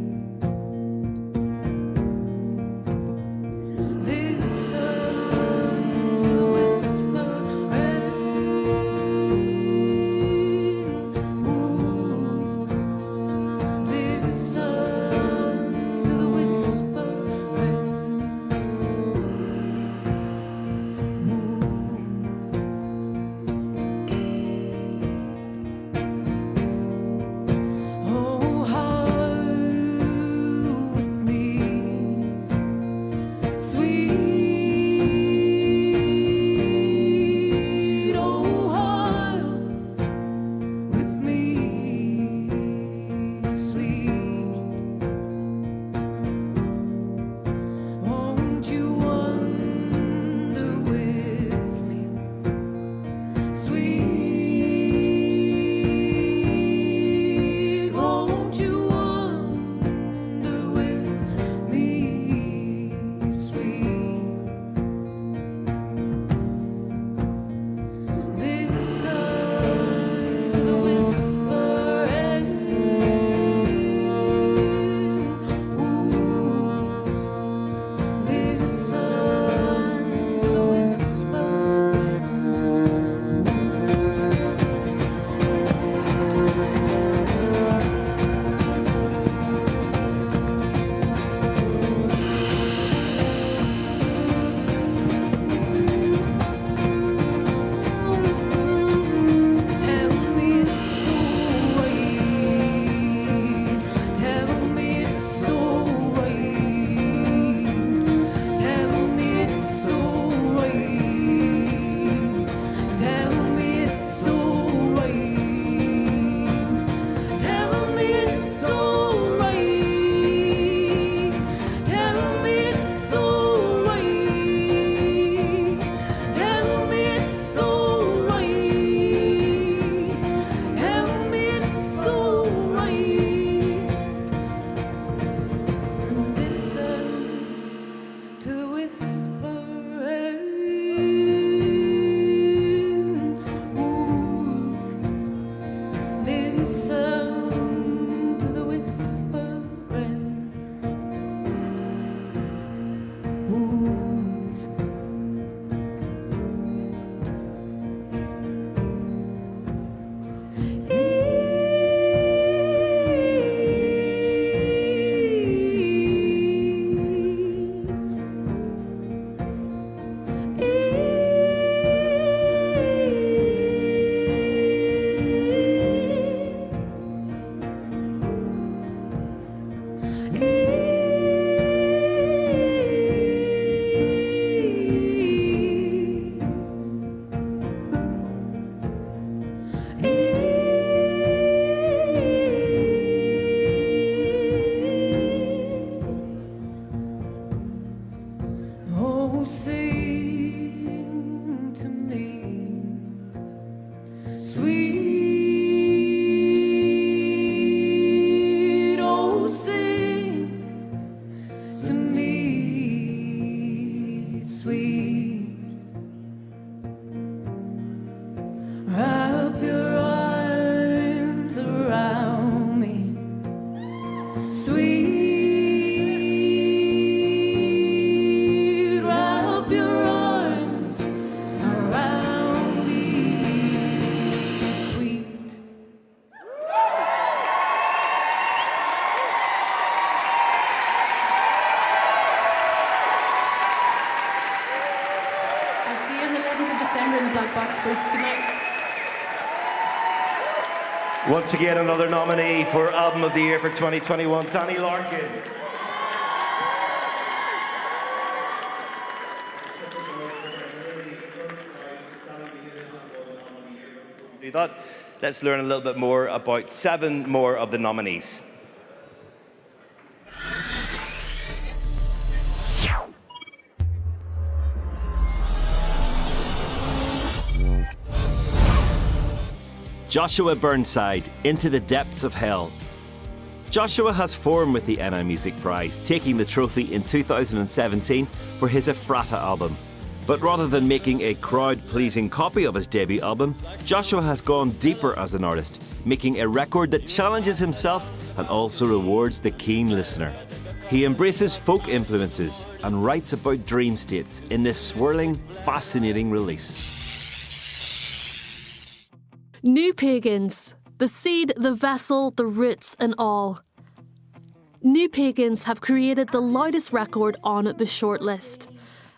right backs, folks. Good night. Once again, another nominee for Album of the Year for 2021, Dani Larkin. Do that. Let's learn a little bit more about 7 more of the nominees. Joshua Burnside, Into the Depths of Hell. Joshua has formed with the NI Music Prize, taking the trophy in 2017 for his Ephrata album. But rather than making a crowd-pleasing copy of his debut album, Joshua has gone deeper as an artist, making a record that challenges himself and also rewards the keen listener. He embraces folk influences and writes about dream states in this swirling, fascinating release. New Pagans. The seed, the vessel, the roots and all. New Pagans have created the loudest record on the shortlist.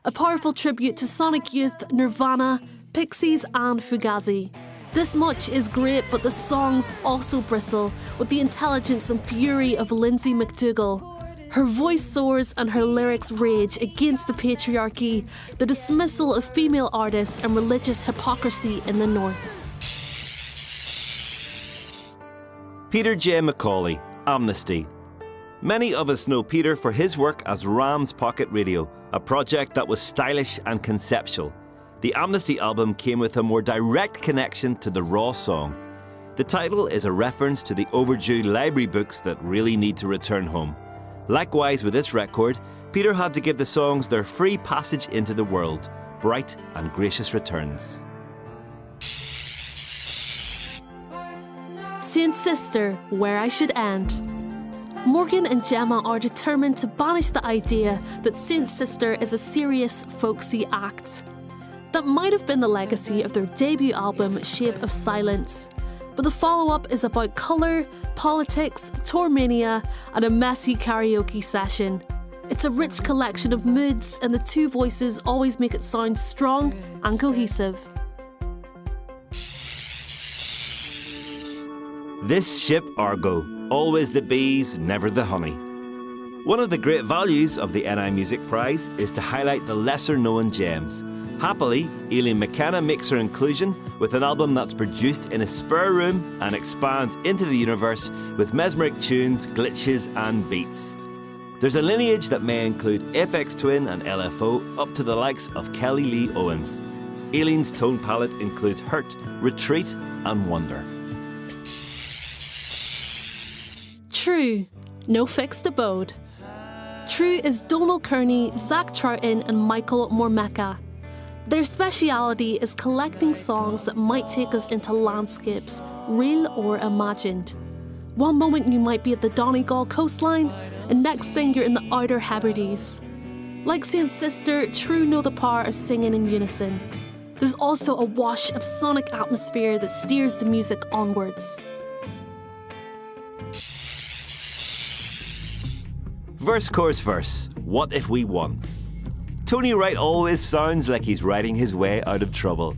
A powerful tribute to Sonic Youth, Nirvana, Pixies and Fugazi. This much is great, but the songs also bristle with the intelligence and fury of Lindsay McDougall. Her voice soars and her lyrics rage against the patriarchy, the dismissal of female artists and religious hypocrisy in the North. Peter J. McAuley, Amnesty. Many of us know Peter for his work as Ram's Pocket Radio, a project that was stylish and conceptual. The Amnesty album came with a more direct connection to the raw song. The title is a reference to the overdue library books that really need to return home. Likewise with this record, Peter had to give the songs their free passage into the world, bright and gracious returns. Saint Sister, Where I Should End. Morgan and Gemma are determined to banish the idea that Saint Sister is a serious, folksy act. That might have been the legacy of their debut album, Shape of Silence. But the follow-up is about colour, politics, tourmania, and a messy karaoke session. It's a rich collection of moods, and the two voices always make it sound strong and cohesive. This ship Argo, always the bees, never the honey. One of the great values of the NI Music Prize is to highlight the lesser-known gems. Happily, Aileen McKenna makes her inclusion with an album that's produced in a spare room and expands into the universe with mesmeric tunes, glitches and beats. There's a lineage that may include Aphex Twin and LFO up to the likes of Kelly Lee Owens. Aileen's tone palette includes hurt, retreat and wonder. Trú, No Fixed Abode. Trú is Donal Kearney, Zach Troughton and Michael Mormecca. Their speciality is collecting songs that might take us into landscapes, real or imagined. One moment you might be at the Donegal coastline, and next thing you're in the Outer Hebrides. Like Saint Sister, Trú know the power of singing in unison. There's also a wash of sonic atmosphere that steers the music onwards. VerseChorusVerse, What If We Won? Tony Wright always sounds like he's riding his way out of trouble.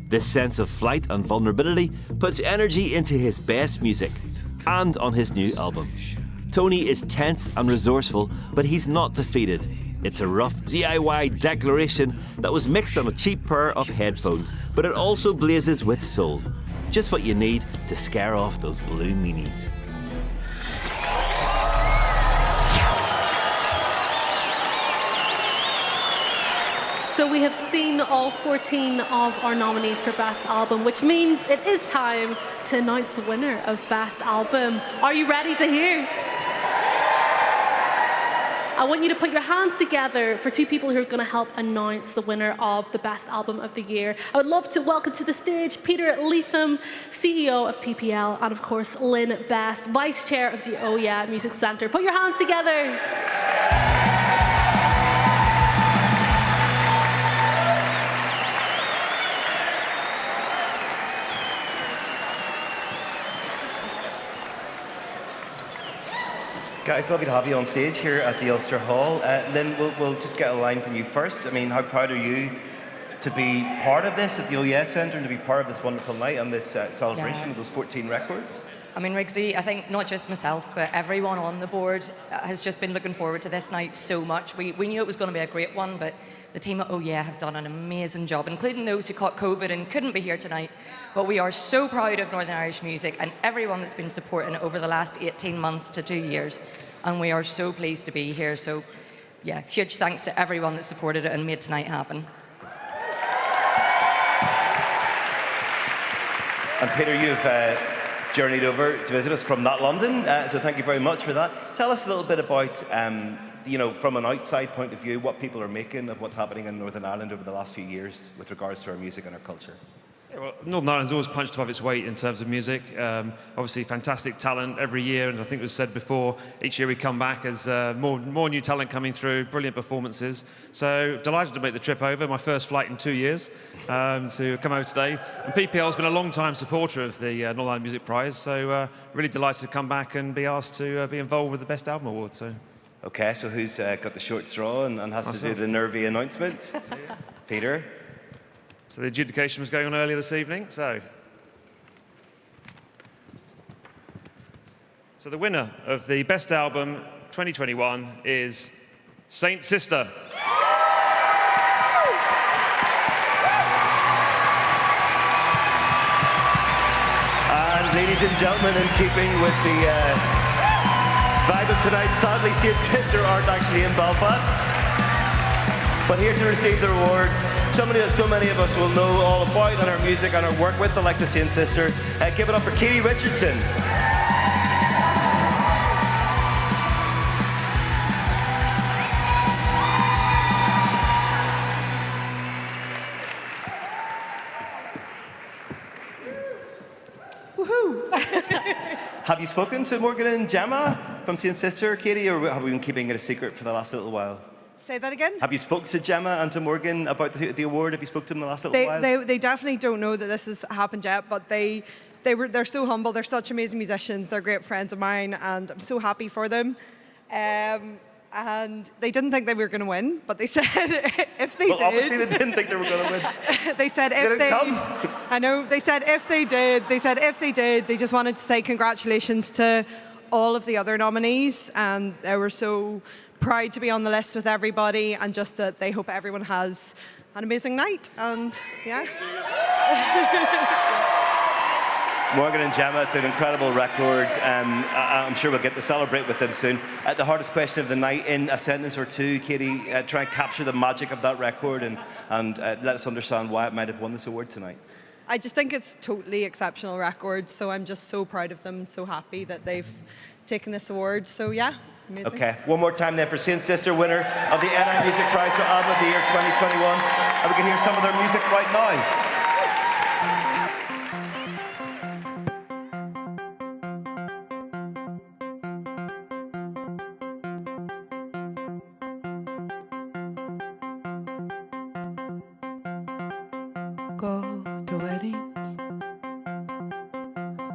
This sense of flight and vulnerability puts energy into his best music, and on his new album. Tony is tense and resourceful, but he's not defeated. It's a rough DIY declaration that was mixed on a cheap pair of headphones, but it also blazes with soul. Just what you need to scare off those blue meanies. So we have seen all 14 of our nominees for Best Album, which means it is time to announce the winner of Best Album. Are you ready to hear? I want you to put your hands together for two people who are going to help announce the winner of the Best Album of the Year. I would love to welcome to the stage Peter Leatham, CEO of PPL, and of course Lynn Best, Vice Chair of the Oh Yeah Music Centre. Put your hands together. Guys, lovely to have you on stage here at the Ulster Hall. Lynn, we'll just get a line from you first. I mean, how proud are you to be part of this at the OES Centre and to be part of this wonderful night and this celebration of those 14 records? I mean, Rigsy, I think not just myself, but everyone on the board has just been looking forward to this night so much. We knew it was going to be a great one, but the team at OES have done an amazing job, including those who caught COVID and couldn't be here tonight. But we are so proud of Northern Irish music and everyone that's been supporting it over the last 18 months to 2 years. And we are so pleased to be here. So, yeah, huge thanks to everyone that supported it and made tonight happen. And Peter, you've journeyed over to visit us from not London, so thank you very much for that. Tell us a little bit about, you know, from an outside point of view, what people are making of what's happening in Northern Ireland over the last few years with regards to our music and our culture. Yeah, well, Northern Ireland's always punched above its weight in terms of music. Obviously, fantastic talent every year, and I think it was said before, each year we come back as more new talent coming through, brilliant performances. So delighted to make the trip over, my first flight in 2 years, to come over today. And PPL's been a long-time supporter of the Northern Ireland Music Prize, so really delighted to come back and be asked to be involved with the Best Album Award. So. Okay, so who's got the short straw and has to do the nervy announcement? Peter? So the adjudication was going on earlier this evening. So the winner of the Best Album 2021 is Saint Sister. And ladies and gentlemen, in keeping with the vibe of tonight, sadly Saint Sister aren't actually in Belfast. But here to receive their awards, somebody that so many of us will know all about and our music and our work with, the likes of Saint Sister. Give it up for Katie Richardson. Woohoo! Have you spoken to Morgan and Gemma from Saint Sister, Katie, or have we been keeping it a secret for the last little while? Say that again? Have you spoken to Gemma and to Morgan about the award? Have you spoken to them the last little while? They definitely don't know that this has happened yet, but they're so humble. They're such amazing musicians. They're great friends of mine, and I'm so happy for them. And they didn't think they were going to win, but they said if they did. Obviously they didn't think they were going to win. They said if they. I know. They said if they did. They said if they did. They just wanted to say congratulations to all of the other nominees, and they were so proud to be on the list with everybody, and just that they hope everyone has an amazing night. And yeah. Morgan and Gemma, it's an incredible record. I'm sure we'll get to celebrate with them soon. The hardest question of the night, in a sentence or two, Katie, try and capture the magic of that record and let us understand why it might have won this award tonight. I just think it's totally exceptional record, so I'm just so proud of them, so happy that they've taken this award. So yeah. Amazing. Okay, one more time then for Saint Sister, winner of the NI Music Prize for Album of the Year 2021. And we can hear some of their music right now. Go to weddings,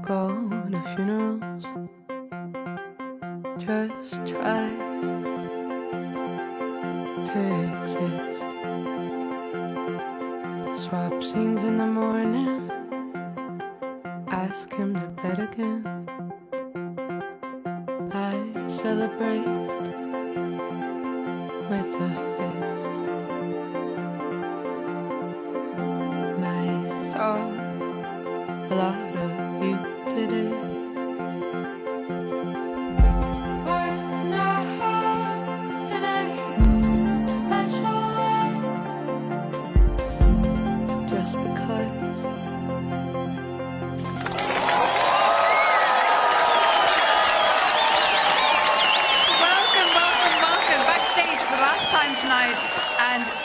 go to funerals. Just try to exist. Swap scenes in the morning, ask him to bed again. I celebrate with a fist. And I saw a lot of you today.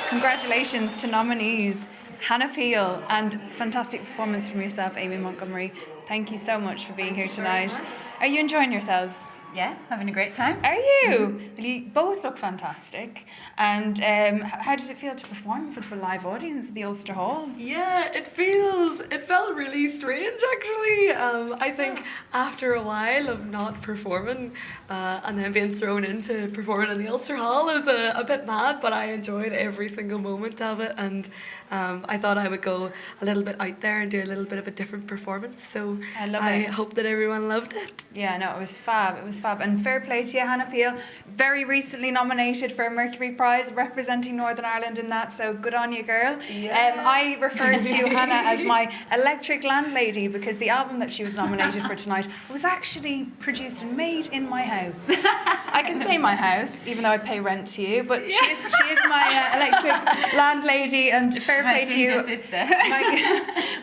Congratulations to nominees Hannah Peel, and fantastic performance from yourself, Amy Montgomery. Thank you so much for being here tonight. Are you enjoying yourselves? Yeah, having a great time. Are you? Well, you both look fantastic. And how did it feel to perform in front of a live audience at the Ulster Hall? Yeah, it felt really strange actually. I think after a while of not performing and then being thrown into performing in the Ulster Hall, I was a bit mad, but I enjoyed every single moment of it, and I thought I would go a little bit out there and do a little bit of a different performance. So I hope that everyone loved it. Yeah, no, it was fab. It was fab. And fair play to you, Hannah Peel. Very recently nominated for a Mercury Prize, representing Northern Ireland in that. So good on you, girl. Yeah. I referred to Hannah as my electric landlady because the album that she was nominated for tonight was actually produced and made in my house. I can say my house, even though I pay rent to you, but she is my electric landlady, and fair play to you. Sister.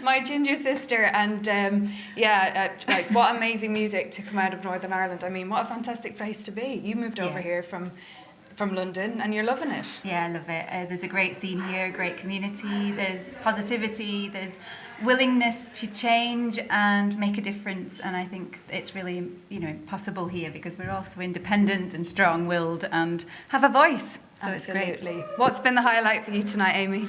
My ginger sister, and like, what amazing music to come out of Northern Ireland. I mean, what a fantastic place to be. You moved over here from London, and you're loving it. Yeah, I love it. There's a great scene here, great community, there's positivity, there's willingness to change and make a difference, and I think it's really, possible here because we're all so independent and strong-willed and have a voice. So Absolutely. It's great. What's been the highlight for you tonight, Amy?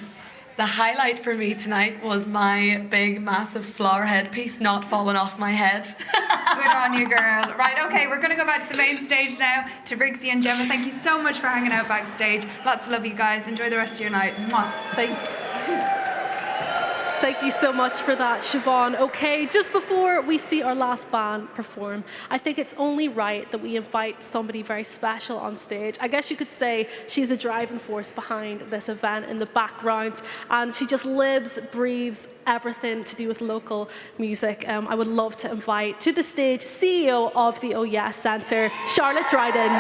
The highlight for me tonight was my big, massive flower headpiece not falling off my head. Good on you, girl. Right, okay, we're going to go back to the main stage now, to Rigsy and Gemma. Thank you so much for hanging out backstage. Lots of love, you guys. Enjoy the rest of your night. Mwah. Thank you so much for that, Siobhan. Okay, just before we see our last band perform, I think it's only right that we invite somebody very special on stage. I guess you could say she's a driving force behind this event in the background, and she just lives, breathes everything to do with local music. I would love to invite to the stage CEO of the Oh Yes Centre, Charlotte Dryden.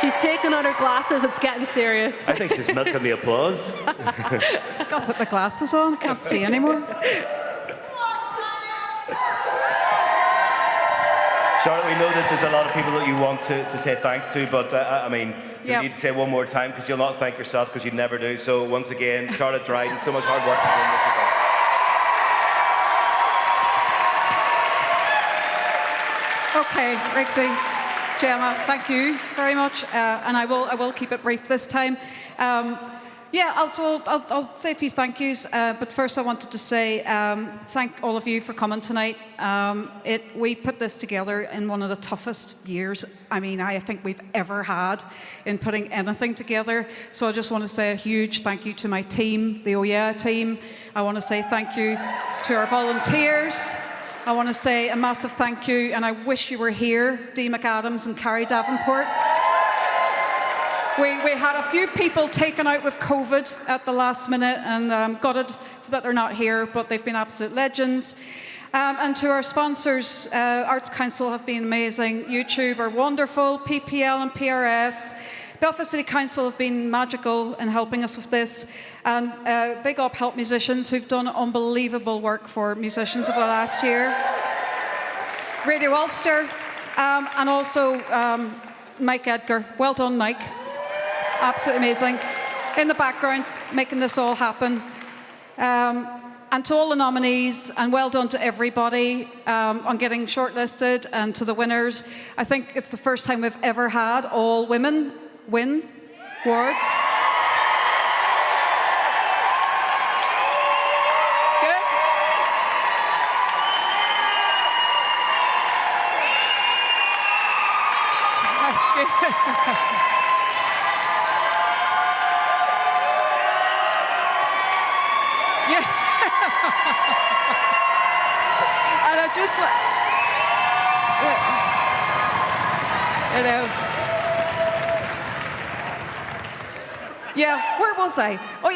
She's taking out her glasses, it's getting serious. I think she's milking the applause. I've got to put my glasses on, can't see anymore. Charlotte, we know that there's a lot of people that you want to say thanks to, but I mean, do you need to say one more time because you'll not thank yourself because you never do. So once again, Charlotte Dryden, so much hard work in doing this event. Okay, Rigsy, Gemma, thank you very much, and I will keep it brief this time. I'll say a few thank yous, but first I wanted to say thank all of you for coming tonight. We put this together in one of the toughest years, I think we've ever had in putting anything together. So I just want to say a huge thank you to my team, the Oh Yeah team. I want to say thank you to our volunteers. I want to say a massive thank you, and I wish you were here, Dee McAdams and Carrie Davenport. We had a few people taken out with COVID at the last minute, and gutted that they're not here, but they've been absolute legends. And to our sponsors, Arts Council have been amazing, YouTube are wonderful, PPL and PRS. Belfast City Council have been magical in helping us with this, and big up Help Musicians who've done unbelievable work for musicians over the last year. Radio Ulster, and also Mike Edgar. Well done, Mike. Absolutely amazing. In the background, making this all happen. And to all the nominees, and well done to everybody on getting shortlisted, and to the winners. I think it's the first time we've ever had all women win awards. Good. That's good. Yeah. And I just, yeah, where was I? Oh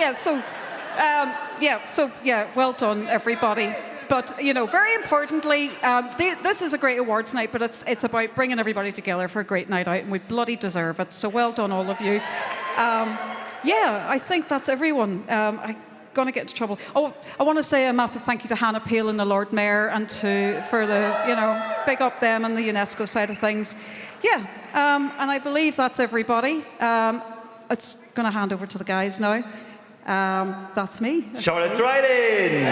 yeah, well done, everybody. But, very importantly, this is a great awards night, but it's about bringing everybody together for a great night out, and we bloody deserve it. So well done, all of you. I think that's everyone. going to get into trouble. Oh, I want to say a massive thank you to Hannah Peel and the Lord Mayor and for the, big up them and the UNESCO side of things. Yeah, and I believe that's everybody. It's going to hand over to the guys now. That's me. Charlotte Dryden.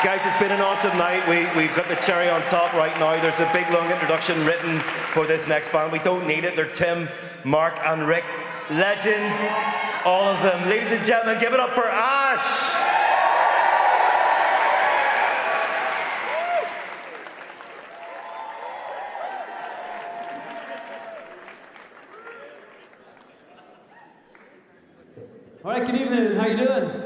Guys, it's been an awesome night. We've got the cherry on top right now. There's a big, long introduction written for this next band. We don't need it. They're Tim, Mark, and Rick. Legends, all of them. Ladies and gentlemen, give it up for Ash. All right, good evening. How you doing?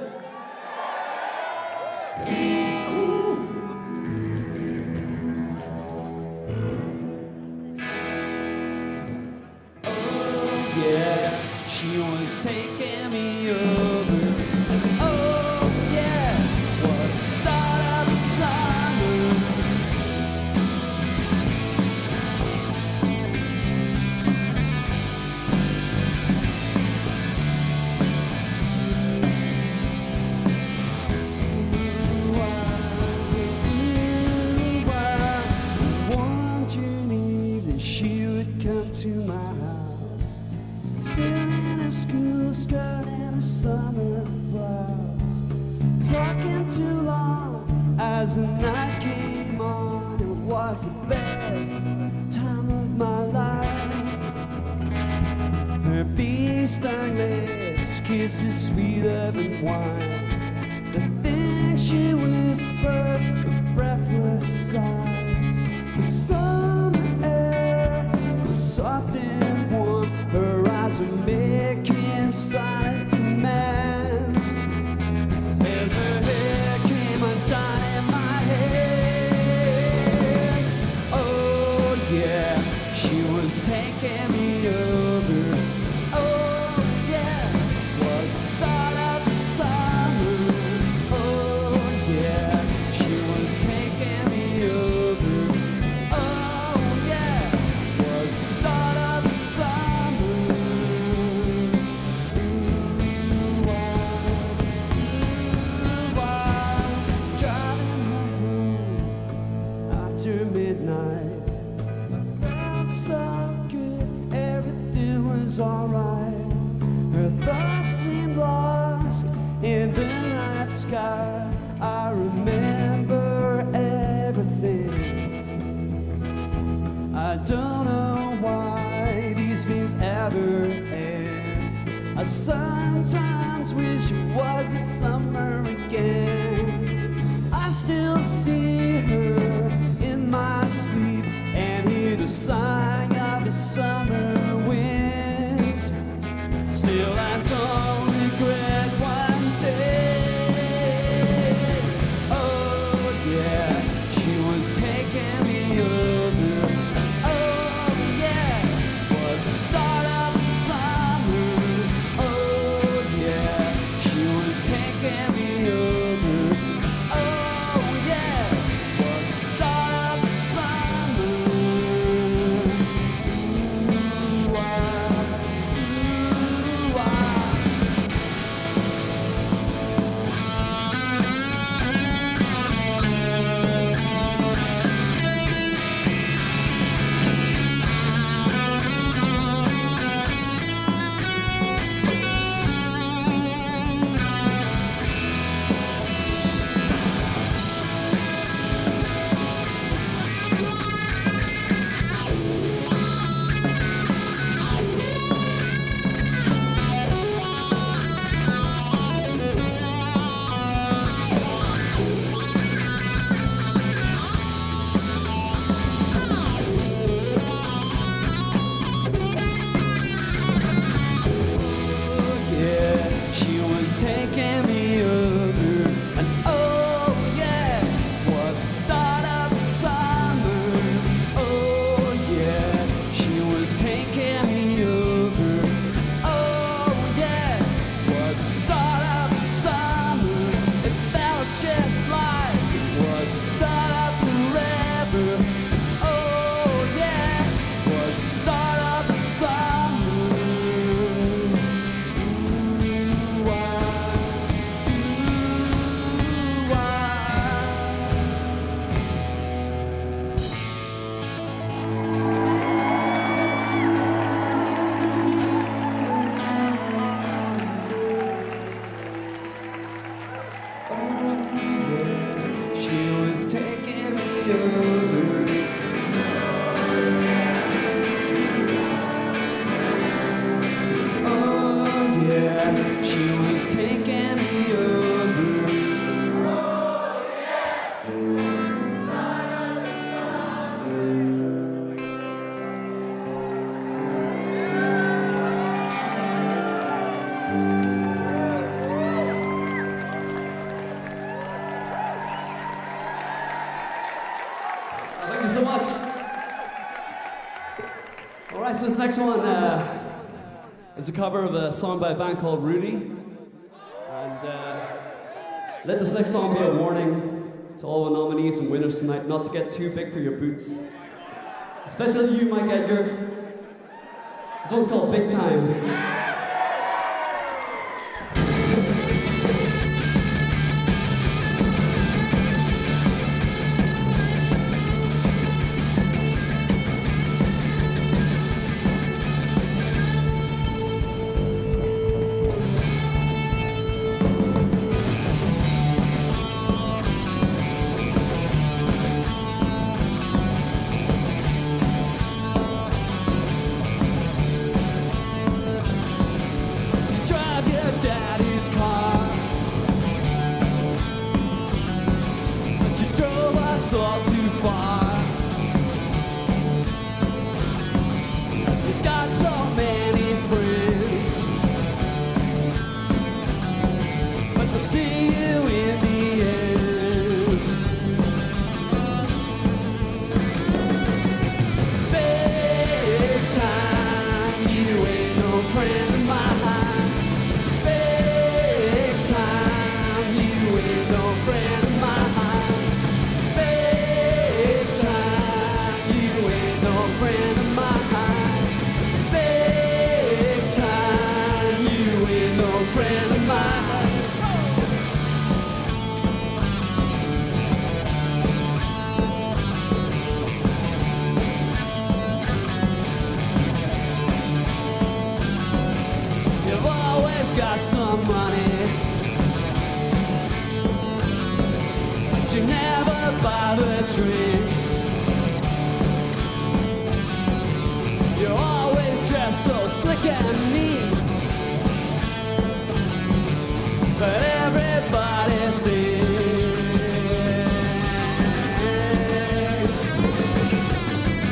She was taking me over, and oh yeah, what a start of the summer. One June evening she would come to my house, still in a school skirt and a summer blouse, talking too long as the night came on. It was the best time of my life. Her bee-stung lips, kisses sweeter than wine, the things she whispered with breathless sighs. The summer air was soft and warm, her eyes were making silent demands as her hair came undone in my hands. Oh yeah, she was taking me over. Oh yeah, was the start of the summer. Oh yeah, she was taking me over. Oh yeah, was the start of the summer. Driving home after midnight, felt so good, everything was alright. Her thoughts seemed lost in the night sky. I remember everything. I don't know why these things ever end. I sometimes wish it wasn't summer again. I still see her in my sleep and hear the sighing of the summer winds. Still, I don't regret one thing. Oh yeah, she was taking me over. Oh yeah, was the start of the summer. Oh yeah, she was taking me over. Oh yeah, was the start of the summer. over. Oh yeah, she was taking me over. Thank you so much. All right, so this next one is a cover of a song by a band called Rudy. And let this next song be a warning to all the nominees and winners tonight not to get too big for your boots. Especially you, Mike Edgar. This one's called Big Time. All too far. You got so many friends, but they'll see you in the end. Big time, you ain't no friend of mine. Big time, you ain't no friend of mine. Got some money, but you never buy the drinks. You're always dressed so slick and neat, but everybody thinks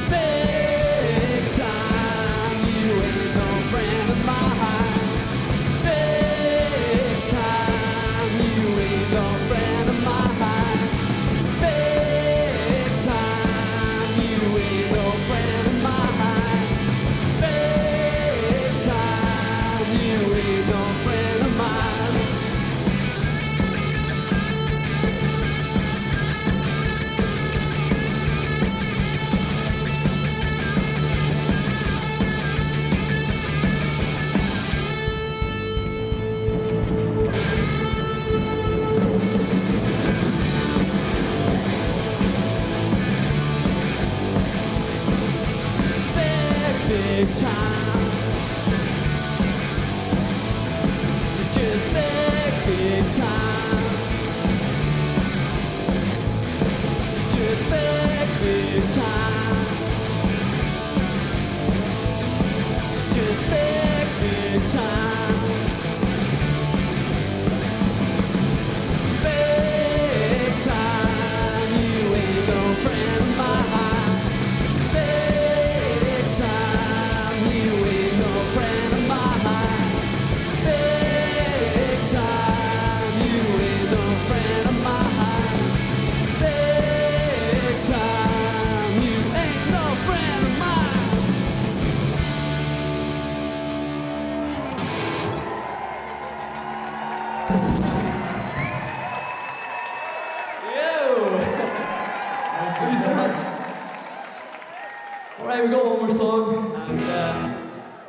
big time, you ain't no friend of mine.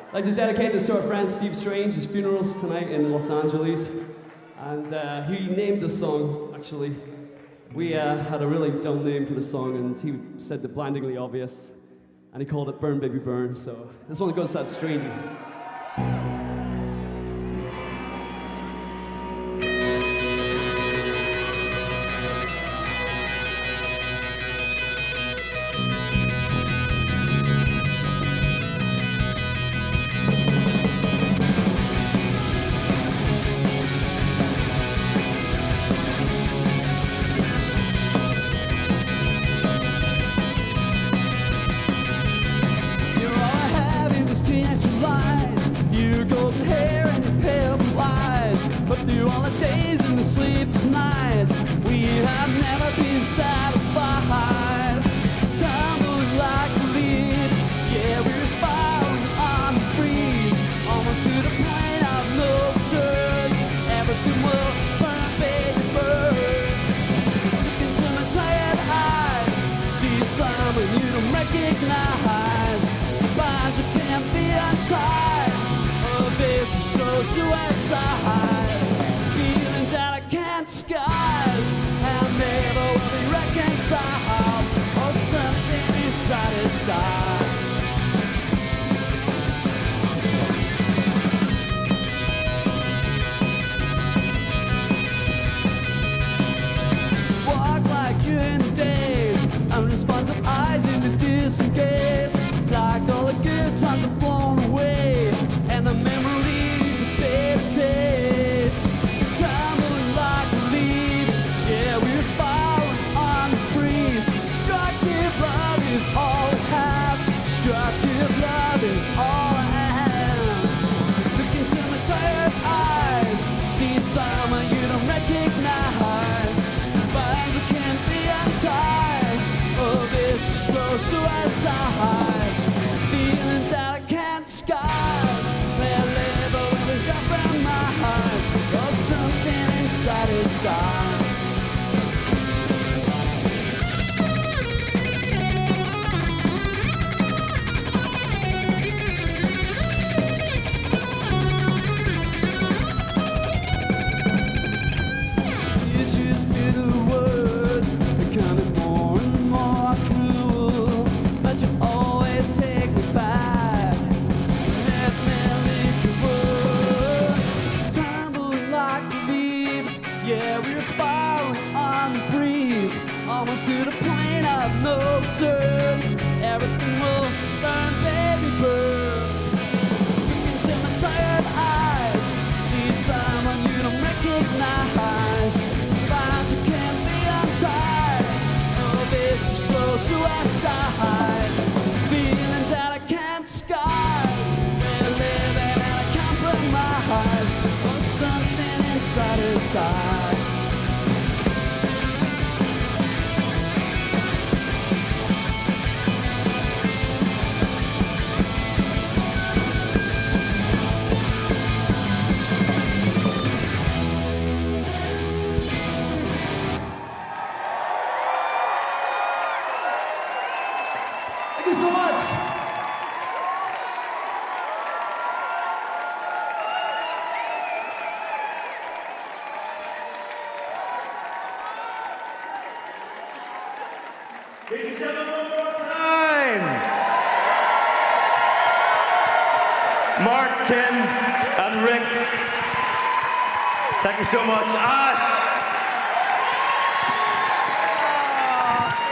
I'd like to dedicate this to our friend Steve Strange. His funeral's tonight in Los Angeles, and he named the song, actually. We had a really dumb name for the song, and he said the blindingly obvious, and he called it Burn Baby Burn, so this one goes to that Strangey. sleepless nights. We have never been satisfied. Tumbling like leaves, yeah, we're spiraling on the breeze, almost to the point of no return. Everything will burn, baby, burn. Look into my tired eyes, see someone you don't recognize. Bonds that can't be untied. Oh, this is slow suicide. Feelings that I can't disguise, and never will be reconciled. Oh, something inside has died. Walk like you're in the days, unresponsive eyes in the distant gaze. Like all the good times have flown away, and the memories of bitter taste. Tumbling like the leaves, yeah, we're spiraling on the breeze. Destructive love is all I have. Destructive love is all I have. Look into my tired eyes, see someone you don't recognize. Bonds that can't be untied. Oh, this is slow suicide. Feelings that I can't disguise. They live over from my heart. Oh, something inside has died. Issues, bitter words, becoming more and more cruel. But you always take me back. Let me leak your words. Tumbling like the leaves, yeah, we're spiraling on the breeze, almost to the point of no return. Everything will burn, baby, burn. Look into my tired eyes, see someone you don't recognize. Bonds that can't be untied. Oh, this is slow suicide. Feelings that I can't disguise. They're living and I compromise. Oh, something inside has died. Thank you so much. Ladies and gentlemen, one more time. Mark, Tim, and Rick. Thank you so much. Ash.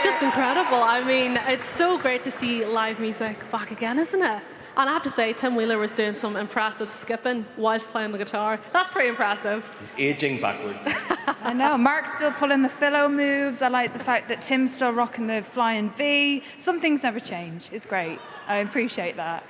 Just incredible. I mean, it's so great to see live music back again, isn't it? And I have to say, Tim Wheeler was doing some impressive skipping whilst playing the guitar. That's pretty impressive. He's aging backwards. I know, Mark's still pulling the Philo moves. I like the fact that Tim's still rocking the flying V. Some things never change. It's great. I appreciate that.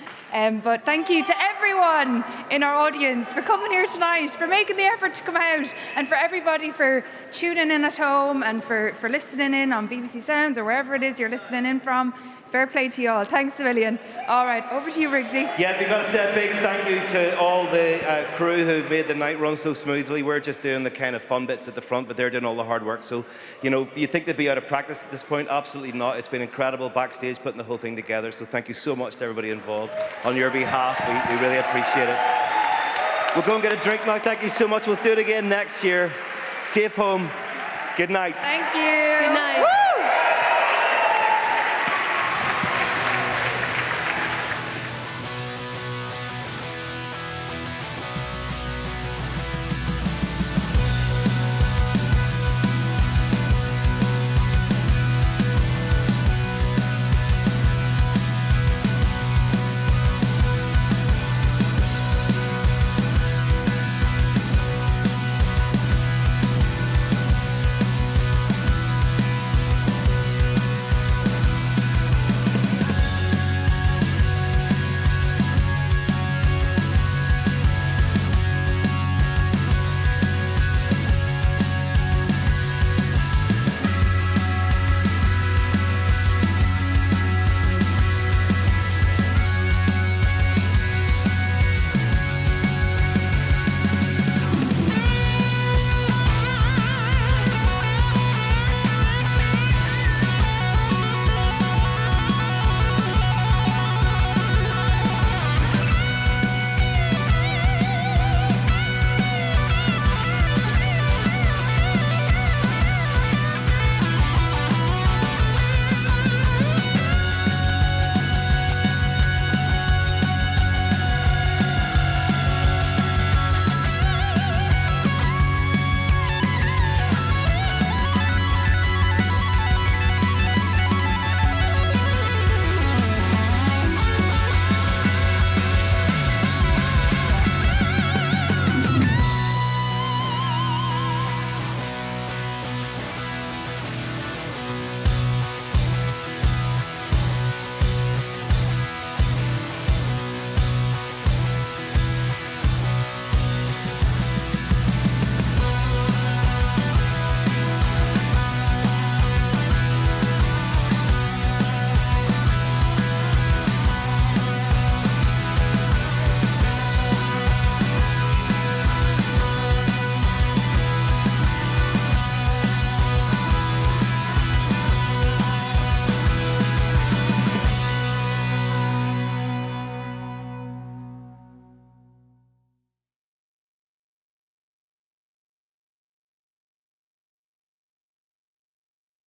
But thank you to everyone in our audience for coming here tonight, for making the effort to come out, and for everybody for tuning in at home and for listening in on BBC Sounds or wherever it is you're listening in from. Fair play to you all. Thanks a million. All right, over to you, Rigsy. Yeah, we've got to say a big thank you to all the crew who made the night run so smoothly. We're just doing the kind of fun bits at the front, but they're doing all the hard work. So, you know, you'd think they'd be out of practice at this point. Absolutely not. It's been incredible backstage putting the whole thing together. So thank you so much to everybody involved. On your behalf, we really appreciate it. We'll go and get a drink now. Thank you so much. We'll do it again next year. Safe home. Good night. Thank you. Good night.